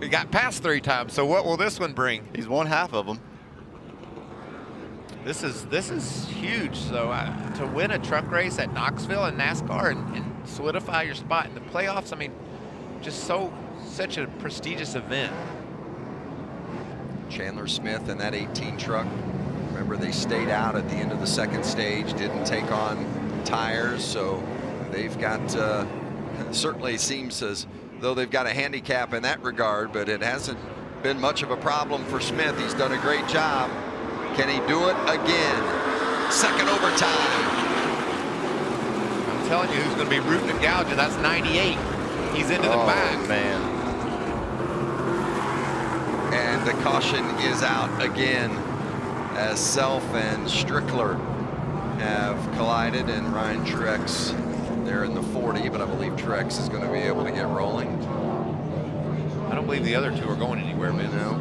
He got past 3 times, so what will this one bring? He's won half of them. This is huge. So to win a truck race at Knoxville and NASCAR and solidify your spot in the playoffs, I mean, just such a prestigious event. Chandler Smith and that 18 truck. Remember, they stayed out at the end of the 2nd stage, didn't take on tires, so they've got, certainly seems as though they've got a handicap in that regard, but it hasn't been much of a problem for Smith. He's done a great job. Can he do it again? Second overtime. I'm telling you, who's going to be rooting and gouging? That's 98. He's into the back. Man. And the caution is out again as Self and Strickler have collided, and Ryan Truex there in the 40, but I believe Truex is going to be able to get rolling. I don't believe the other 2 are going anywhere, man. No.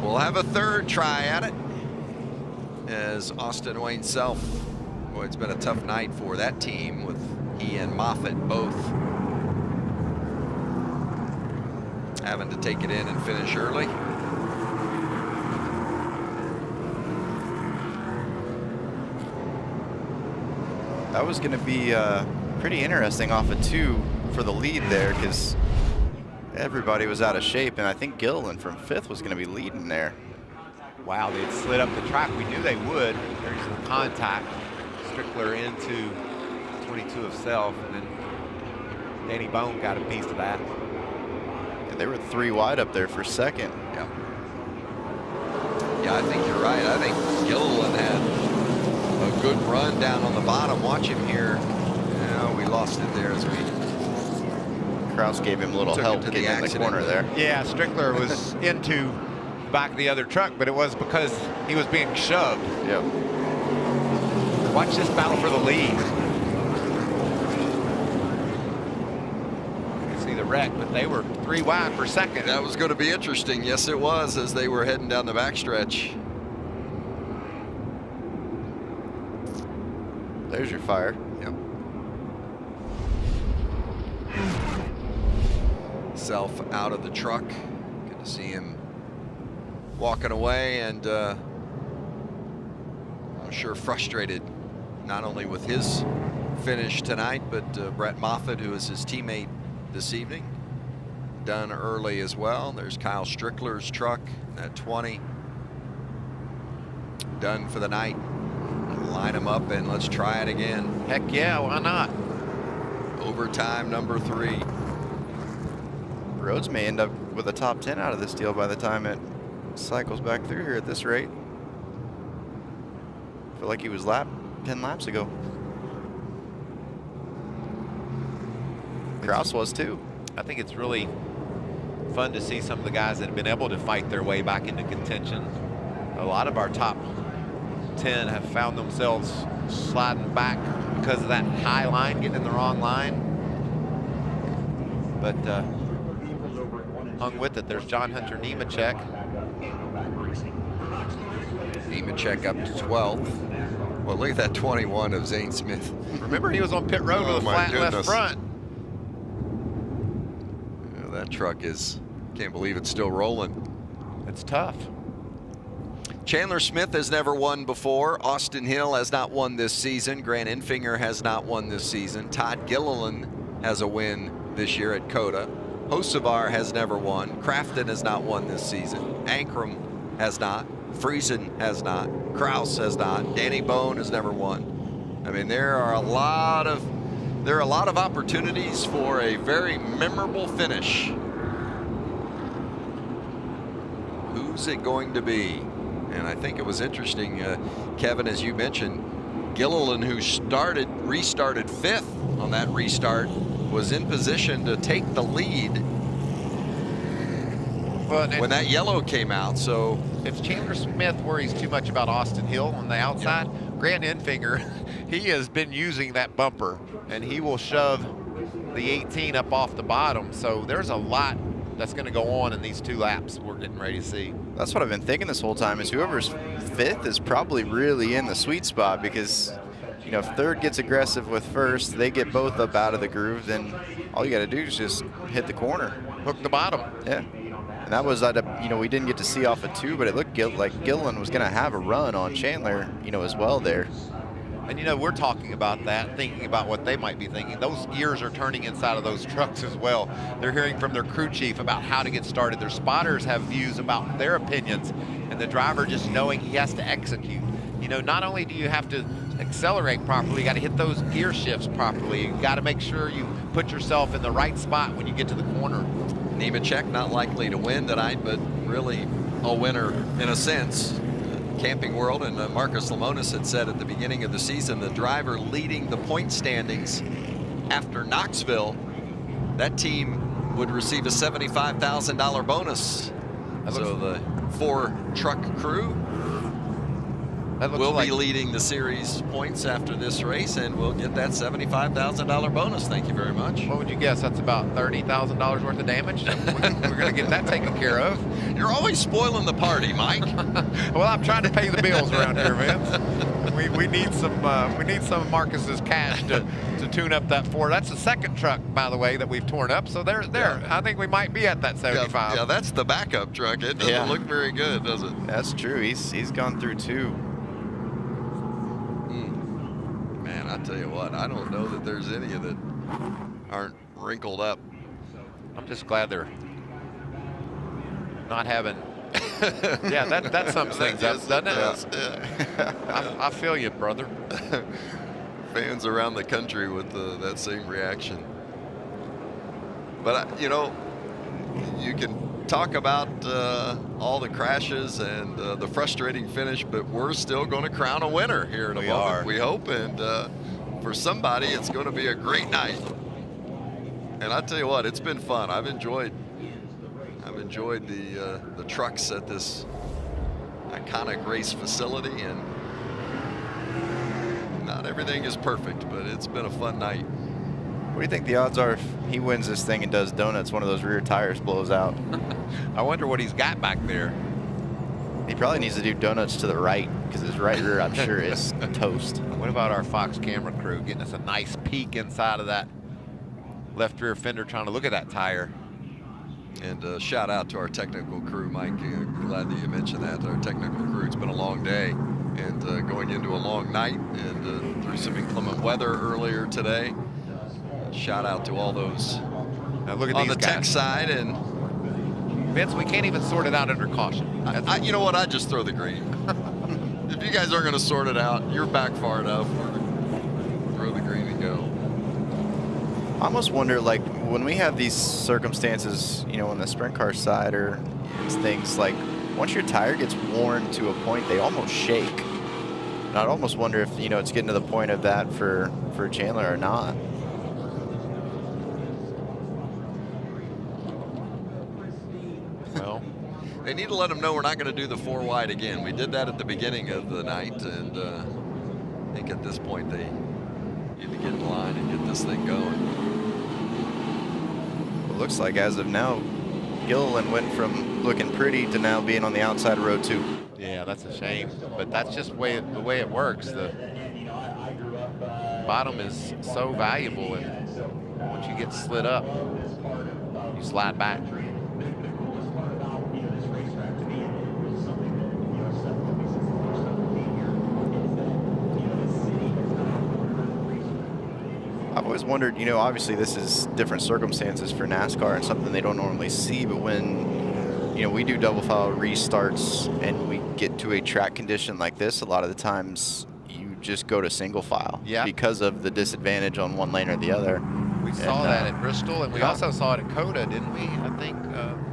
We'll have a 3rd try at it as Austin Wayne Self. Boy, it's been a tough night for that team with he and Moffitt both having to take it in and finish early. That was going to be pretty interesting off of 2 for the lead there, because everybody was out of shape, and I think Gilliland from 5th was going to be leading there. Wow, they had slid up the track. We knew they would. There's the contact. Strickler into 22 of Self, and then Danny Bone got a piece of that. And they were 3 wide up there for 2nd. Yeah. Yeah, I think you're right. I think Gilliland had a good run down on the bottom. Watch him here. Yeah, we lost it there as we. Kraus gave him a little help getting in the corner there. Yeah, Strickler was into the back of the other truck, but it was because he was being shoved. Yep. Watch this battle for the lead. You can see the wreck, but they were 3 wide for 2nd. That was going to be interesting. Yes, it was, as they were heading down the backstretch. There's your fire. Yep. Self out of the truck. Good to see him walking away, and I'm sure frustrated not only with his finish tonight, but Brett Moffitt, who is his teammate this evening, done early as well. There's Kyle Strickler's truck at 20, done for the night. Line them up and let's try it again. Heck yeah, why not? Overtime number 3. Rhodes may end up with a top 10 out of this deal by the time it cycles back through here at this rate. I feel like he was 10 laps ago. Kraus was too. I think it's really fun to see some of the guys that have been able to fight their way back into contention. A lot of our top 10 have found themselves sliding back because of that high line, getting in the wrong line. But hung with it. There's John Hunter Nemechek. Nemechek up to 12th. Well, look at that 21 of Zane Smith. Remember, he was on pit road with a flat left front. Yeah, that truck is, can't believe it's still rolling. It's tough. Chandler Smith has never won before. Austin Hill has not won this season. Grant Enfinger has not won this season. Todd Gilliland has a win this year at COTA. Hocevar has never won. Crafton has not won this season. Ankrum has not. Friesen has not. Kraus has not. Danny Bone has never won. I mean, there are a lot of opportunities for a very memorable finish. Who's it going to be? And I think it was interesting, Kevin, as you mentioned, Gilliland, who restarted 5th on that restart, was in position to take the lead when that yellow came out. So if Chandler Smith worries too much about Austin Hill on the outside, Grant Enfinger, he has been using that bumper, and he will shove the 18 up off the bottom. So there's a lot that's going to go on in these 2 laps we're getting ready to see. That's what I've been thinking this whole time, is whoever's 5th is probably really in the sweet spot, because you know, if 3rd gets aggressive with 1st, they get both up out of the groove, then all you got to do is just hit the corner. Hook the bottom. Yeah. And that was at a, you know, we didn't get to see off of 2, but it looked like Gilliland was going to have a run on Chandler, you know, as well there. And, you know, we're talking about that, thinking about what they might be thinking. Those gears are turning inside of those trucks as well. They're hearing from their crew chief about how to get started. Their spotters have views about their opinions, and the driver just knowing he has to execute. You know, not only do you have to accelerate properly, you got to hit those gear shifts properly. You got to make sure you put yourself in the right spot when you get to the corner. Nemechek not likely to win tonight, but really a winner in a sense. Camping World and Marcus Lemonis had said at the beginning of the season, the driver leading the point standings after Knoxville, that team would receive a $75,000 bonus. So the 4-truck crew will be leading the series points after this race, and we'll get that $75,000 bonus. Thank you very much. What would you guess? That's about $30,000 worth of damage. We're going to get that taken care of. You're always spoiling the party, Mike. Well, I'm trying to pay the bills around here, Vince. We need some of Marcus's cash to tune up that Ford. That's the 2nd truck, by the way, that we've torn up. So there. Yeah. I think we might be at that 75. Yeah, that's the backup truck. It doesn't look very good, does it? That's true. He's gone through 2. Man, I tell you what, I don't know that there's any that aren't wrinkled up. I'm just glad they're not having. Yeah, that sums things up, doesn't it? Yeah. I feel you, brother. Fans around the country with that same reaction. But you know, you can talk about all the crashes and the frustrating finish, but we're still going to crown a winner here in a moment. We hope, and for somebody, it's going to be a great night. And I tell you what, it's been fun. I've enjoyed the trucks at this iconic race facility, and not everything is perfect, but it's been a fun night. What do you think the odds are if he wins this thing and does donuts, one of those rear tires blows out? I wonder what he's got back there. He probably needs to do donuts to the right, because his right rear, I'm sure, is toast. What about our Fox camera crew getting us a nice peek inside of that left rear fender, trying to look at that tire? And shout out to our technical crew, Mike. Glad that you mentioned that. Our technical crew, it's been a long day and going into a long night, and through some inclement weather earlier today. Shout out to all those look at on these the guys. tech side. And Vince, we can't even sort it out under caution. You know what? I just throw the green. If you guys aren't going to sort it out, you're back far enough. Throw the green and go. I almost wonder, like, when we have these circumstances, you know, on the sprint car side or things, like, once your tire gets worn to a point, they almost shake. And I'd almost wonder if, you know, it's getting to the point of that for Chandler or not. Well, they need to let them know we're not going to do the 4 wide again. We did that at the beginning of the night, and I think at this point they need to get in line and get this thing going. It looks like as of now, Gilliland went from looking pretty to now being on the outside of row 2. Yeah, that's a shame, but that's just the way it works. The bottom is so valuable, and once you get slid up, you slide back. I've always wondered, you know, obviously this is different circumstances for NASCAR and something they don't normally see, but when, you know, we do double file restarts and we get to a track condition like this, a lot of the times you just go to single file because of the disadvantage on one lane or the other. We saw that at Bristol, and we also saw it at COTA, didn't we? I think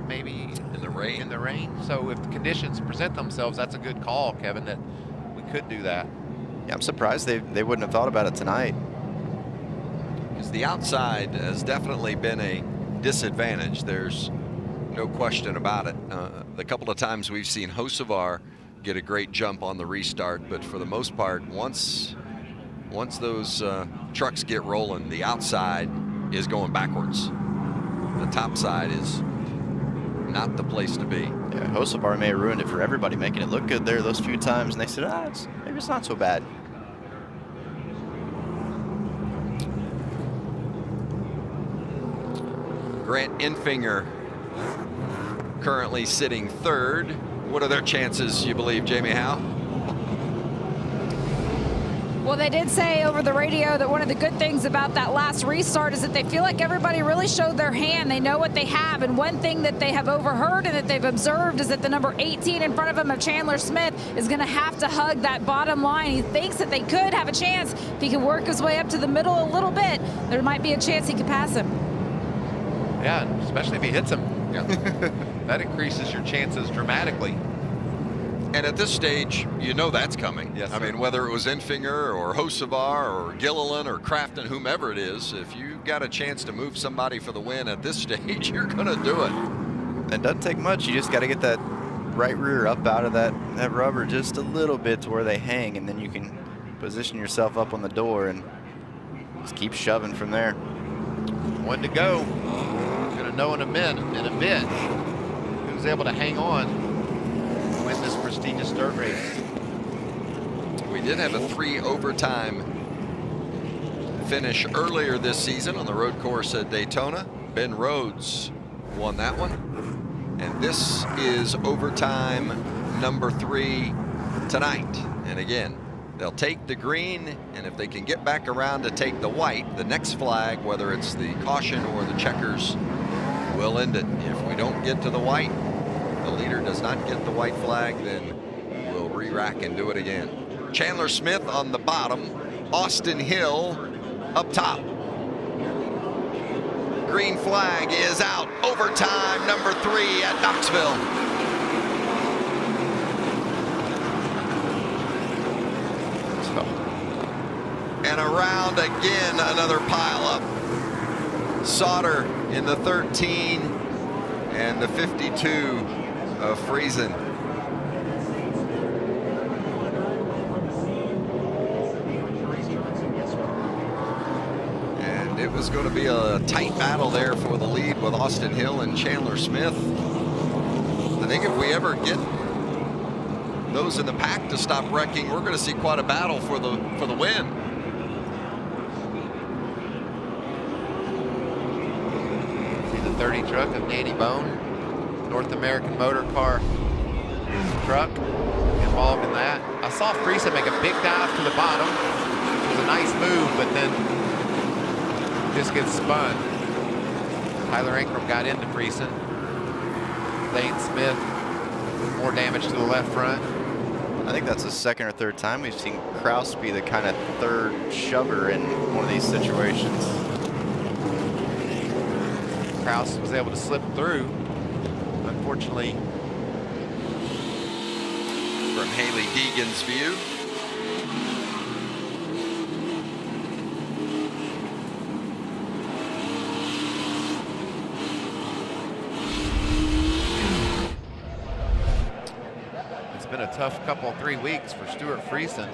maybe in the rain. In the rain. So if the conditions present themselves, that's a good call, Kevin, that we could do that. Yeah, I'm surprised they wouldn't have thought about it tonight. Because the outside has definitely been a disadvantage. There's no question about it. The couple of times we've seen Hocevar get a great jump on the restart, but for the most part, once those trucks get rolling, the outside is going backwards. The top side is not the place to be. Yeah, Hocevar may have ruined it for everybody, making it look good there those few times, and they said, maybe it's not so bad. Grant Infinger currently sitting third. What are their chances, you believe, Jamie Howe? Well, they did say over the radio that one of the good things about that last restart is that they feel like everybody really showed their hand. They know what they have. And one thing that they have overheard and that they've observed is that the number 18 in front of him of Chandler Smith is going to have to hug that bottom line. He thinks that they could have a chance if he can work his way up to the middle a little bit. There might be a chance he could pass him. Yeah, especially if he hits him. Yeah. That increases your chances dramatically. And at this stage, you know that's coming. Yes, I mean, whether it was Infinger or Hocevar or Gilliland or Crafton, whomever it is, if you got a chance to move somebody for the win at this stage, you're going to do it. It doesn't take much. You just got to get that right rear up out of that rubber just a little bit to where they hang, and then you can position yourself up on the door and just keep shoving from there. One to go. We're going to know in a bit who's able to hang on. Win this prestigious dirt race. We did have a 3 overtime finish earlier this season on the road course at Daytona. Ben Rhodes won that one. And this is overtime number 3 tonight. And again, they'll take the green, and if they can get back around to take the white, the next flag, whether it's the caution or the checkers, will end it. If we don't get to the white, the leader does not get the white flag, then we'll re-rack and do it again. Chandler Smith on the bottom, Austin Hill up top. Green flag is out. Overtime number 3 at Knoxville. And around again, another pile up. Sauter in the 13 and the 52. Of Friesen. And it was going to be a tight battle there for the lead with Austin Hill and Chandler Smith. I think if we ever get those in the pack to stop wrecking, we're going to see quite a battle for the win. See the 30 truck of Danny Bone. North American Motor Car truck involved in that. I saw Friesen make a big dive to the bottom. It was a nice move, but then just gets spun. Tyler Ankrum got into Friesen. Lane Smith, more damage to the left front. I think that's the second or third time we've seen Kraus be the kind of third shover in one of these situations. Kraus was able to slip through. Unfortunately, from Haley Deegan's view, it's been a tough couple 3 weeks for Stuart Friesen.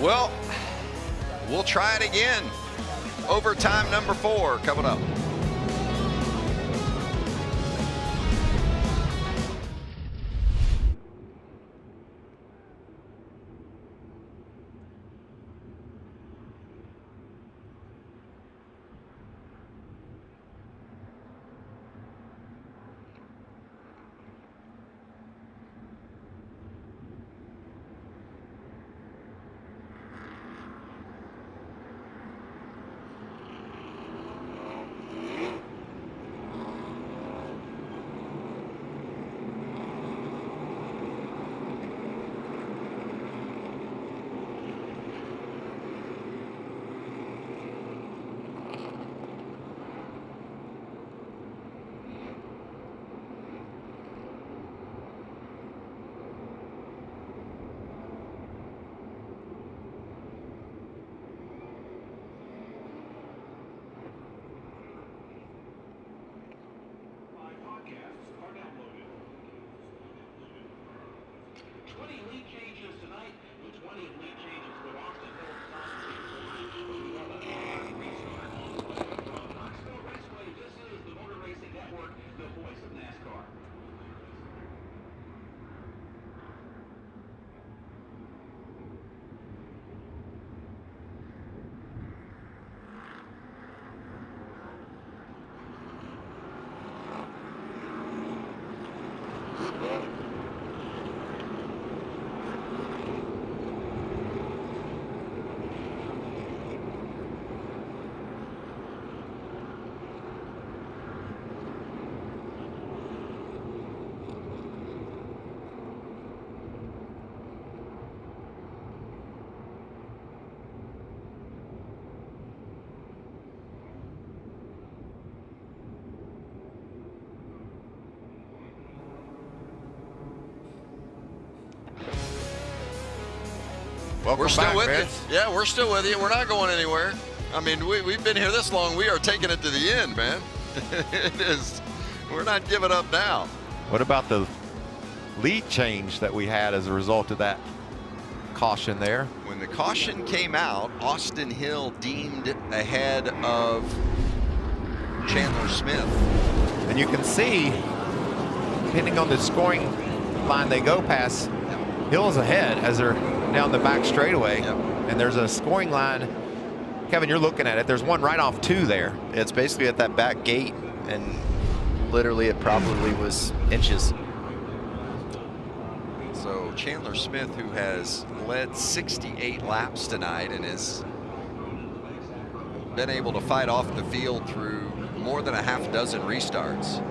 well, we'll try it again. Overtime number 4 coming up. We're still back, with Vince. you. Yeah, we're still with you. We're not going anywhere. I mean, we've been here this long. We are taking it to the end, man. It is. We're not giving up now. What about the lead change that we had as a result of that caution there? When the caution came out, Austin Hill deemed ahead of Chandler Smith. And you can see, depending on the scoring line they go past, Hill's ahead as they're down the back straightaway. Yep. And there's a scoring line. Kevin, you're looking at it. There's one right off 2 there. It's basically at that back gate, and literally it probably was inches. So Chandler Smith, who has led 68 laps tonight and has been able to fight off the field through more than a half dozen restarts.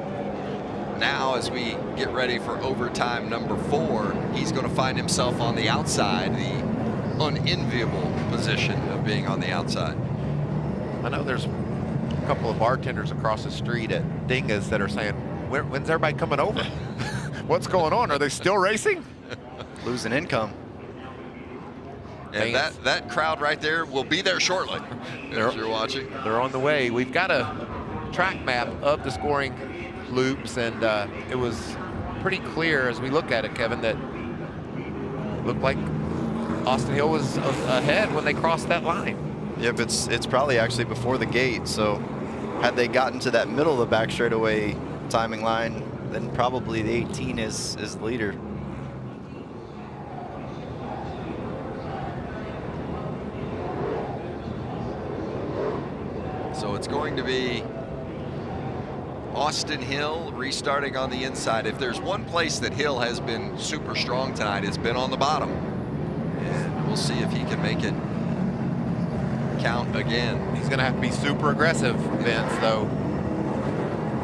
Now, as we get ready for overtime number 4, he's going to find himself on the outside, the unenviable position of being on the outside. I know there's a couple of bartenders across the street at Dinga's that are saying, when's everybody coming over? What's going on? Are they still racing? Losing income. And that crowd right there will be there shortly, if you're watching. They're on the way. We've got a track map of the scoring loops, and it was pretty clear as we look at it, Kevin, that it looked like Austin Hill was ahead when they crossed that line. Yep, it's probably actually before the gate, so had they gotten to that middle of the back straightaway timing line, then probably the 18 is the leader. So it's going to be Austin Hill restarting on the inside. If there's one place that Hill has been super strong tonight, it's been on the bottom. And we'll see if he can make it count again. He's going to have to be super aggressive, Vince, though.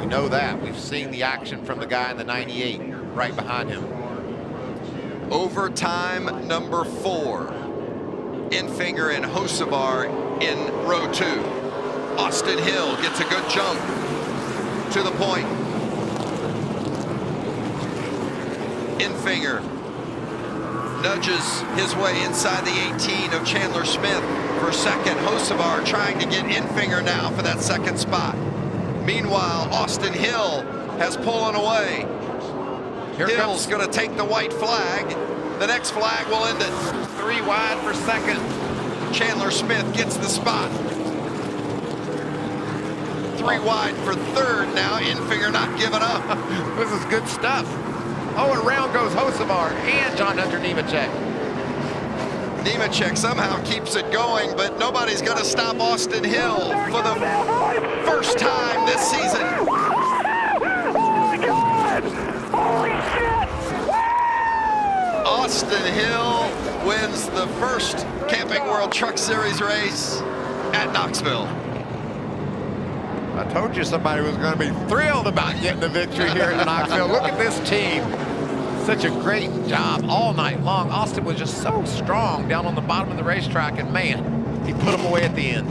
We know that. We've seen the action from the guy in the 98 right behind him. Overtime number 4. Infinger and Hocevar in row 2. Austin Hill gets a good jump to the point. Infinger nudges his way inside the 18 of Chandler Smith for second. Hocevar trying to get Infinger now for that second spot. Meanwhile, Austin Hill has pullen away. Hill's going to take the white flag. The next flag will end it. 3 wide for second. Chandler Smith gets the spot. 3 wide for third now. Infinger not giving up. This is good stuff. Oh, around goes Hocevar and John Hunter Nemechek. Nemechek somehow keeps it going, but nobody's going to stop Austin Hill for the first time this season. Oh my God! Holy shit! Austin Hill wins the first Camping World Truck Series race at Knoxville. I told you somebody was going to be thrilled about getting the victory here at Knoxville. Look at this team. Such a great job all night long. Austin was just so strong down on the bottom of the racetrack, and man, he put them away at the end.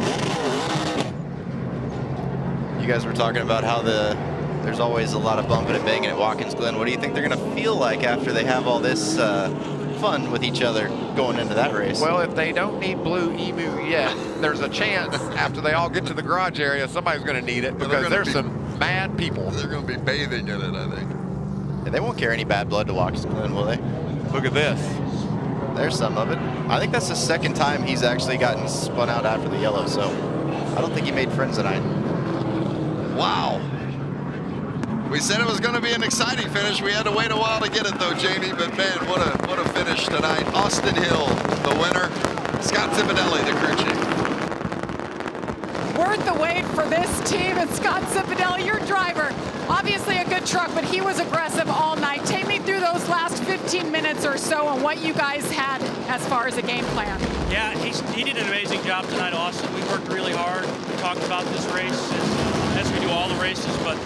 You guys were talking about how there's always a lot of bumping and banging at Watkins Glen. What do you think they're going to feel like after they have all this fun with each other going into that race? Well, if they don't need Blue Emu yet, there's a chance after they all get to the garage area, somebody's going to need it, because there's some mad people. They're going to be bathing in it, I think. Yeah, they won't carry any bad blood to Watkins Glen, will they? Look at this. There's some of it. I think that's the second time he's actually gotten spun out after the yellow, so I don't think he made friends tonight. Wow. We said it was going to be an exciting finish. We had to wait a while to get it, though, Jamie. But, man, what a finish tonight. Austin Hill, the winner. Scott Zipadelli, the crew chief. Worth the wait for this team. And Scott Zipadelli, your driver. Obviously a good truck, but he was aggressive all night. Take me through those last 15 minutes or so and what you guys had as far as a game plan. Yeah, he did an amazing job tonight, Austin. We worked really hard. We talked about this race as we do all the races, but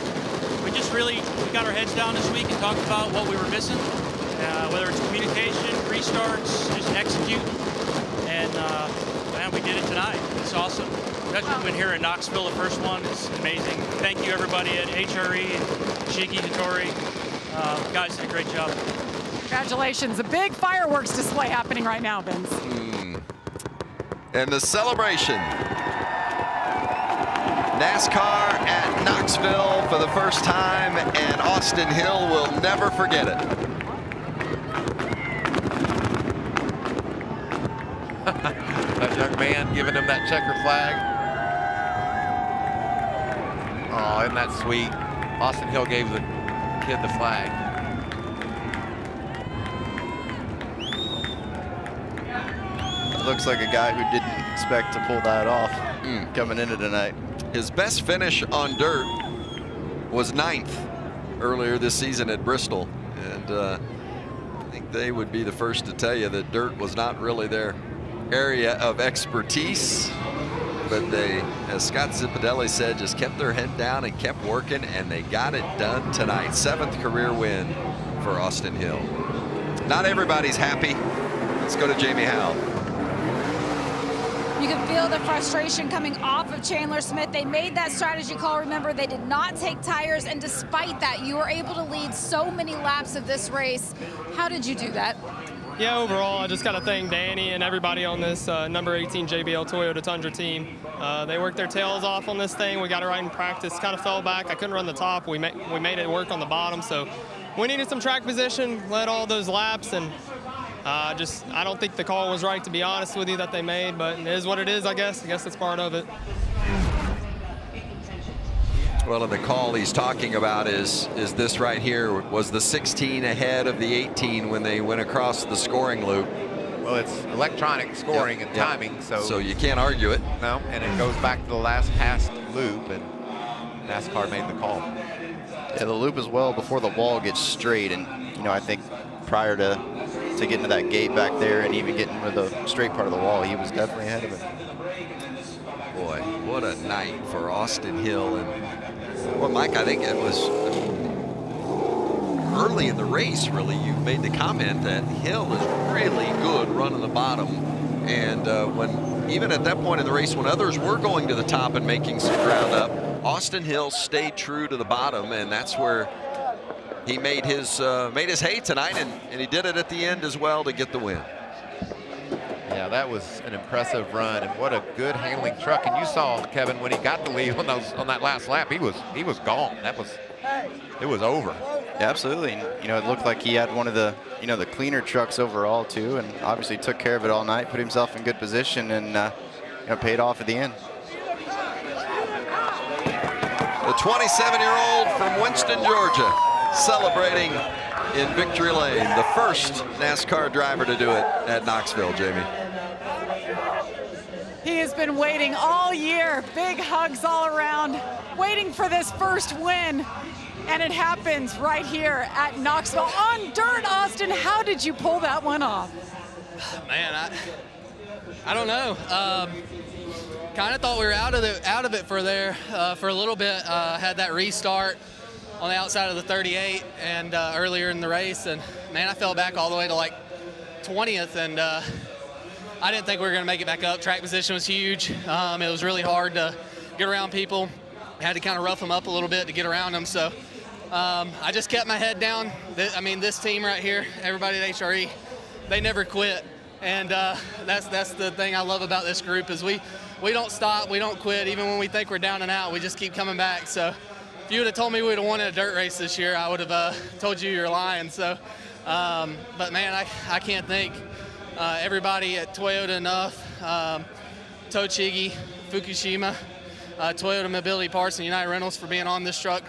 we got our heads down this week and talked about what we were missing, whether it's communication, restarts, just execute. And man, we did it tonight. It's awesome. We've been here in Knoxville, the first one. It's amazing. Thank you, everybody at HRE and Shiki Hattori. Guys did a great job. Congratulations. A big fireworks display happening right now, Vince. And the celebration. NASCAR at Knoxville for the first time, and Austin Hill will never forget it. That young man giving him that checker flag. Oh, isn't that sweet? Austin Hill gave the kid the flag. Looks like a guy who didn't expect to pull that off coming into tonight. His best finish on dirt was 9th earlier this season at Bristol. And I think they would be the first to tell you that dirt was not really their area of expertise. But they, as Scott Zipadelli said, just kept their head down and kept working, and they got it done tonight. 7th career win for Austin Hill. Not everybody's happy. Let's go to Jamie Howell. You can feel the frustration coming off of Chandler Smith. They made that strategy call. Remember, they did not take tires, and despite that, you were able to lead so many laps of this race. How did you do that? Yeah, overall, I just got to thank Danny and everybody on this number 18 JBL Toyota Tundra team. They worked their tails off on this thing. We got it right in practice. Kind of fell back. I couldn't run the top. We made it work on the bottom. So we needed some track position, led all those laps, and I don't think the call was right, to be honest with you, that they made. But it is what it is, I guess. I guess it's part of it. Well, and the call he's talking about is this right here. Was the 16 ahead of the 18 when they went across the scoring loop? Well, it's electronic scoring and timing, so you can't argue it. No, and it goes back to the last passed loop, and NASCAR made the call. Yeah, the loop as well before the wall gets straight, and I think prior to getting to that gate back there and even getting to the straight part of the wall, he was definitely ahead of it. Boy, what a night for Austin Hill. And well, Mike, I think it was early in the race, really, you made the comment that Hill is really good running the bottom. And when even at that point in the race, when others were going to the top and making some ground up, Austin Hill stayed true to the bottom, and that's where he made his hay tonight, and he did it at the end as well to get the win. Yeah, that was an impressive run, and what a good handling truck. And you saw, Kevin, when he got the lead on that last lap, he was gone. It was over. Yeah, absolutely. And, it looked like he had one of the the cleaner trucks overall too, and obviously took care of it all night, put himself in good position, and paid off at the end. The 27-year-old from Winston, Georgia, celebrating in victory lane, the first NASCAR driver to do it at Knoxville, Jamie. He has been waiting all year, big hugs all around, waiting for this first win, and it happens right here at Knoxville on dirt. Austin, how did you pull that one off? Man, I don't know. Kind of thought we were out of it for a little bit. Had that restart on the outside of the 38 and earlier in the race, and man, I fell back all the way to like 20th, and I didn't think we were going to make it back up. Track position was huge. It was really hard to get around people. I had to kind of rough them up a little bit to get around them, so I just kept my head down. This team right here, everybody at HRE, they never quit, and that's the thing I love about this group is we don't stop, we don't quit. Even when we think we're down and out, we just keep coming back. So if you would have told me we would have won a dirt race this year, I would have told you you're lying. So, but man, I can't thank everybody at Toyota enough. Tochigi, Fukushima, Toyota Mobility Parts, and United Rentals for being on this truck.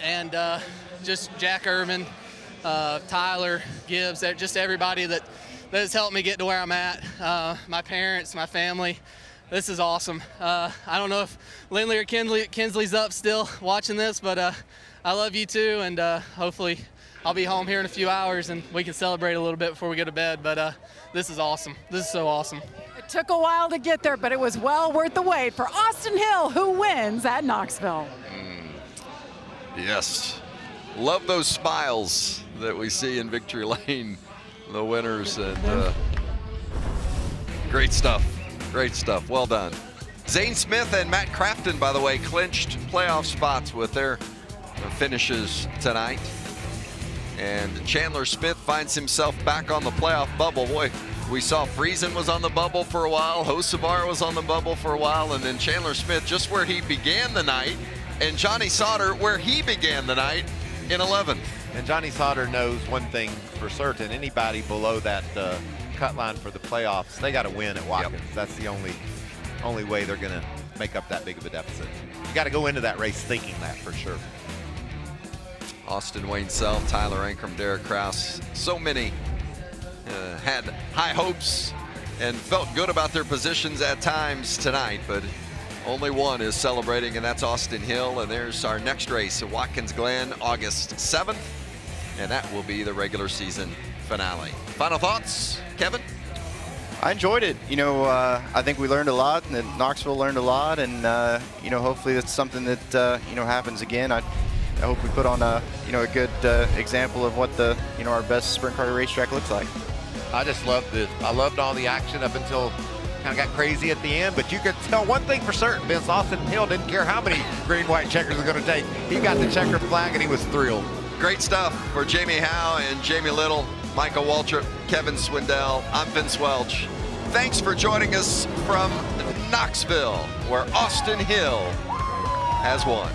And just Jack Irvin, Tyler Gibbs, just everybody that has helped me get to where I'm at. My parents, my family. This is awesome. I don't know if Lindley or Kinsley's up still watching this, but I love you too, and hopefully I'll be home here in a few hours and we can celebrate a little bit before we go to bed. But this is awesome. This is so awesome. It took a while to get there, but it was well worth the wait for Austin Hill, who wins at Knoxville. Yes. Love those smiles that we see in victory lane, the winners, and great stuff. Great stuff. Well done. Zane Smith and Matt Crafton, by the way, clinched playoff spots with their finishes tonight. And Chandler Smith finds himself back on the playoff bubble. Boy, We saw Friesen was on the bubble for a while, Hocevar was on the bubble for a while, and then Chandler Smith just where he began the night, and Johnny Sauter where he began the night in 11th. And Johnny Sauter knows one thing for certain. Anybody below that cut line for the playoffs, they got to win at Watkins. Yep. That's the only way they're going to make up that big of a deficit. You got to go into that race thinking that for sure. Austin Wayne Self, Tyler Ankrum, Derrick Kraus, so many had high hopes and felt good about their positions at times tonight, but only one is celebrating, and that's Austin Hill. And there's our next race at Watkins Glen, August 7th, and that will be the regular season finale. Final thoughts, Kevin? I enjoyed it. You know, I think we learned a lot, and Knoxville learned a lot, and you know, hopefully that's something that you know, happens again. I hope we put on a good example of what our best sprint car racetrack looks like. I just loved it. I loved all the action up until kind of got crazy at the end, but you could tell one thing for certain, Vince, Austin Hill didn't care how many green, white checkers were going to take. He got the checker flag and he was thrilled. Great stuff for Jamie Howe and Jamie Little, Michael Waltrip, Kevin Swindell. I'm Vince Welch. Thanks for joining us from Knoxville, where Austin Hill has won.